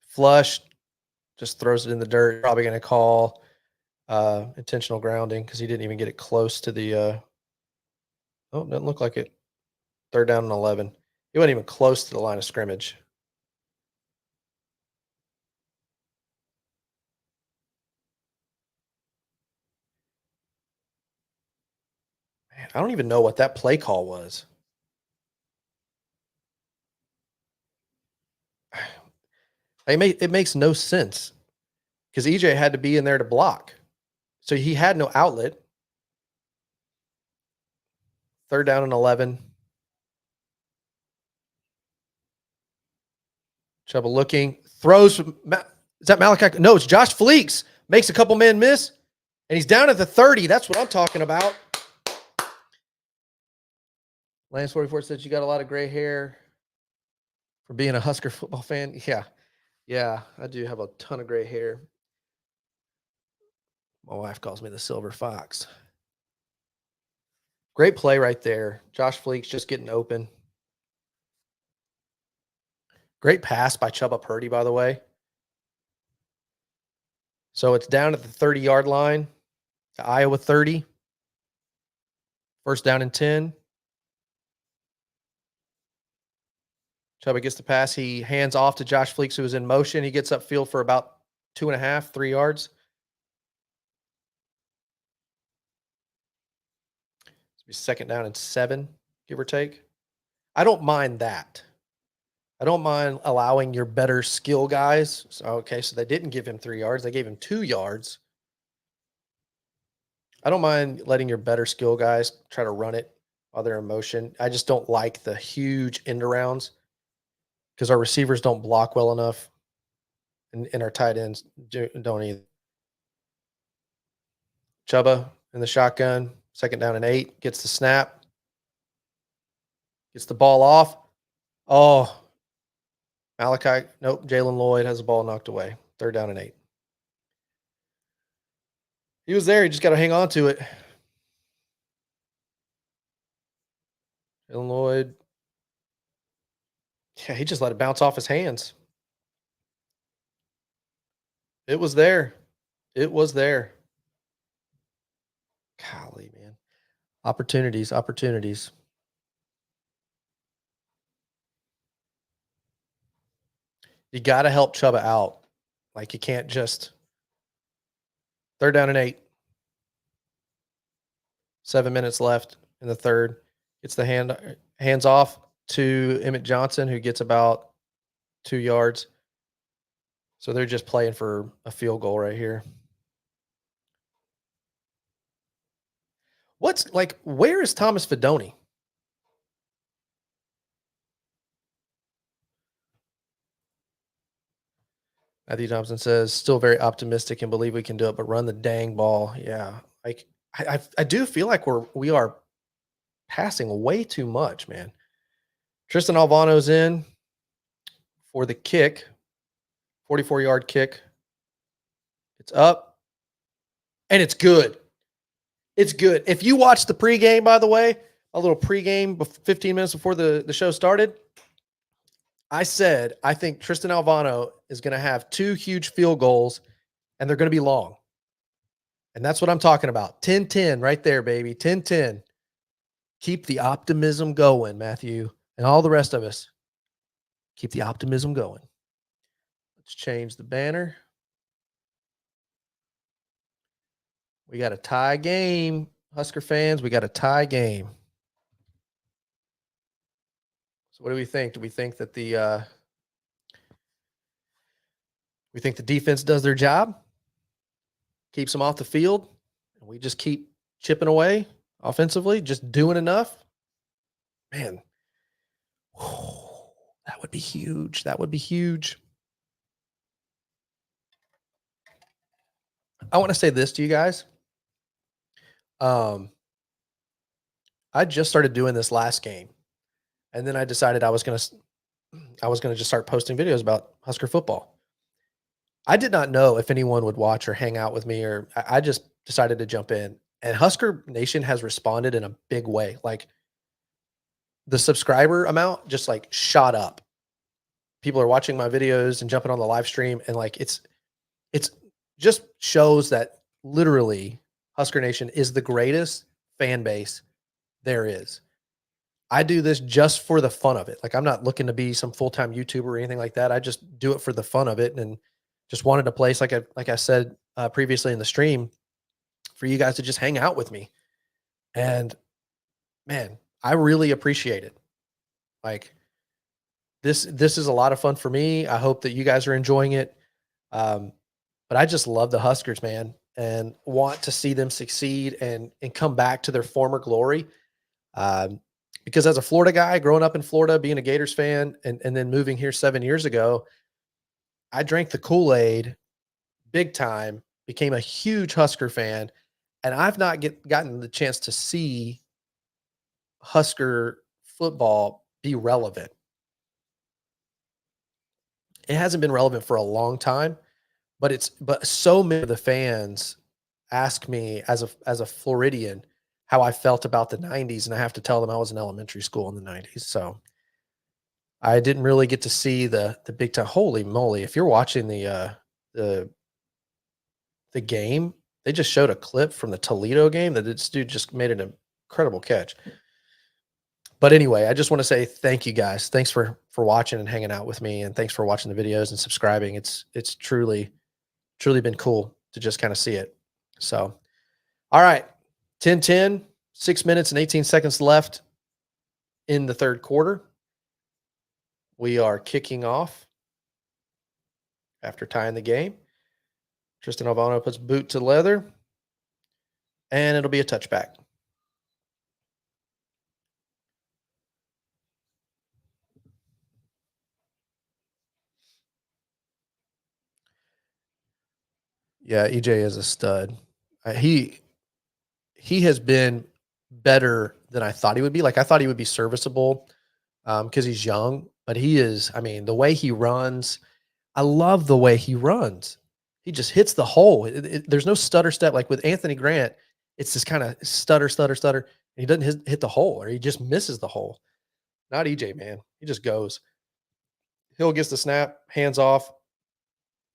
flushed, just throws it in the dirt. Probably going to call intentional grounding because he didn't even get it close to the doesn't look like it. Third down and 11. He wasn't even close to the line of scrimmage. Man, I don't even know what that play call was. It makes no sense because EJ had to be in there to block. So he had no outlet. Third down and 11. Chuba looking, throws. Is that Malachi? No, it's Josh Fleeks. Makes a couple men miss, and he's down at the 30. That's what I'm talking about. Lance 44 says you got a lot of gray hair for being a Husker football fan. Yeah, I do have a ton of gray hair. My wife calls me the silver fox. Great play right there. Josh Fleeks just getting open. Great pass by Chuba Purdy, by the way. So it's down at the 30-yard line to Iowa 30. First down and 10. Chuba gets the pass. He hands off to Josh Fleeks, who is in motion. He gets upfield for about 2.5, 3 yards. It's be second down and 7, give or take. I don't mind that. I don't mind allowing your better skill guys. So they didn't give him 3 yards. They gave him 2 yards. I don't mind letting your better skill guys try to run it while they're in motion. I just don't like the huge end arounds because our receivers don't block well enough, and our tight ends don't either. Chuba in the shotgun, second down and 8, gets the snap, gets the ball off. Oh, Malachi, nope, Jalen Lloyd has the ball knocked away. Third down and 8. He was there. He just got to hang on to it. Jalen Lloyd. Yeah, he just let it bounce off his hands. It was there. It was there. Golly, man. Opportunities. You got to help Chuba out. Like, you can't just. Third down and 8. 7 minutes left in the third. Gets the hands off to Emmett Johnson, who gets about 2 yards. So they're just playing for a field goal right here. Where is Thomas Fidone? Matthew Thompson says, still very optimistic and believe we can do it, but run the dang ball. Yeah. I do feel like we are passing way too much, man. Tristan Alvano's in for the kick, 44-yard kick. It's up, and it's good. It's good. If you watched the pregame, by the way, a little pregame 15 minutes before the show started, I said I think Tristan Alvano is going to have 2 huge field goals, and they're going to be long. And that's what I'm talking about. 10-10 right there, baby. 10-10. Keep the optimism going, Matthew, and all the rest of us. Keep the optimism going. Let's change the banner. We got a tie game, Husker fans. We got a tie game. So what do we think? Do we think that the defense does their job, keeps them off the field, and we just keep chipping away offensively, just doing enough? Man, that would be huge. That would be huge. I want to say this to you guys. Um, I just started doing this last game, and then I decided I was gonna just start posting videos about Husker football. I did not know if anyone would watch or hang out with me, or I just decided to jump in. And Husker Nation has responded in a big way. Like the subscriber amount just like shot up. People are watching my videos and jumping on the live stream, and like it's just shows that literally Husker Nation is the greatest fan base there is. I do this just for the fun of it. Like I'm not looking to be some full-time YouTuber or anything like that. I just do it for the fun of it, and just wanted a place like I said previously in the stream for you guys to just hang out with me. And man, I really appreciate it. Like this is a lot of fun for me. I hope that you guys are enjoying it. Um, but I just love the Huskers, man, and want to see them succeed and come back to their former glory. Um, because as a Florida guy, growing up in Florida, being a Gators fan, and then moving here 7 years ago, I drank the Kool-Aid big time, became a huge Husker fan, and I've not gotten the chance to see Husker football be relevant. It hasn't been relevant for a long time, but so many of the fans ask me as a Floridian how I felt about the 90s, and I have to tell them I was in elementary school in the 90s. So I didn't really get to see the big time. Holy moly! If you're watching the the game, they just showed a clip from the Toledo game that this dude just made an incredible catch. But anyway, I just want to say thank you guys. Thanks for watching and hanging out with me, and thanks for watching the videos and subscribing. It's truly been cool to just kind of see it. So, all right, 10-10, 6 minutes and 18 seconds left in the third quarter. We are kicking off after tying the game. Tristan Albano puts boot to leather, and it'll be a touchback. Yeah, EJ is a stud. He has been better than I thought he would be. Like I thought he would be serviceable because he's young, but he is. I mean, the way he runs, I love the way he runs. He just hits the hole. There's no stutter step like with Anthony Grant. It's this kind of stutter, stutter, stutter. And he doesn't hit the hole, or he just misses the hole. Not EJ, man. He just goes. Hill gets the snap, hands off.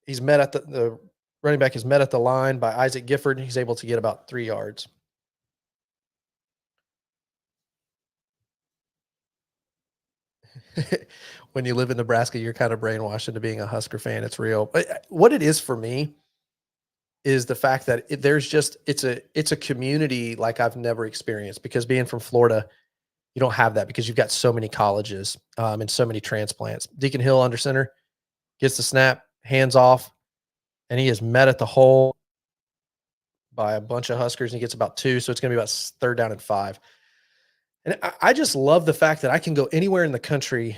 He's met at the running back is met at the line by Isaac Gifford. He's able to get about 3 yards. When you live in Nebraska, you're kind of brainwashed into being a Husker fan. It's real. But what it is for me is the fact that it's a community like I've never experienced, because being from Florida, you don't have that because you've got so many colleges and so many transplants. Deacon Hill under center gets the snap, hands off, and he is met at the hole by a bunch of Huskers, and he gets about 2. So it's going to be about 3rd down and 5. And I just love the fact that I can go anywhere in the country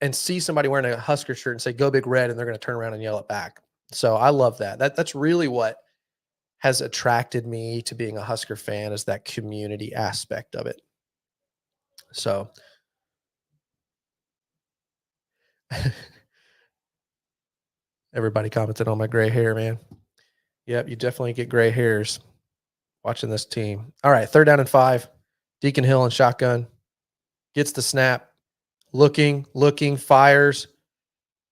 and see somebody wearing a Husker shirt and say, "Go Big Red," and they're going to turn around and yell it back. So I love that. That's really what has attracted me to being a Husker fan, is that community aspect of it. So everybody commented on my gray hair, man. Yep, you definitely get gray hairs watching this team. All right, 3rd down and 5. Deacon Hill and shotgun. Gets the snap. Looking, fires.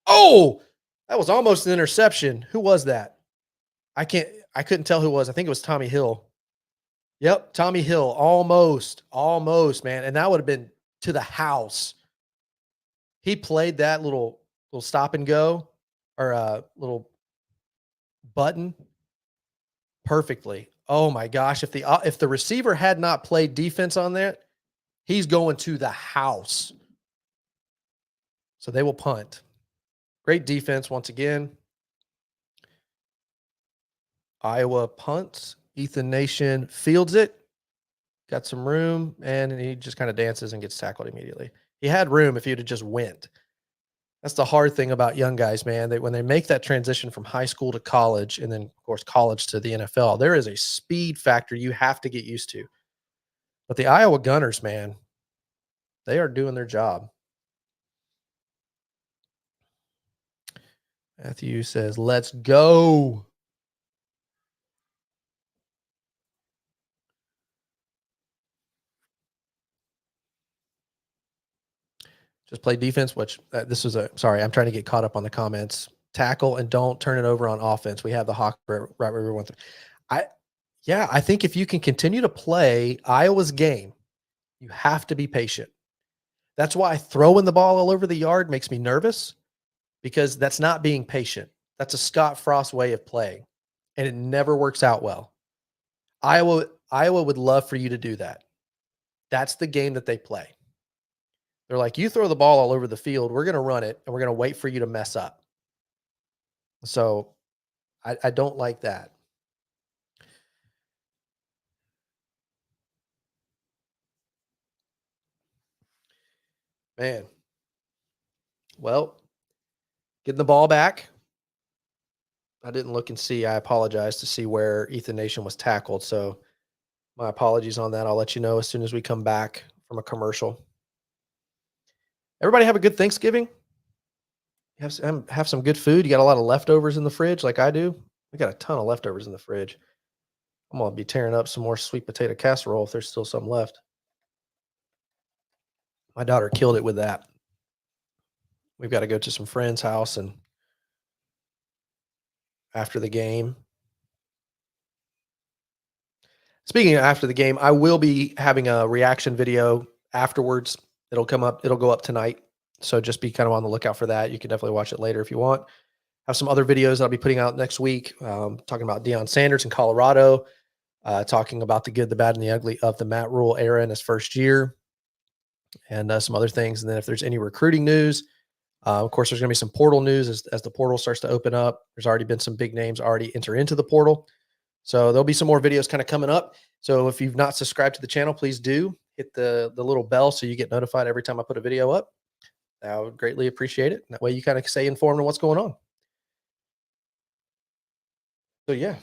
Oh, that was almost an interception. Who was that? I couldn't tell who it was. I think it was Tommy Hill. Yep, Tommy Hill. Almost, man. And that would have been to the house. He played that little stop and go, or little button perfectly. Oh my gosh. If the receiver had not played defense on that, he's going to the house. So they will punt. Great defense once again. Iowa punts. Ethan Nation fields it. Got some room, and he just kind of dances and gets tackled immediately. He had room if he'd have just went. That's the hard thing about young guys, man. That when they make that transition from high school to college, and then of course college to the NFL, there is a speed factor you have to get used to. But the Iowa Gunners, man, they are doing their job. Matthew says, "Let's go." Just play defense, which this was a sorry, I'm trying to get caught up on the comments. Tackle and don't turn it over on offense. We have the hawk right where we went through. I yeah, I think if you can continue to play Iowa's game, you have to be patient. That's why throwing the ball all over the yard makes me nervous because that's not being patient. That's a Scott Frost way of playing, and it never works out well. Iowa would love for you to do that. That's the game that they play. They're like, you throw the ball all over the field, we're going to run it, and we're going to wait for you to mess up. So I don't like that. Man. Well, getting the ball back. I didn't look and see. I apologize to see where Ethan Nation was tackled. So my apologies on that. I'll let you know as soon as we come back from a commercial. Everybody have a good Thanksgiving. Have some good food. You got a lot of leftovers in the fridge like I do. We got a ton of leftovers in the fridge. I'm going to be tearing up some more sweet potato casserole if there's still some left. My daughter killed it with that. We've got to go to some friend's house and after the game. Speaking of after the game, I will be having a reaction video afterwards. It'll go up tonight. So just be kind of on the lookout for that. You can definitely watch it later if you want. Have some other videos that I'll be putting out next week, talking about Deion Sanders in Colorado, talking about the good, the bad, and the ugly of the Matt Rule era in his first year, and some other things. And then if there's any recruiting news, of course, there's going to be some portal news as the portal starts to open up. There's already been some big names already enter into the portal. So there'll be some more videos kind of coming up. So if you've not subscribed to the channel, please do hit the little bell so you get notified every time I put a video up. I would greatly appreciate it. That way you kind of stay informed on what's going on. So yeah.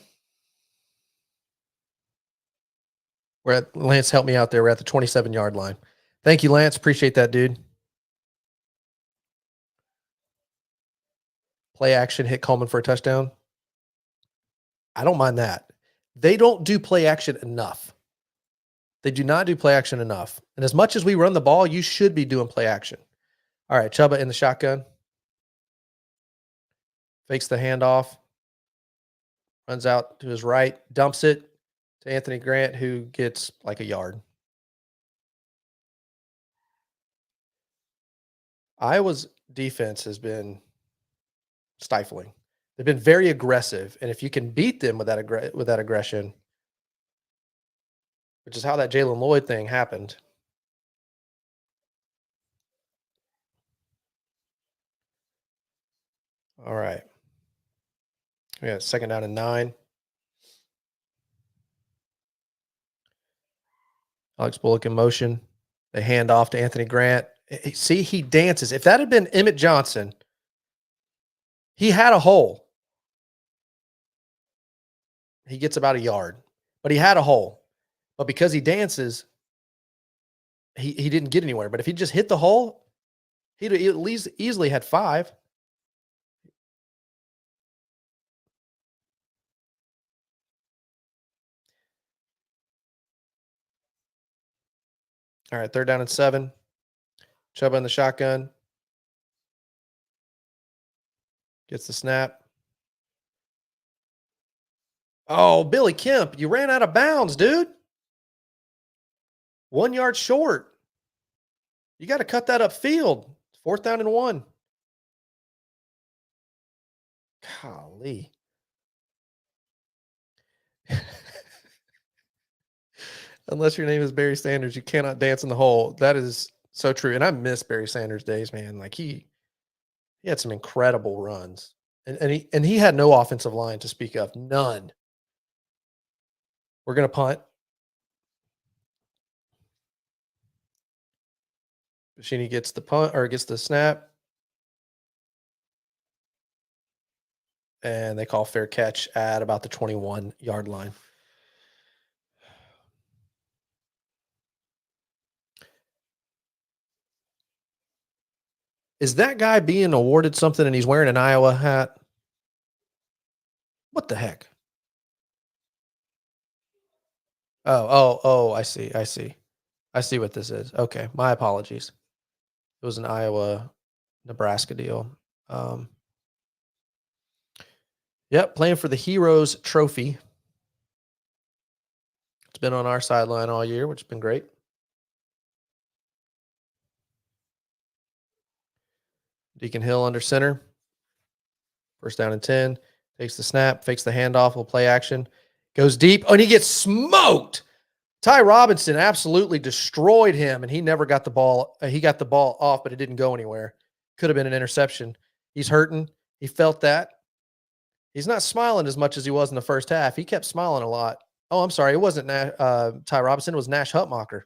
Lance, help me out there. We're at the 27-yard line. Thank you, Lance. Appreciate that, dude. Play action, hit Coleman for a touchdown. I don't mind that. They don't do play action enough. They do not do play action enough. And as much as we run the ball, you should be doing play action. All right, Chuba in the shotgun. Fakes the handoff. Runs out to his right. Dumps it to Anthony Grant, who gets like a yard. Iowa's defense has been stifling. They've been very aggressive. And if you can beat them with that aggression, which is how that Jalen Lloyd thing happened. All right. We got 2nd down and 9. Alex Bullock in motion. They hand off to Anthony Grant. See, he dances. If that had been Emmett Johnson, he had a hole. He gets about a yard, but he had a hole. But because he dances, he didn't get anywhere. But if he just hit the hole, he'd at least easily had 5. All right, 3rd down and 7. Chuba in the shotgun. Gets the snap. Oh, Billy Kemp, you ran out of bounds, dude. 1 yard short. You got to cut that upfield. 4th down and 1. Golly. Unless your name is Barry Sanders, you cannot dance in the hole. That is so true. And I miss Barry Sanders days, man. Like he had some incredible runs. And he had no offensive line to speak of. None. We're gonna punt. Buschini gets the punt or gets the snap. and they call fair catch at about the 21-yard line. Is that guy being awarded something and he's wearing an Iowa hat? What the heck? Oh, I see. I see what this is. Okay, my apologies. It was an Iowa Nebraska deal. Yep, playing for the Heroes Trophy. It's been on our sideline all year, which has been great. Deacon Hill under center. First down and 10. Takes the snap, fakes the handoff, will play action. Goes deep. Oh, and he gets smoked. Ty Robinson absolutely destroyed him, and he never got the ball. He got the ball off, but it didn't go anywhere. Could have been an interception. He's hurting. He felt that. He's not smiling as much as he was in the first half. He kept smiling a lot. Oh, I'm sorry. It wasn't Ty Robinson. It was Nash Hutmacher.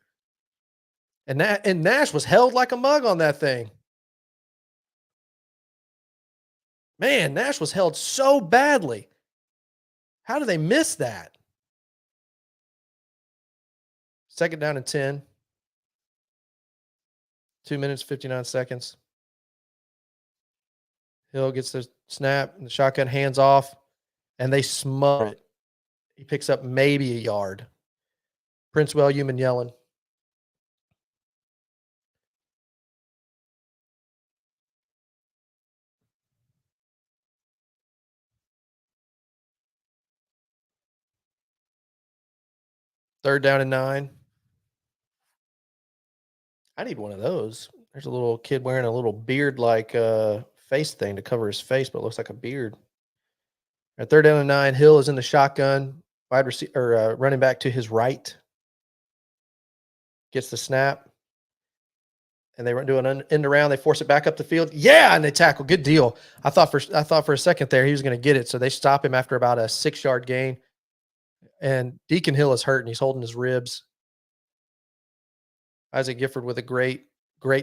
And Nash was held like a mug on that thing. Man, Nash was held so badly. How do they miss that? Second down and 10. 2 minutes, 59 seconds. Hill gets the snap, and the shotgun hands off, and they smother it. He picks up maybe a yard. Prince William yelling. Third down and 9. I need one of those. There's a little kid wearing a little beard-like face thing to cover his face, but it looks like a beard. At third down and 9, Hill is in the shotgun. Wide receiver or running back to his right. Gets the snap. And they do an end around. They force it back up the field. Yeah, and they tackle. Good deal. I thought for a second there he was going to get it. So they stop him after about a 6-yard gain. And Deacon Hill is hurt, and he's holding his ribs. Isaac Gifford with a great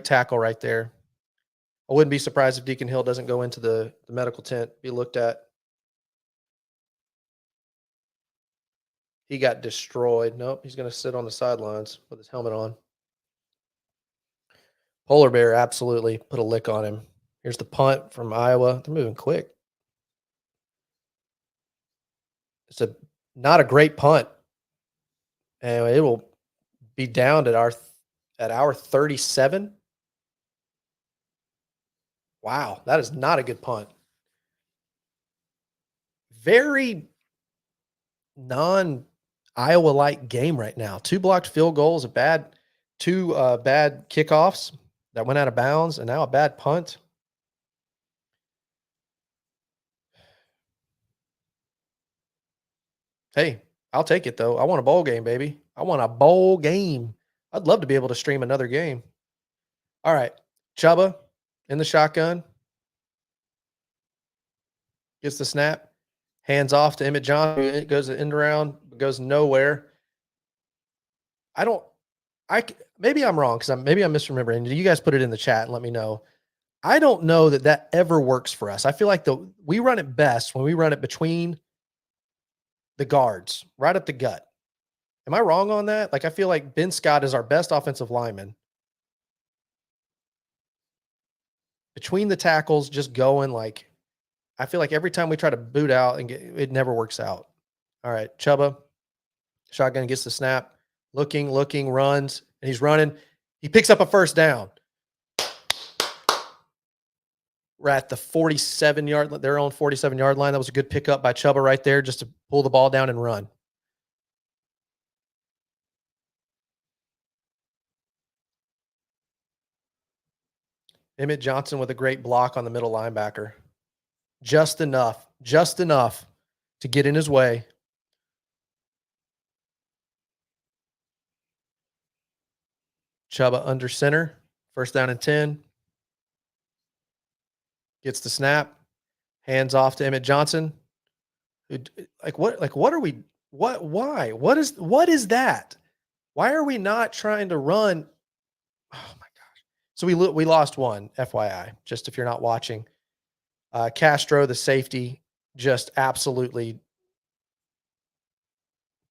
tackle right there. I wouldn't be surprised if Deacon Hill doesn't go into the medical tent, be looked at. He got destroyed. Nope, he's going to sit on the sidelines with his helmet on. Polar Bear absolutely put a lick on him. Here's the punt from Iowa. They're moving quick. It's not a great punt. And it will be down at our 37. Wow, that is not a good punt. Very non-Iowa-like game right now. 2 blocked field goals, two bad kickoffs that went out of bounds, and now a bad punt. Hey, I'll take it, though. I want a bowl game, baby. I want a bowl game. I'd love to be able to stream another game. All right, Chubba in the shotgun. Gets the snap. Hands off to Emmett Johnson. It goes end around, goes nowhere. Maybe I'm wrong because maybe I'm misremembering. You guys put it in the chat and let me know. I don't know that ever works for us. I feel like we run it best when we run it between the guards, right up the gut. Am I wrong on that? Like, I feel like Ben Scott is our best offensive lineman. Between the tackles, just going like, I feel like every time we try to boot out it never works out. All right, Chubba, shotgun gets the snap, looking, runs, and he's running. He picks up a first down. We're at the 47-yard, their own 47-yard line. That was a good pickup by Chubba right there, just to pull the ball down and run. Emmett Johnson with a great block on the middle linebacker. Just enough to get in his way. Chubba under center, first down and 10. Gets the snap, hands off to Emmett Johnson. What are we? Why? What is that? Why are we not trying to run? Oh my gosh! So we lost one, FYI. Just if you're not watching, Castro, the safety, just absolutely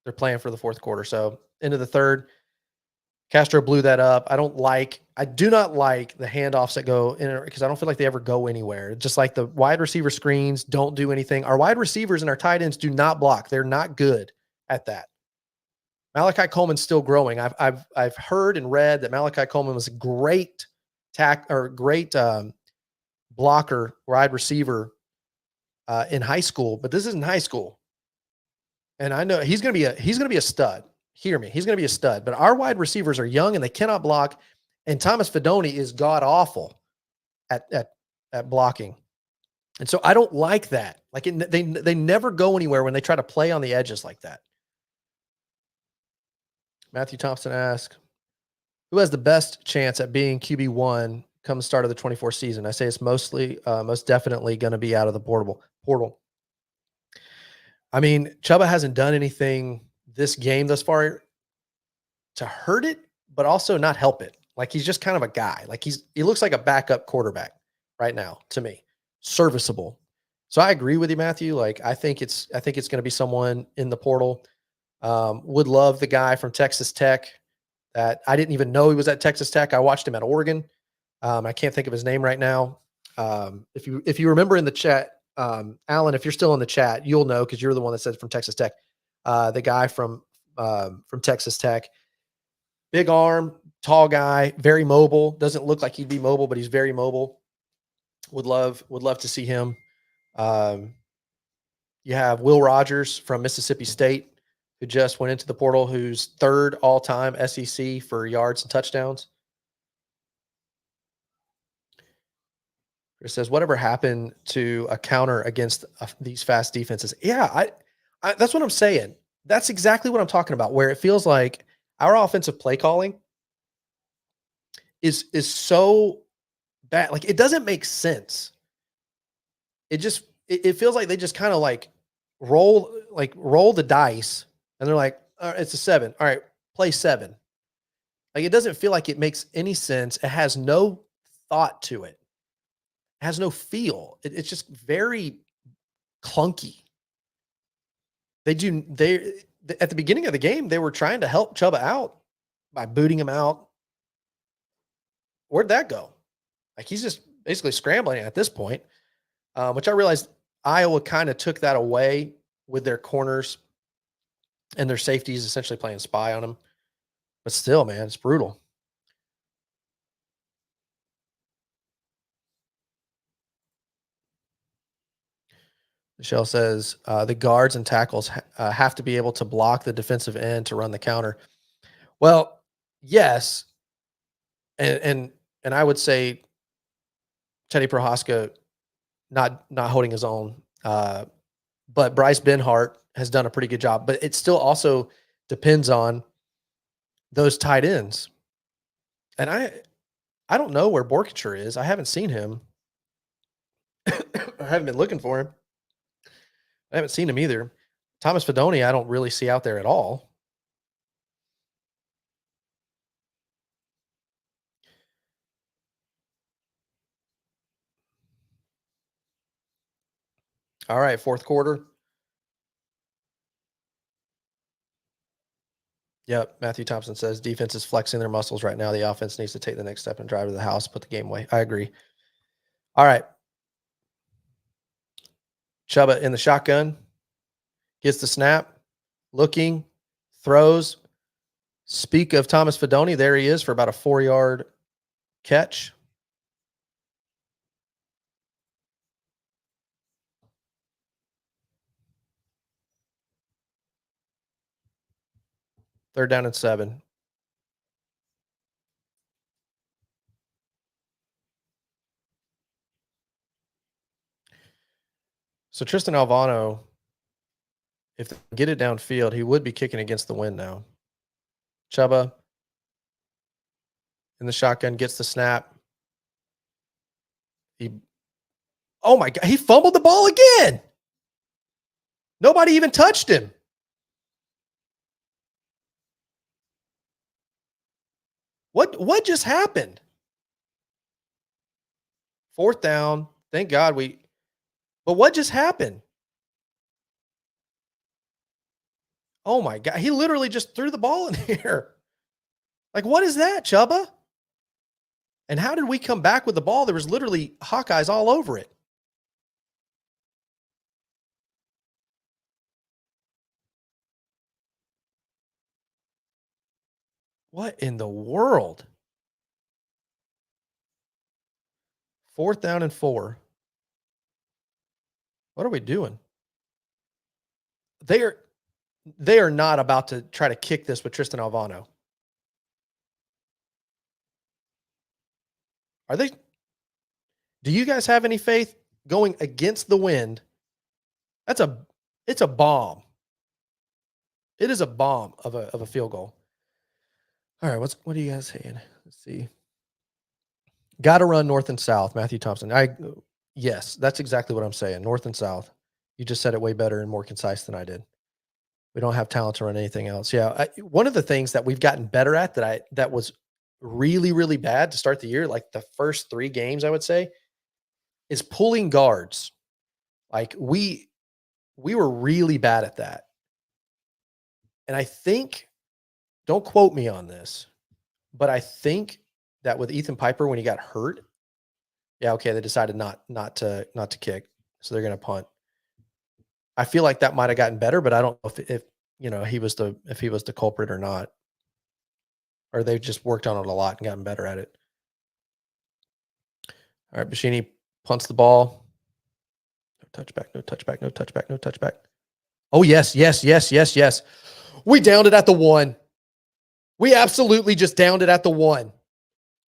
they're playing for the fourth quarter. So into the third, Castro blew that up. I do not like the handoffs that go in because I don't feel like they ever go anywhere. Just like the wide receiver screens don't do anything. Our wide receivers and our tight ends do not block. They're not good at that. Malachi Coleman's still growing. I've heard and read that Malachi Coleman was a great great blocker, wide receiver in high school, but this isn't high school. And I know he's going to be a stud. Hear me. He's going to be a stud, but our wide receivers are young and they cannot block. And Thomas Fidone is god awful at blocking. And so I don't like that. Like they never go anywhere when they try to play on the edges like that. Matthew Thompson asks, who has the best chance at being QB1 come the start of the 24 season? I say it's most definitely going to be out of the portal. I mean, Chuba hasn't done anything this game thus far to hurt it, but also not help it. Like he's just kind of a guy. Like he looks like a backup quarterback right now to me. Serviceable. So I agree with you, Matthew. Like I think it's going to be someone in the portal. Would love the guy from Texas Tech that I didn't even know he was at Texas Tech. I watched him at Oregon. I can't think of his name right now. If you remember in the chat, Alan, if you're still in the chat, you'll know because you're the one that said from Texas Tech. The guy from Texas Tech, big arm, tall guy, very mobile. Doesn't look like he'd be mobile, but he's very mobile. Would love to see him. You have Will Rogers from Mississippi State, who just went into the portal, who's third all-time SEC for yards and touchdowns. Chris says, whatever happened to a counter against these fast defenses? Yeah, I that's what I'm saying. That's exactly what I'm talking about, where it feels like our offensive play calling is so bad. Like, it doesn't make sense. It feels like they just kind of like roll the dice and they're like, all right, it's a 7. All right, play 7. Like, it doesn't feel like it makes any sense. It has no thought to it. It has no feel. It's just very clunky. They at the beginning of the game, they were trying to help Chuba out by booting him out. Where'd that go? Like, he's just basically scrambling at this point, which I realized Iowa kind of took that away with their corners and their safeties essentially playing spy on him. But still, man, it's brutal. Michelle says the guards and tackles have to be able to block the defensive end to run the counter. Well, yes, and I would say Teddy Prohaska not holding his own, but Bryce Benhart has done a pretty good job. But it still also depends on those tight ends, and I don't know where Borkature is. I haven't seen him. I haven't been looking for him. I haven't seen him either. Thomas Fidone, I don't really see out there at all. All right, fourth quarter. Yep, Matthew Thompson says defense is flexing their muscles right now. The offense needs to take the next step and drive to the house, put the game away. I agree. All right. Chuba in the shotgun, gets the snap, looking, throws. Speak of Thomas Fidone, there he is for about a 4-yard catch. Third down and 7. So Tristan Alvano, if they get it downfield, he would be kicking against the wind now. Chuba in the shotgun gets the snap. Oh my God, he fumbled the ball again. Nobody even touched him. What just happened? Fourth down. Thank God but what just happened? Oh my God. He literally just threw the ball in here. Like, what is that, Chubba? And how did we come back with the ball? There was literally Hawkeyes all over it. What in the world? 4th down and 4. What are we doing? They are not about to try to kick this with Tristan Alvano. Are they? Do you guys have any faith going against the wind? It's a bomb. It is a bomb of a field goal. All right, what are you guys saying? Let's see. Got to run north and south, Matthew Thompson. Yes, that's exactly what I'm saying. North and south. You just said it way better and more concise than I did. We don't have talent to run anything else. Yeah, one of the things that we've gotten better at that was really, really bad to start the year, like the first 3 games, I would say, is pulling guards. Like we were really bad at that. And I think, don't quote me on this, but I think that with Ethan Piper, when he got hurt, yeah, okay, they decided not to kick, so they're going to punt. I feel like that might have gotten better, but I don't know if he was the culprit or not, or they just worked on it a lot and gotten better at it. All right, Bashini punts the ball. No touchback, no touchback, no touchback, no touchback. Oh, yes. We downed it at the 1. We absolutely just downed it at the 1.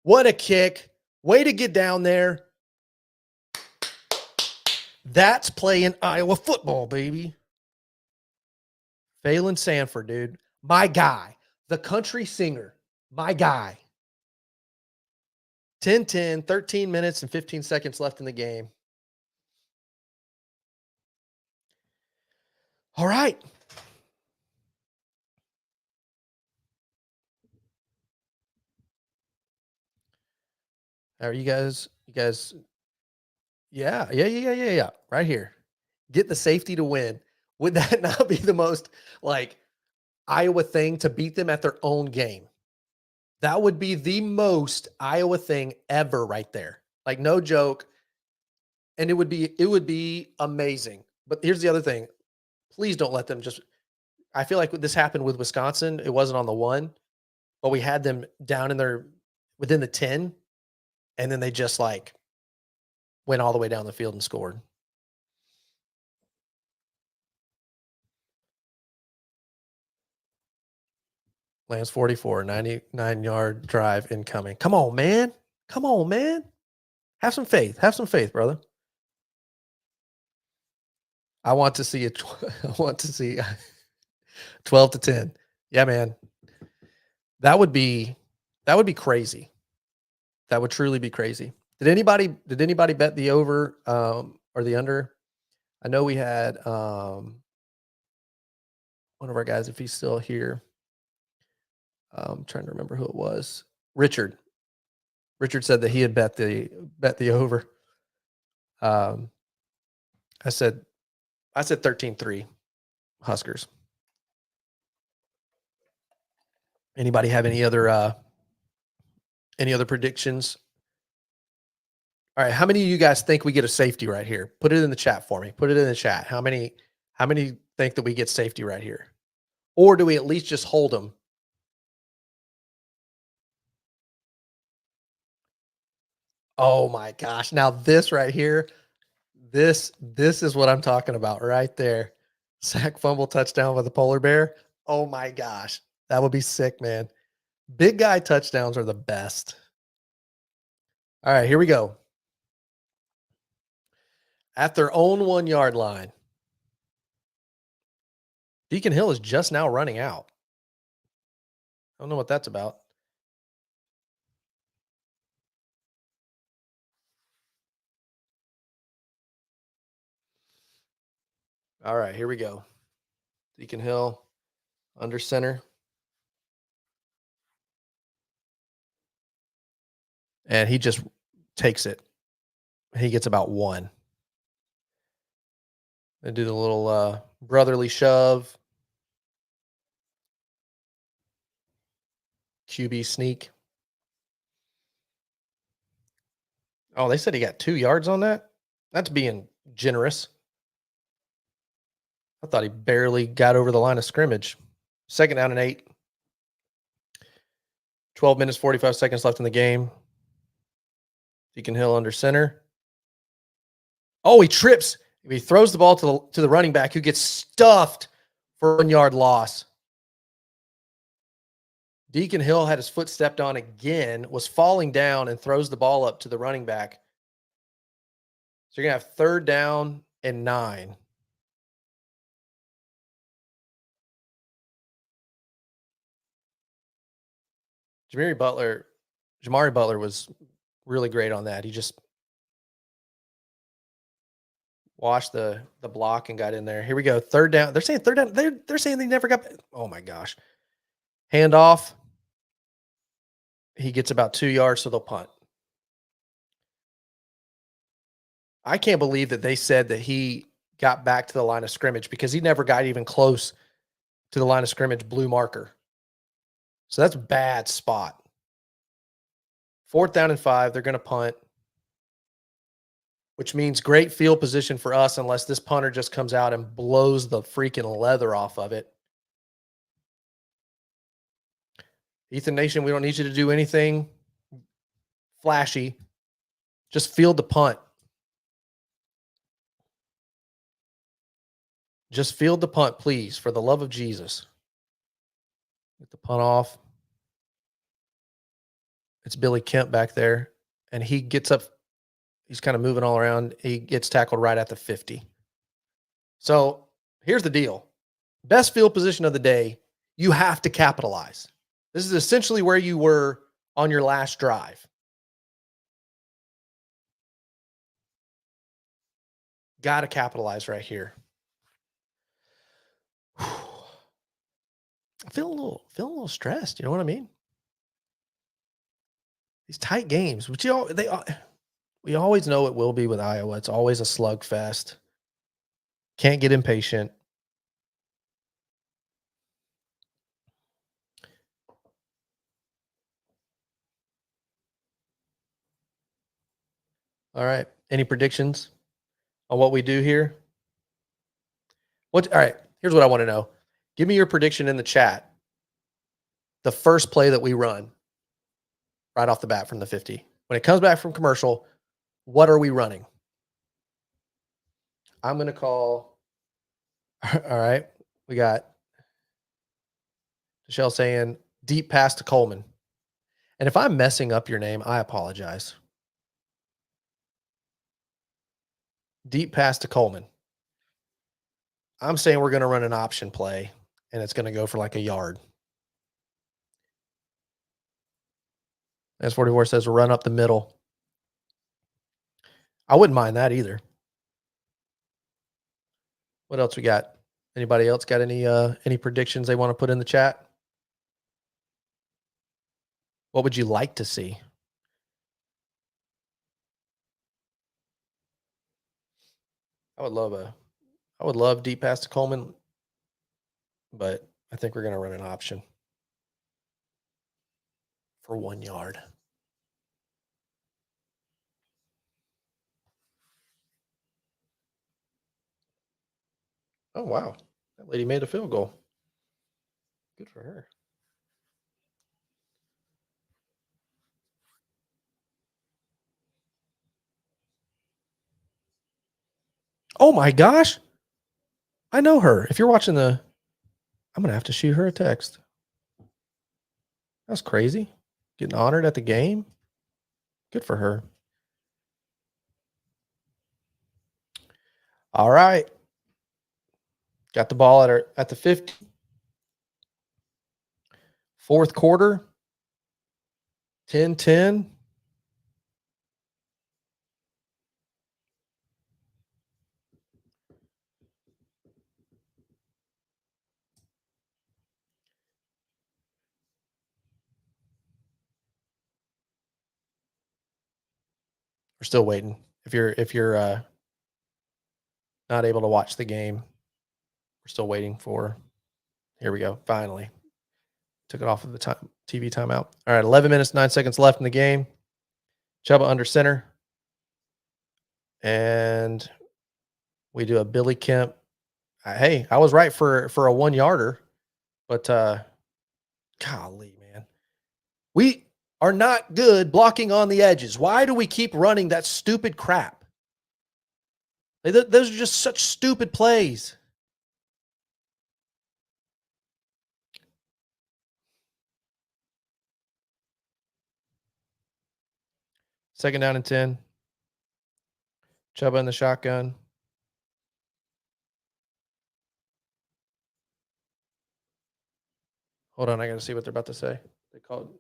What a kick. Way to get down there. That's playing Iowa football, baby. Phelan Sanford, dude. My guy. The country singer. My guy. 10-10, 13 minutes and 15 seconds left in the game. All right. Are you guys, yeah. Right here. Get the safety to win. Would that not be the most like Iowa thing to beat them at their own game? That would be the most Iowa thing ever right there. Like no joke. And it would be amazing. But here's the other thing. Please don't let them just I feel like this happened with Wisconsin. It wasn't on the 1, but we had them down in their within the 10, and then they just like went all the way down the field and scored. Lance 44, 99-yard drive incoming. Come on, man. Come on, man. Have some faith. Have some faith, brother. I want to see I want to see 12-10. Yeah, man. That would be crazy. That would truly be crazy. Did anybody bet the over or the under? I know we had one of our guys, if he's still here. I'm trying to remember who it was. Richard. Richard said that he had bet the over. I said 13-3 Huskers. Anybody have any other predictions? All right, how many of you guys think we get a safety right here? Put it in the chat for me. Put it in the chat. How many think that we get safety right here? Or do we at least just hold them? Oh my gosh. Now this right here, this is what I'm talking about right there. Sack, fumble, touchdown with a polar bear. Oh my gosh. That would be sick, man. Big guy touchdowns are the best. All right, here we go. At their own 1-yard line. Deacon Hill is just now running out. I don't know what that's about. All right, here we go. Deacon Hill under center. And he just takes it. He gets about 1. They do the little brotherly shove. QB sneak. Oh, they said he got 2 yards on that? That's being generous. I thought he barely got over the line of scrimmage. 2nd down and 8. 12 minutes, 45 seconds left in the game. Deacon Hill under center. Oh, he trips. He throws the ball to the running back, who gets stuffed for a 1-yard loss. Deacon Hill had his foot stepped on again, was falling down, and throws the ball up to the running back. So you're going to have 3rd down and 9. Jamari Butler was really great on that. He just washed the block and got in there. Here we go. 3rd down. They're saying 3rd down. They're saying they never got. Oh my gosh. Handoff. He gets about 2 yards, so they'll punt. I can't believe that they said that he got back to the line of scrimmage, because he never got even close to the line of scrimmage blue marker. So that's a bad spot. 4th down and 5. They're going to punt, which means great field position for us unless this punter just comes out and blows the freaking leather off of it. Ethan Nation, we don't need you to do anything flashy. Just field the punt. Just field the punt, please, for the love of Jesus. Get the punt off. It's Billy Kemp back there, and he gets up. He's kind of moving all around. He gets tackled right at the 50. So here's the deal. Best field position of the day, you have to capitalize. This is essentially where you were on your last drive. Got to capitalize right here. I feel a little stressed. You know what I mean? These tight games, which we always know it will be with Iowa. It's always a slugfest. Can't get impatient. All right. Any predictions on what we do here? All right. Here's what I want to know. Give me your prediction in the chat. The first play that we run right off the bat from the 50. When it comes back from commercial, what are we running? I'm going to call. All right. We got Michelle saying deep pass to Coleman. And if I'm messing up your name, I apologize. Deep pass to Coleman. I'm saying we're going to run an option play, and it's going to go for like a yard. S44 says run up the middle. I wouldn't mind that either. What else we got? Anybody else got any predictions they want to put in the chat? What would you like to see? I would love deep pass to Coleman, but I think we're going to run an option for 1 yard. Oh, wow. That lady made a field goal. Good for her. Oh, my gosh. I know her. If you're watching I'm going to have to shoot her a text. That's crazy. Getting honored at the game. Good for her. All right. Got the ball at the 50. 4th quarter. 10-10. We're still waiting. If you're not able to watch the game, we're still waiting for. Here we go. Finally, took it off of the TV timeout. All right, 11 minutes, 9 seconds left in the game. Chuba under center. And we do a Billy Kemp. Hey, I was right for a 1-yarder, but golly, man. We are not good blocking on the edges. Why do we keep running that stupid crap? Those are just such stupid plays. Second down and 10. Chuba in the shotgun. Hold on, I got to see what they're about to say. They called.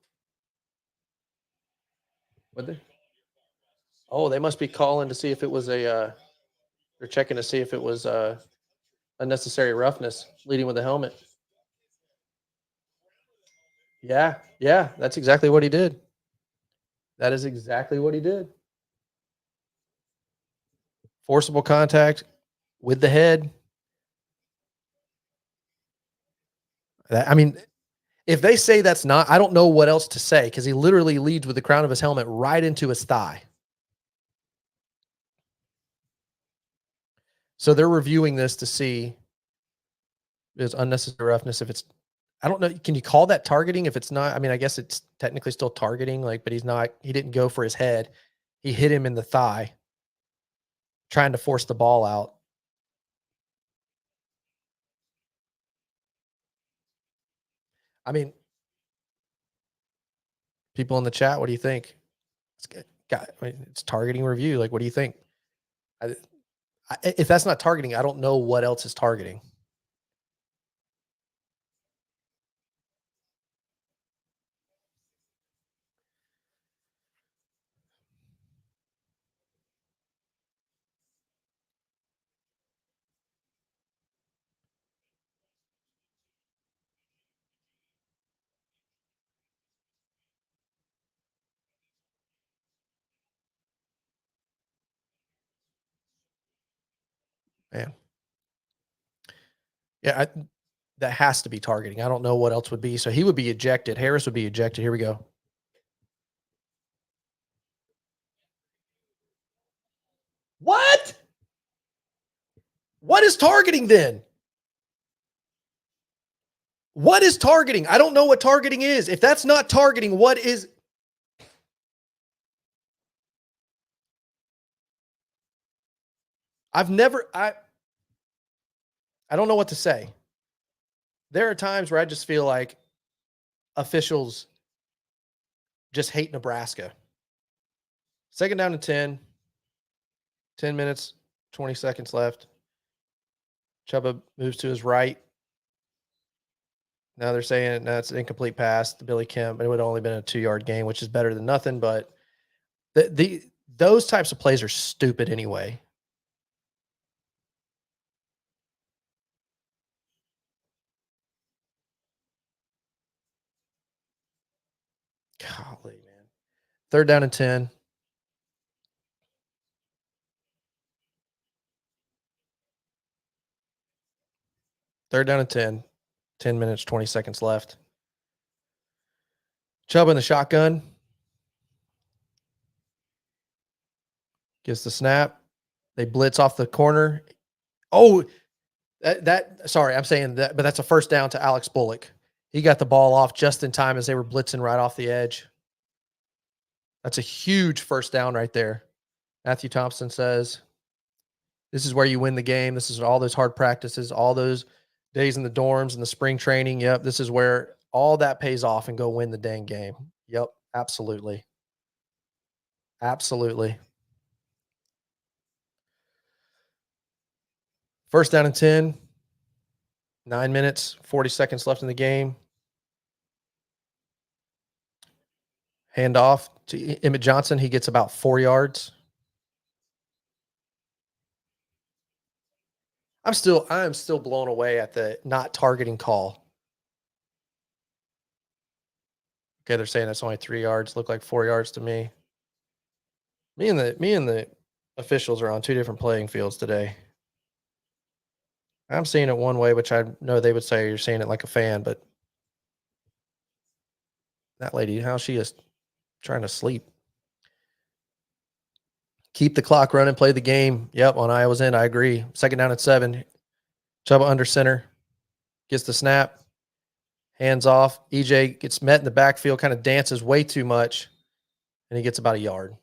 What they? Oh, they must be calling to see if it was a. They're checking to see if it was unnecessary roughness, leading with the helmet. Yeah, that's exactly what he did. That is exactly what he did. Forcible contact with the head. I mean, if they say that's not, I don't know what else to say because he literally leads with the crown of his helmet right into his thigh. So they're reviewing this to see if it's unnecessary roughness. If it's, I don't know, can you call that targeting? If it's not, I mean, I guess it's technically still targeting, like, but he didn't go for his head. He hit him in the thigh, trying to force the ball out. I mean, people in the chat, what do you think? It's targeting review. Like, what do you think? If that's not targeting, I don't know what else is targeting. Man. Yeah, that has to be targeting. I don't know what else would be. So he would be ejected. Harris would be ejected. Here we go. What? What is targeting then? What is targeting? I don't know what targeting is. If that's not targeting, what is? I don't know what to say. There are times where I just feel like officials just hate Nebraska. Second down and 10. 10 minutes, 20 seconds left. Chuba moves to his right. Now they're saying that's an incomplete pass to Billy Kemp. It would have only been a 2-yard gain, which is better than nothing. But those types of plays are stupid anyway. Golly, man. Third down and 10. Third down and 10. 10 minutes, 20 seconds left. Chuba in the shotgun. Gets the snap. They blitz off the corner. Oh, sorry, I'm saying that, but that's a first down to Alex Bullock. He got the ball off just in time as they were blitzing right off the edge. That's a huge first down right there. Matthew Thompson says, this is where you win the game. This is all those hard practices, all those days in the dorms and the spring training. Yep, this is where all that pays off and go win the dang game. Yep, absolutely. Absolutely. First down and 10. 9 minutes, 40 seconds left in the game. Hand off to Emmett Johnson. He gets about 4 yards. I am still blown away at the not targeting call. Okay, they're saying that's only 3 yards. Look like 4 yards to me. Me and the officials are on two different playing fields today. I'm seeing it one way, which I know they would say you're seeing it like a fan, but That lady, how she is trying to sleep. Keep the clock running, play the game. Yep, on Iowa's end, I agree. 2nd down and 7. Chuba under center. Gets the snap. Hands off. EJ gets met in the backfield, kind of dances way too much, and he gets about a yard.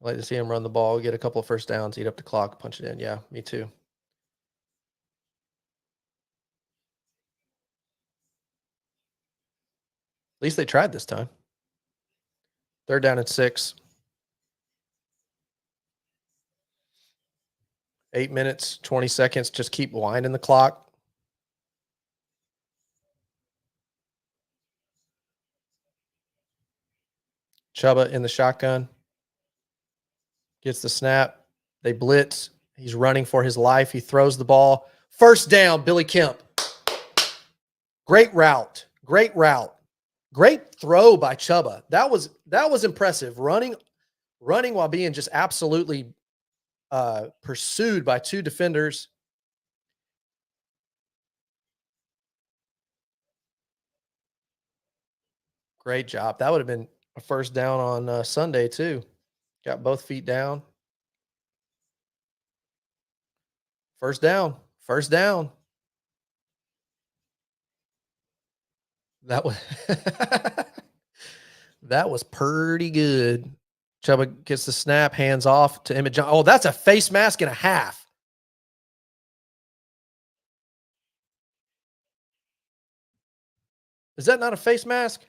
I like to see him run the ball, get a couple of first downs, eat up the clock, punch it in. Yeah, me too. At least they tried this time. 3rd down and 6. 8 minutes, 20 seconds. Just keep winding the clock. Chuba in the shotgun. Gets the snap. They blitz. He's running for his life. He throws the ball. 1st down, Billy Kemp. Great route. Great route. Great throw by Chuba. That was impressive. Running while being just absolutely pursued by 2 defenders. Great job. That would have been a 1st down on Sunday too. Got both feet down. 1st down. 1st down. That was that was pretty good. Chuba gets the snap, hands off to Emmett John. Oh, that's a face mask and a half. Is that not a face mask?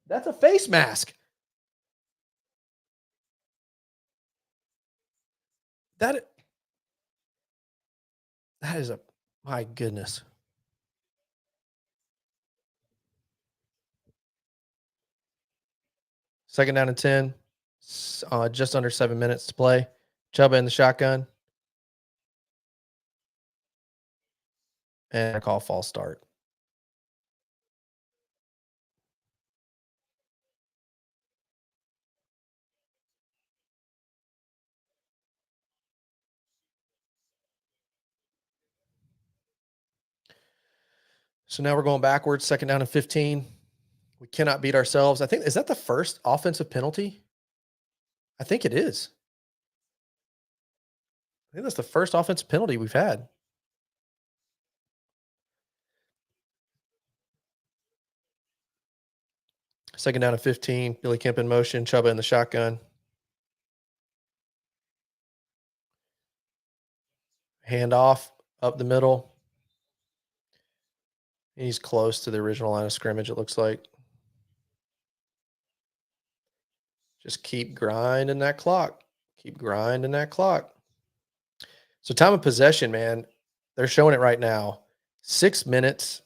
That's a face mask. That is a, my goodness. Second down and 10. Just under 7 minutes to play. Chuba in the shotgun. And I call false start. So now we're going backwards. 2nd down and 15. We cannot beat ourselves. I think, is that the first offensive penalty? I think it is. I think that's the first offensive penalty we've had. Second down and 15. Billy Kemp in motion. Chuba in the shotgun. Hand off up the middle. He's close to the original line of scrimmage, it looks like. Just keep grinding that clock. Keep grinding that clock. So time of possession, man, they're showing it right now. 6 minutes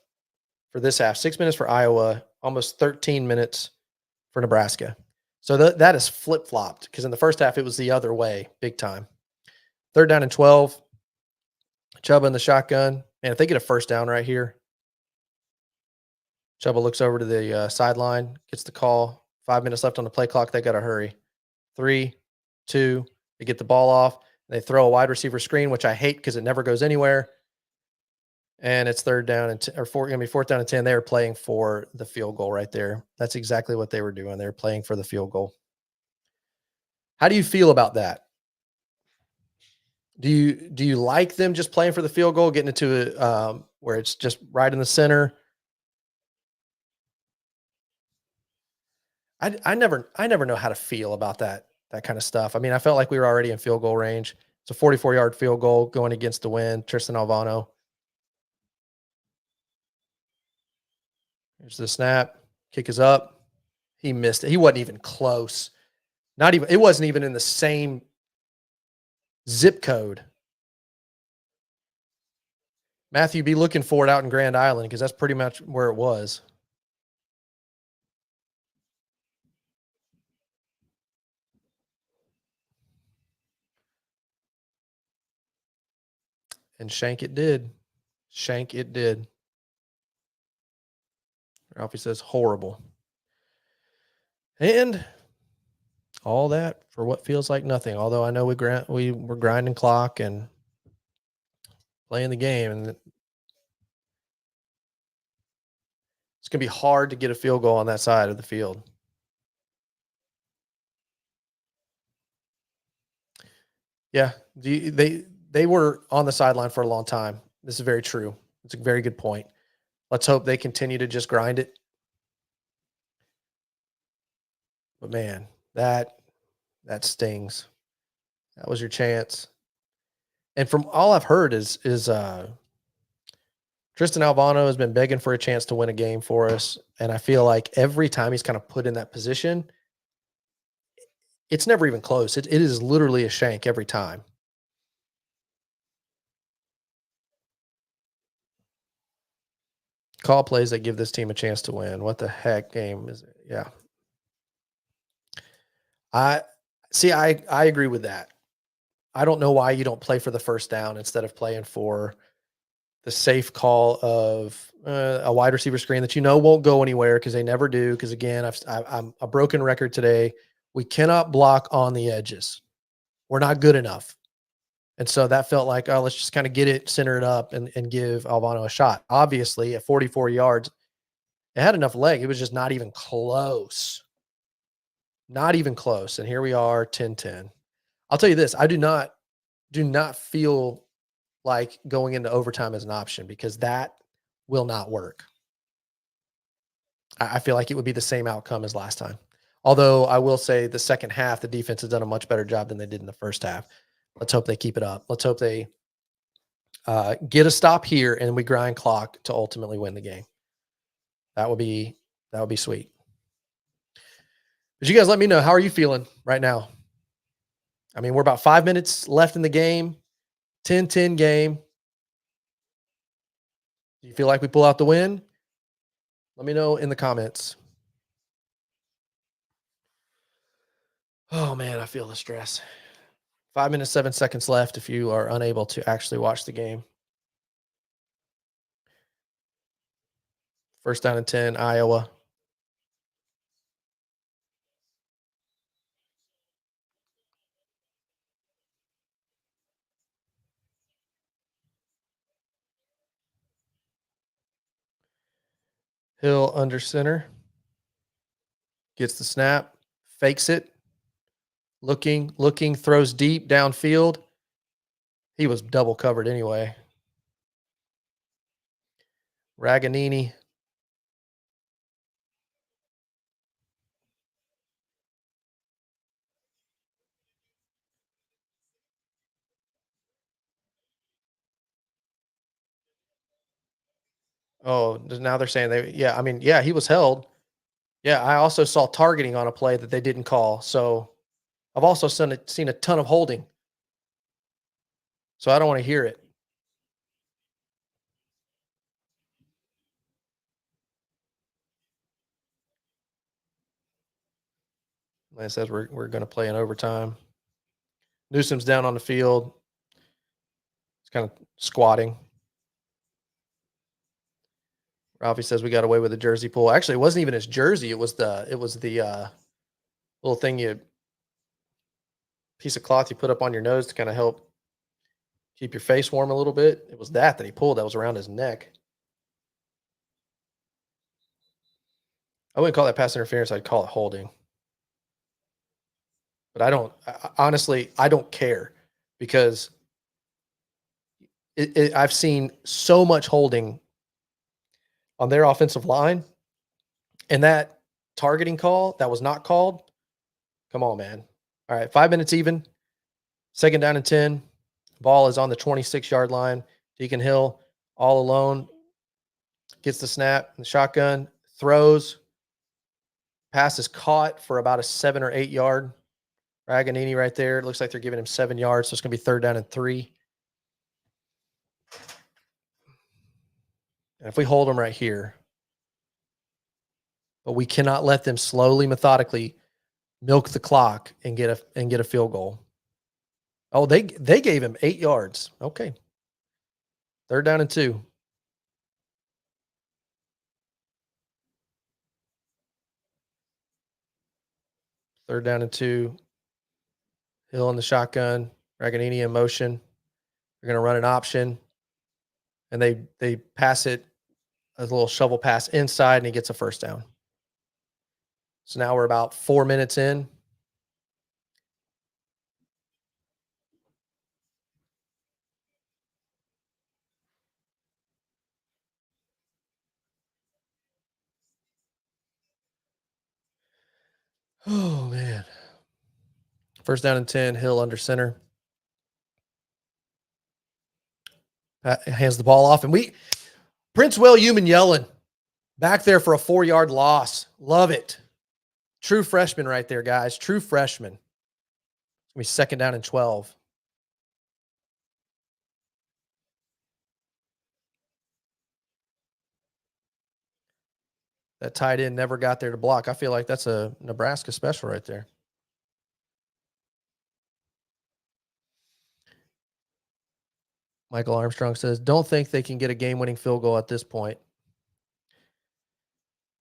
for this half, 6 minutes for Iowa, almost 13 minutes for Nebraska. So that is flip-flopped because in the first half, it was the other way, big time. 3rd down and 12. Chuba in the shotgun. Man, if they get a 1st down right here, Chuba looks over to the sideline, gets the call. 5 minutes left on the play clock. They got to hurry. 3, 2, they get the ball off. They throw a wide receiver screen, which I hate because it never goes anywhere. And it's 3rd down and 4th down and 10. They were playing for the field goal right there. That's exactly what they were doing. They were playing for the field goal. How do you feel about that? Do you like them just playing for the field goal, getting into where it's just right in the center? I never know how to feel about that kind of stuff. I mean, I felt like we were already in field goal range. It's a 44-yard field goal going against the wind. Tristan Alvano. Here's the snap. Kick is up. He missed it. He wasn't even close. It wasn't even in the same zip code. Matthew, be looking for it out in Grand Island because that's pretty much where it was. And shank it did. Shank it did. Ralphie says horrible. And all that for what feels like nothing. Although I know we were grinding clock and playing the game, and it's gonna be hard to get a field goal on that side of the field. Yeah, they were on the sideline for a long time. This is very true. It's a very good point. Let's hope they continue to just grind it. But man, that stings. That was your chance. And from all I've heard is Tristan Alvano has been begging for a chance to win a game for us. And I feel like every time he's kind of put in that position, it's never even close. It is literally a shank every time. Call plays that give this team a chance to win. What the heck game is it? Yeah. I agree with that. I don't know why you don't play for the first down instead of playing for the safe call of a wide receiver screen that won't go anywhere, because they never do. Because again, I'm a broken record today. We cannot block on the edges. We're not good enough. And so that felt like, oh, let's just kind of get it, center it up, and give Alvano a shot. Obviously, at 44 yards, it had enough leg. It was just not even close. Not even close. And here we are, 10-10. I'll tell you this, I do not feel like going into overtime is an option, because that will not work. I feel like it would be the same outcome as last time. Although I will say the second half, the defense has done a much better job than they did in the first half. Let's hope they keep it up. Let's hope they get a stop here and we grind clock to ultimately win the game. That would be sweet. But you guys let me know, how are you feeling right now? I mean, we're about 5 minutes left in the game. 10-10 game. Do you feel like we pull out the win? Let me know in the comments. Oh, man, I feel the stress. 5 minutes, 7 seconds left if you are unable to actually watch the game. First down and 10, Iowa. Hill under center. Gets the snap. Fakes it. Looking, throws deep downfield. He was double covered anyway. Raganini. Oh, now they're saying he was held. Yeah, I also saw targeting on a play that they didn't call. So I've also seen a ton of holding. So I don't want to hear it. Like I said, we're going to play in overtime. Newsom's down on the field. He's kind of squatting. Ralphie says we got away with the jersey pull. Actually, it wasn't even his jersey. It was the little thing piece of cloth you put up on your nose to kind of help keep your face warm a little bit. It was that he pulled. That was around his neck. I wouldn't call that pass interference. I'd call it holding. But honestly, I don't care, because I've seen so much holding on their offensive line, and that targeting call that was not called. Come on, man. All right, 5 minutes even. Second down and 10. Ball is on the 26-yard line. Deacon Hill all alone. Gets the snap, the shotgun, throws. Pass is caught for about a 7 or 8 yard. Raganini right there. It looks like they're giving him 7 yards, so it's going to be 3rd down and 3. And if we hold them right here, but we cannot let them slowly, methodically milk the clock and get a field goal. Oh, they gave him 8 yards. Okay. 3rd down and 2. 3rd down and 2. Hill in the shotgun. Raganini in motion. They're going to run an option. And they pass it, a little shovel pass inside, and he gets a 1st down. So now we're about 4 minutes in. Oh, man. 1st down and 10, Hill under center. Hands the ball off, and Prince Will Human yelling back there for a 4-yard loss. Love it. True freshman right there, guys. True freshman. It's going to be 2nd down and 12. That tight end never got there to block. I feel like that's a Nebraska special right there. Michael Armstrong says, don't think they can get a game-winning field goal at this point.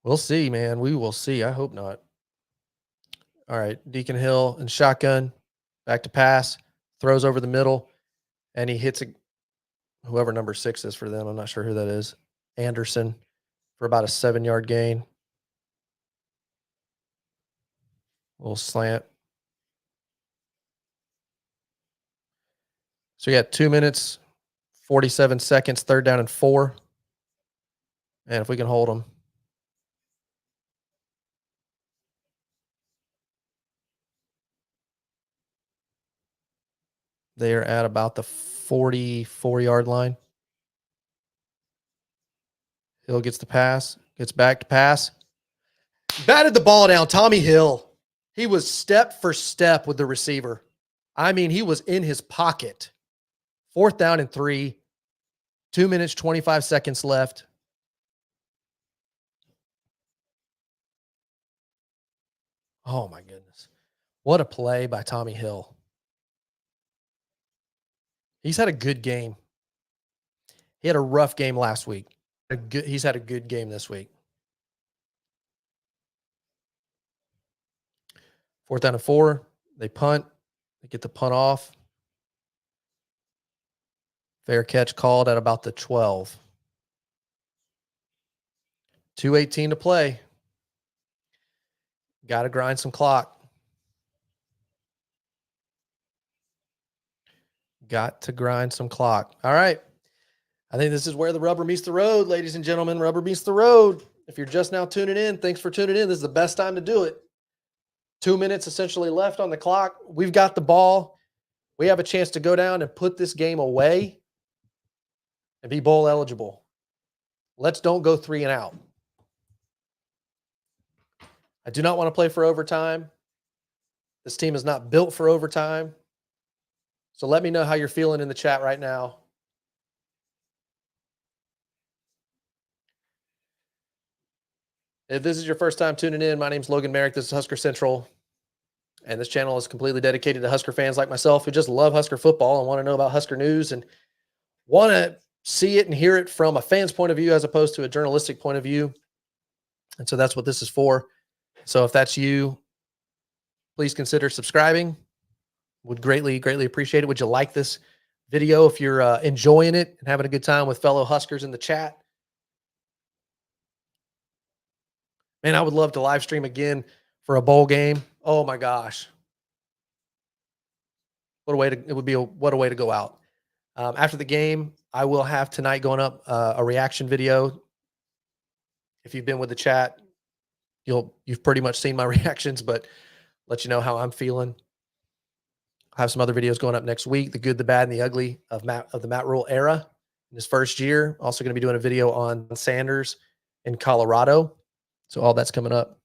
We'll see, man. We will see. I hope not. All right. Deacon Hill and shotgun. Back to pass. Throws over the middle. And he hits whoever number 6 is for them. I'm not sure who that is. Anderson for about a 7-yard gain. Little slant. So you got 2 minutes, 47 seconds, 3rd down and 4. And if we can hold them. They are at about the 44-yard line. Hill gets the pass, gets back to pass. Batted the ball down. Tommy Hill. He was step for step with the receiver. I mean, he was in his pocket. 4th down and 3. 2 minutes, 25 seconds left. Oh, my goodness. What a play by Tommy Hill. He's had a good game. He had a rough game last week. He's had a good game this week. 4th down and 4. They punt. They get the punt off. Fair catch called at about the 12. 2:18 to play. Got to grind some clock. Got to grind some clock. All right. I think this is where the rubber meets the road, ladies and gentlemen. Rubber meets the road. If you're just now tuning in, thanks for tuning in. This is the best time to do it. 2 minutes essentially left on the clock. We've got the ball. We have a chance to go down and put this game away and be bowl eligible. Let's don't go 3 and out. I do not want to play for overtime. This team is not built for overtime. So let me know how you're feeling in the chat right now. If this is your first time tuning in, my name's Logan Merrick. This is Husker Central. And this channel is completely dedicated to Husker fans like myself who just love Husker football and want to know about Husker news and want to see it and hear it from a fan's point of view as opposed to a journalistic point of view. And so that's what this is for. So if that's you, please consider subscribing. Would greatly, greatly appreciate it. Would you like this video if you're enjoying it and having a good time with fellow Huskers in the chat? Man, I would love to live stream again for a bowl game. Oh my gosh. What a way to go out. After the game, I will have tonight going up a reaction video. If you've been with the chat, you've pretty much seen my reactions, but let you know how I'm feeling. I have some other videos going up next week, the good, the bad, and the ugly of the Matt Rule era in his first year. Also going to be doing a video on Sanders in Colorado. So all that's coming up.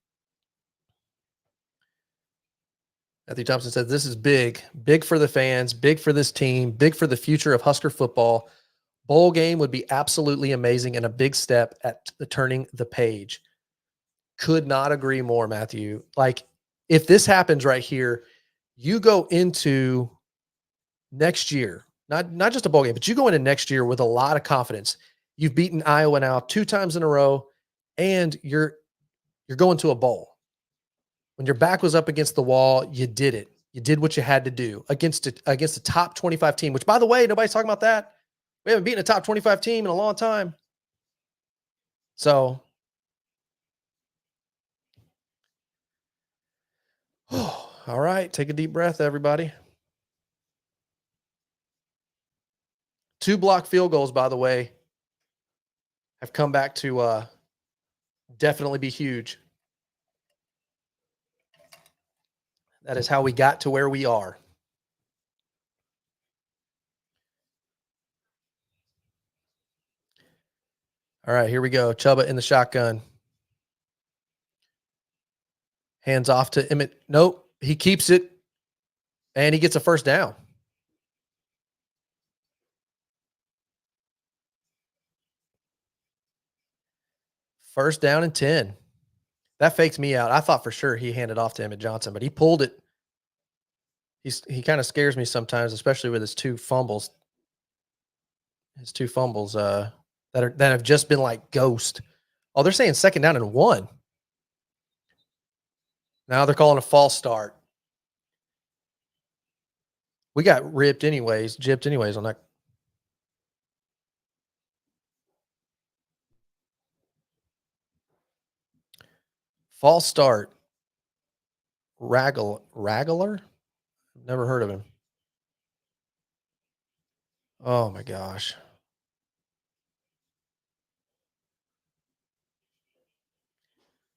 Matthew Thompson says, this is big. Big for the fans, big for this team, big for the future of Husker football. Bowl game would be absolutely amazing and a big step at turning the page. Could not agree more, Matthew. Like, if this happens right here, you go into next year, not just a bowl game, but you go into next year with a lot of confidence. You've beaten Iowa now 2 times in a row, and you're going to a bowl. When your back was up against the wall, you did it. You did what you had to do against a top 25 team, which, by the way, nobody's talking about that. We haven't beaten a top 25 team in a long time. So, all right, take a deep breath, everybody. 2 block field goals, by the way, have come back to definitely be huge. That is how we got to where we are. All right, here we go. Chuba in the shotgun. Hands off to Emmett. Nope, he keeps it, and he gets a first down. First down and 10. That fakes me out. I thought for sure he handed off to Emmett Johnson, but he pulled it. He kind of scares me sometimes, especially with his 2 fumbles. His 2 fumbles that have just been like ghost. Oh, they're saying second down and 1. Now they're calling a false start. We got gypped anyways on that. False start. Ragler? Never heard of him. Oh my gosh.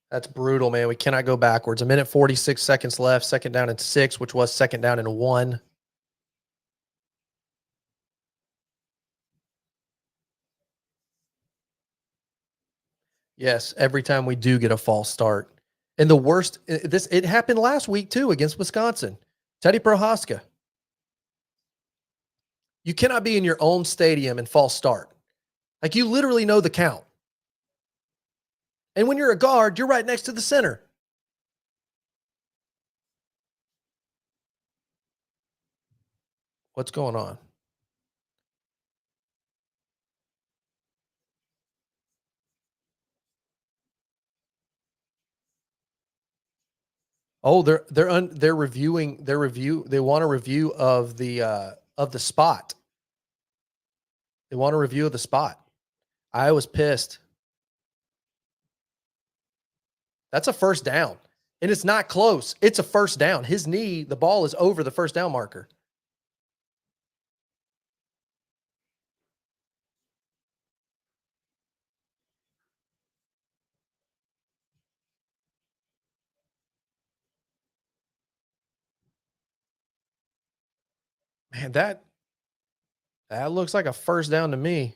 That's brutal, man. We cannot go backwards. 1 minute 46 seconds left. Second down and 6, which was second down and 1. Yes, every time we do get a false start. And the worst, it happened last week too against Wisconsin. Teddy Prohaska. You cannot be in your own stadium and false start. Like, you literally know the count. And when you're a guard, you're right next to the center. What's going on? Oh, they're reviewing their review. They want a review of the spot. They want a review of the spot. I was pissed. That's a first down. And it's not close. It's a first down. His knee, the ball is over the first down marker. Man, that looks like a first down to me.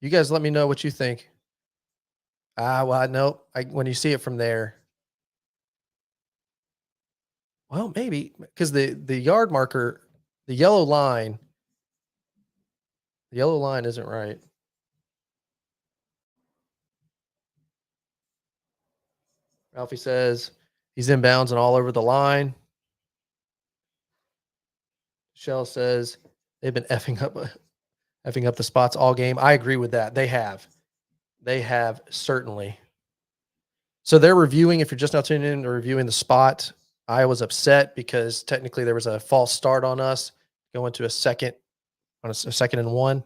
You guys let me know what you think. Well, I know when you see it from there. Well, maybe because the yard marker, the yellow line isn't right. Ralphie says he's inbounds and all over the line. Shell says they've been effing up the spots all game. I agree with that. They have certainly. So they're reviewing. If you're just now tuning in, they're reviewing the spot. I was upset because technically there was a false start on us going to a second and 1.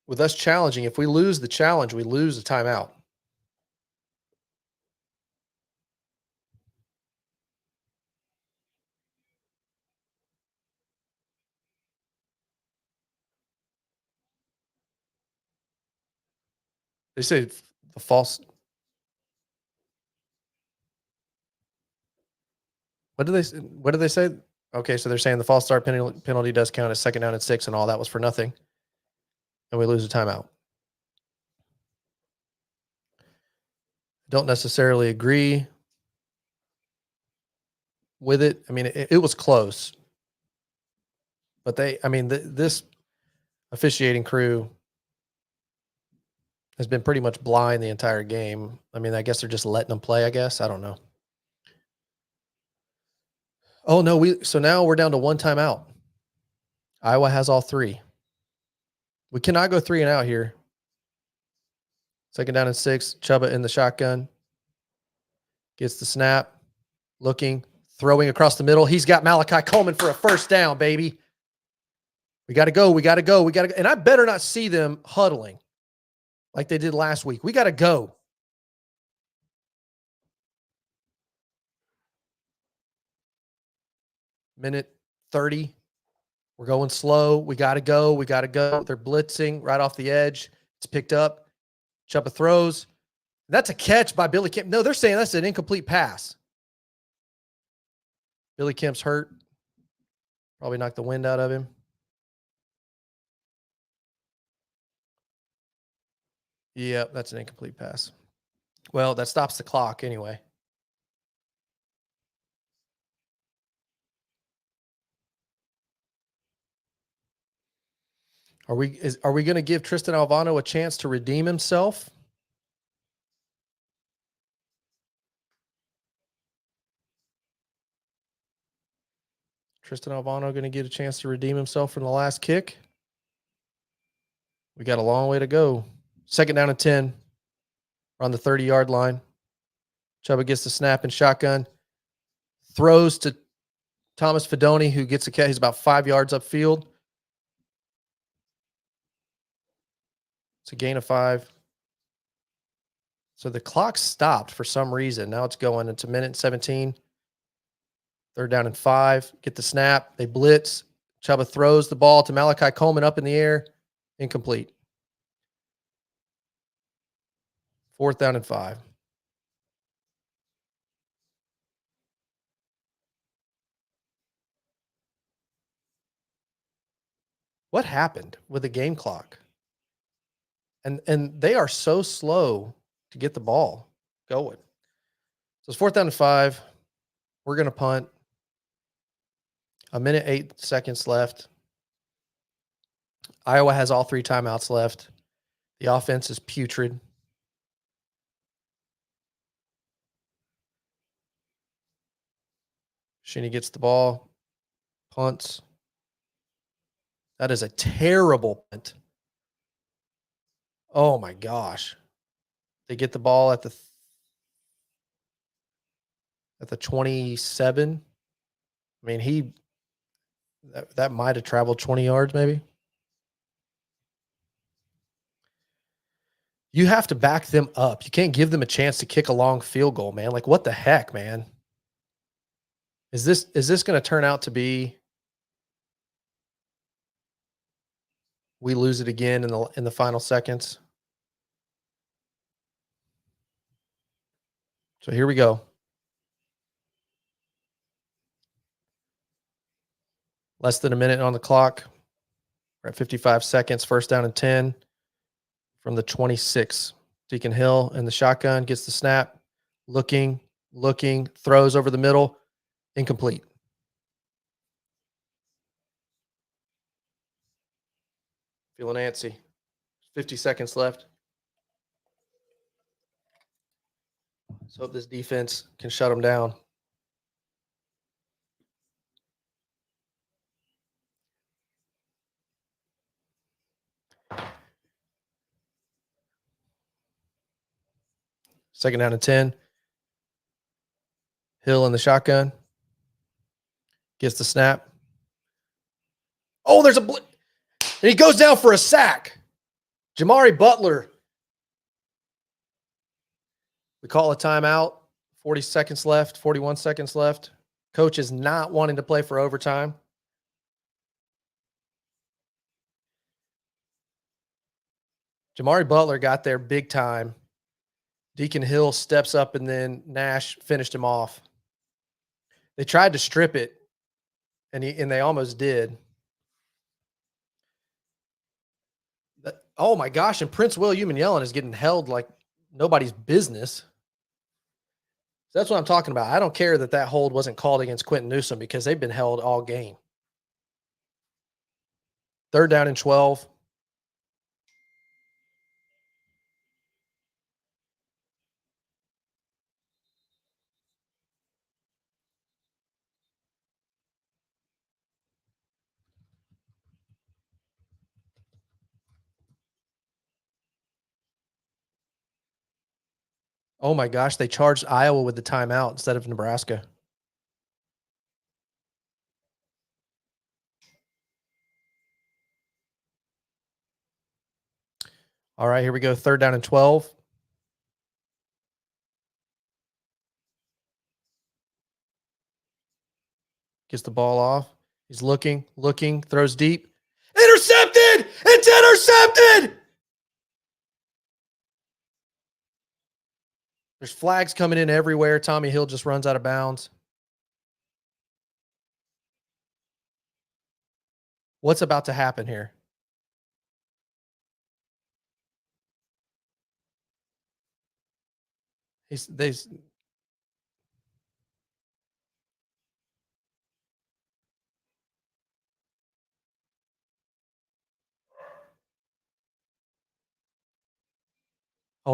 With us challenging, if we lose the challenge, we lose the timeout. They say the false. What do they say? Okay, so they're saying the false start penalty does count as second down and 6, and all that was for nothing, and we lose a timeout. Don't necessarily agree with it. I mean, it was close, but this officiating crew has been pretty much blind the entire game. I mean, I guess they're just letting them play, I guess. I don't know. Oh, no, so now we're down to 1 timeout. Iowa has all 3. We cannot go 3 and out here. Second down and 6. Chuba in the shotgun. Gets the snap. Looking. Throwing across the middle. He's got Malachi Coleman for a first down, baby. We got to go. We got to go. We got to go. And I better not see them huddling like they did last week. We got to go. Minute 30. We're going slow. We got to go. We got to go. They're blitzing right off the edge. It's picked up. Chuba throws. That's a catch by Billy Kemp. No, they're saying that's an incomplete pass. Billy Kemp's hurt. Probably knocked the wind out of him. Yep, that's an incomplete pass. Well, that stops the clock anyway. Are we going to give Tristan Alvano a chance to redeem himself? Tristan Alvano going to get a chance to redeem himself from the last kick? We got a long way to go. Second down and 10. We're on the 30-yard line. Chuba gets the snap and shotgun. Throws to Thomas Fedoni, who gets a catch. He's about 5 yards upfield. It's a gain of 5. So the clock stopped for some reason. Now it's going into minute 17. Third down and 5. Get the snap. They blitz. Chuba throws the ball to Malachi Coleman up in the air. Incomplete. Fourth down and 5. What happened with the game clock? And they are so slow to get the ball going. So it's fourth down and 5. We're going to punt. A minute 8 seconds left. Iowa has all 3 timeouts left. The offense is putrid. Shinny gets the ball. Punts. That is a terrible punt. Oh my gosh. They get the ball at the 27. I mean, that might have traveled 20 yards maybe. You have to back them up. You can't give them a chance to kick a long field goal, man. Like, what the heck, man? Is this going to turn out to be we lose it again in the final seconds? So here we go. Less than a minute on the clock. We're at 55 seconds. First down and 10 from the 26. Deacon Hill in the shotgun gets the snap. Looking, throws over the middle. Incomplete. Feeling antsy. 50 seconds left. Let's hope this defense can shut them down. Second down and 10. Hill in the shotgun. Gets the snap. Oh, there's a blitz. And he goes down for a sack. Jamari Butler. We call a timeout. 40 seconds left, 41 seconds left. Coach is not wanting to play for overtime. Jamari Butler got there big time. Deacon Hill steps up, and then Nash finished him off. They tried to strip it, and they almost did. Oh, my gosh, and Prince William and Yellen is getting held like nobody's business. That's what I'm talking about. I don't care that hold wasn't called against Quentin Newsom because they've been held all game. Third down and 12. Oh my gosh, they charged Iowa with the timeout instead of Nebraska. All right, here we go. 3rd down and 12. Gets the ball off. He's looking, throws deep. Intercepted! It's intercepted! There's flags coming in everywhere. Tommy Hill just runs out of bounds. What's about to happen here? They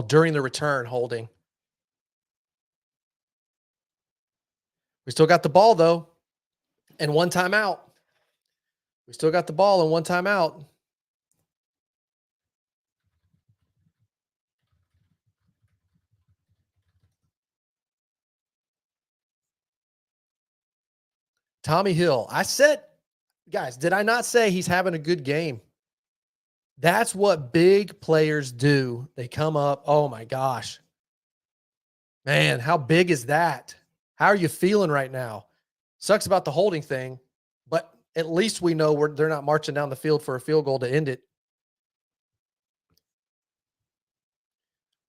during the return holding. We still got the ball though, and one timeout. We still got the ball and one timeout. Tommy Hill. I said, guys, did I not say he's having a good game? That's what big players do. They come up. Oh my gosh. Man, how big is that? How are you feeling right now? Sucks about the holding thing, but at least we know they're not marching down the field for a field goal to end it.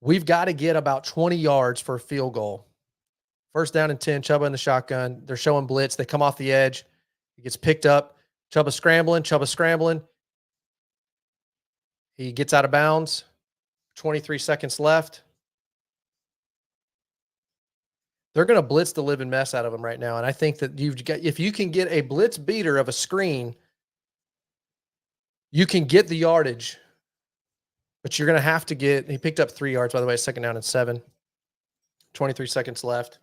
We've got to get about 20 yards for a field goal. 1st down and 10, Chuba in the shotgun. They're showing blitz. They come off the edge. He gets picked up. Chuba scrambling. He gets out of bounds. 23 seconds left. They're going to blitz the living mess out of him right now. And I think that if you can get a blitz beater of a screen, you can get the yardage, but you're going to have to he picked up 3 yards, by the way, 2nd down and 7, 23 seconds left.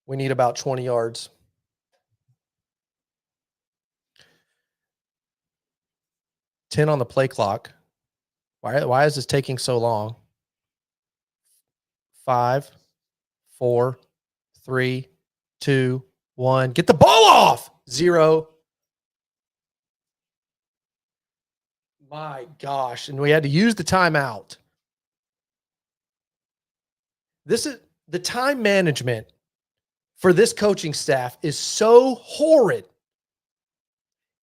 We need about 20 yards. Ten on the play clock. Why is this taking so long? 5, 4, 3, 2, 1. Get the ball off. 0. My gosh. And we had to use the timeout. This is the time management for this coaching staff is so horrid.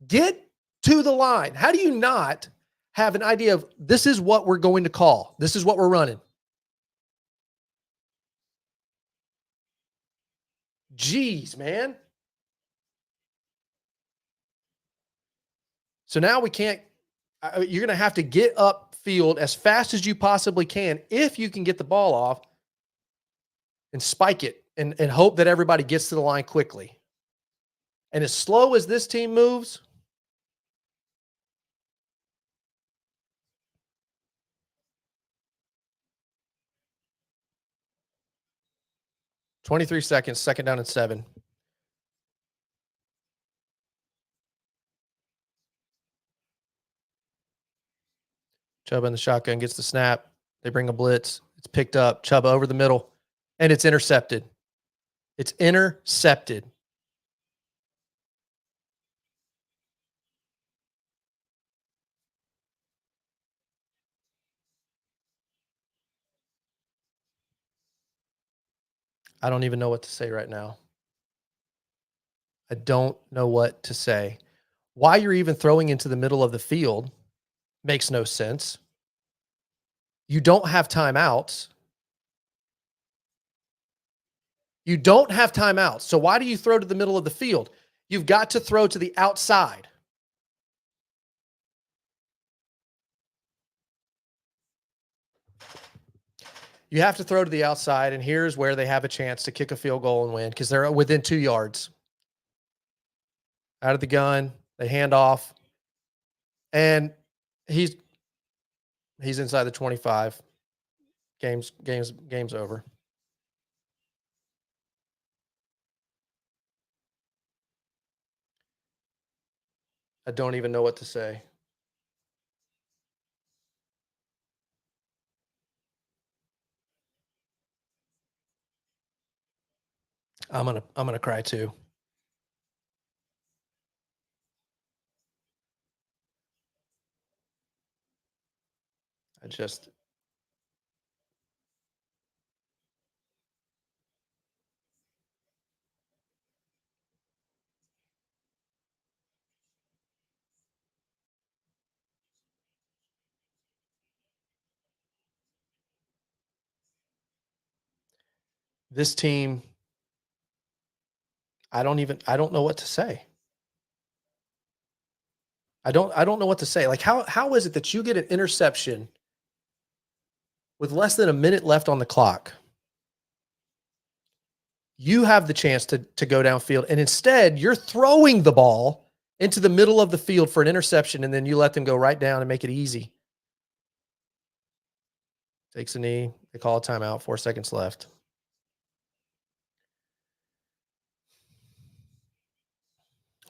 Get to the line. How do you not have an idea of this is what we're going to call? This is what we're running. Jeez, man. So now we can't, you're going to have to get upfield as fast as you possibly can if you can get the ball off and spike it and hope that everybody gets to the line quickly. And as slow as this team moves, .23 seconds, 2nd down and 7. Chuba in the shotgun gets the snap. They bring a blitz. It's picked up. Chuba over the middle, and it's intercepted. It's intercepted. I don't even know what to say right now. I don't know what to say. Why you're even throwing into the middle of the field makes no sense. You don't have timeouts. You don't have timeouts. So why do you throw to the middle of the field? You've got to throw to the outside. You have to throw to the outside, and here's where they have a chance to kick a field goal and win because they're within 2 yards. Out of the gun, they hand off, and he's inside the 25. Game's over. I don't even know what to say. I'm gonna cry too. I just this team, I don't know what to say. I don't know what to say. Like how is it that you get an interception with less than a minute left on the clock? You have the chance to go downfield, and instead you're throwing the ball into the middle of the field for an interception, and then you let them go right down and make it easy. Takes a knee. They call a timeout. 4 seconds left.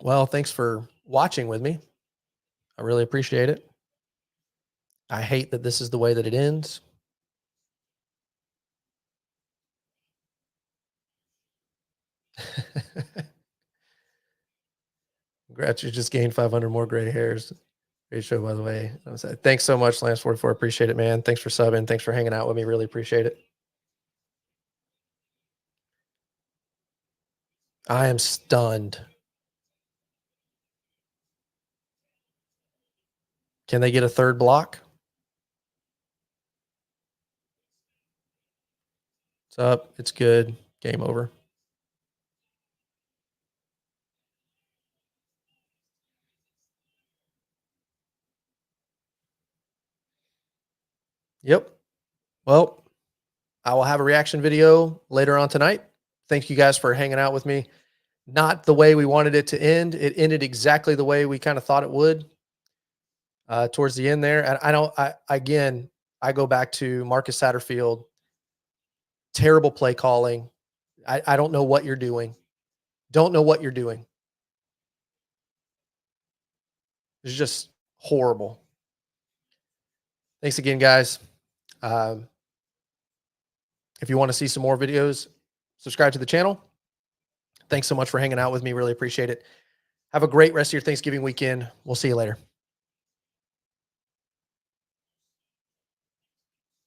Well, thanks for watching with me. I really appreciate it. I hate that this is the way that it ends. Congrats, you just gained 500 more gray hairs. Great show, by the way. Thanks so much, Lance44. Appreciate it, man. Thanks for subbing. Thanks for hanging out with me. Really appreciate it. I am stunned. Can they get a third block? It's up. It's good. Game over. Yep. Well, I will have a reaction video later on tonight. Thank you guys for hanging out with me. Not the way we wanted it to end. It ended exactly the way we kind of thought it would towards the end there. And I go back to Marcus Satterfield. Terrible play calling. I don't know what you're doing. Don't know what you're doing. It's just horrible. Thanks again, guys. If you want to see some more videos, subscribe to the channel. Thanks so much for hanging out with me. Really appreciate it. Have a great rest of your Thanksgiving weekend. We'll see you later.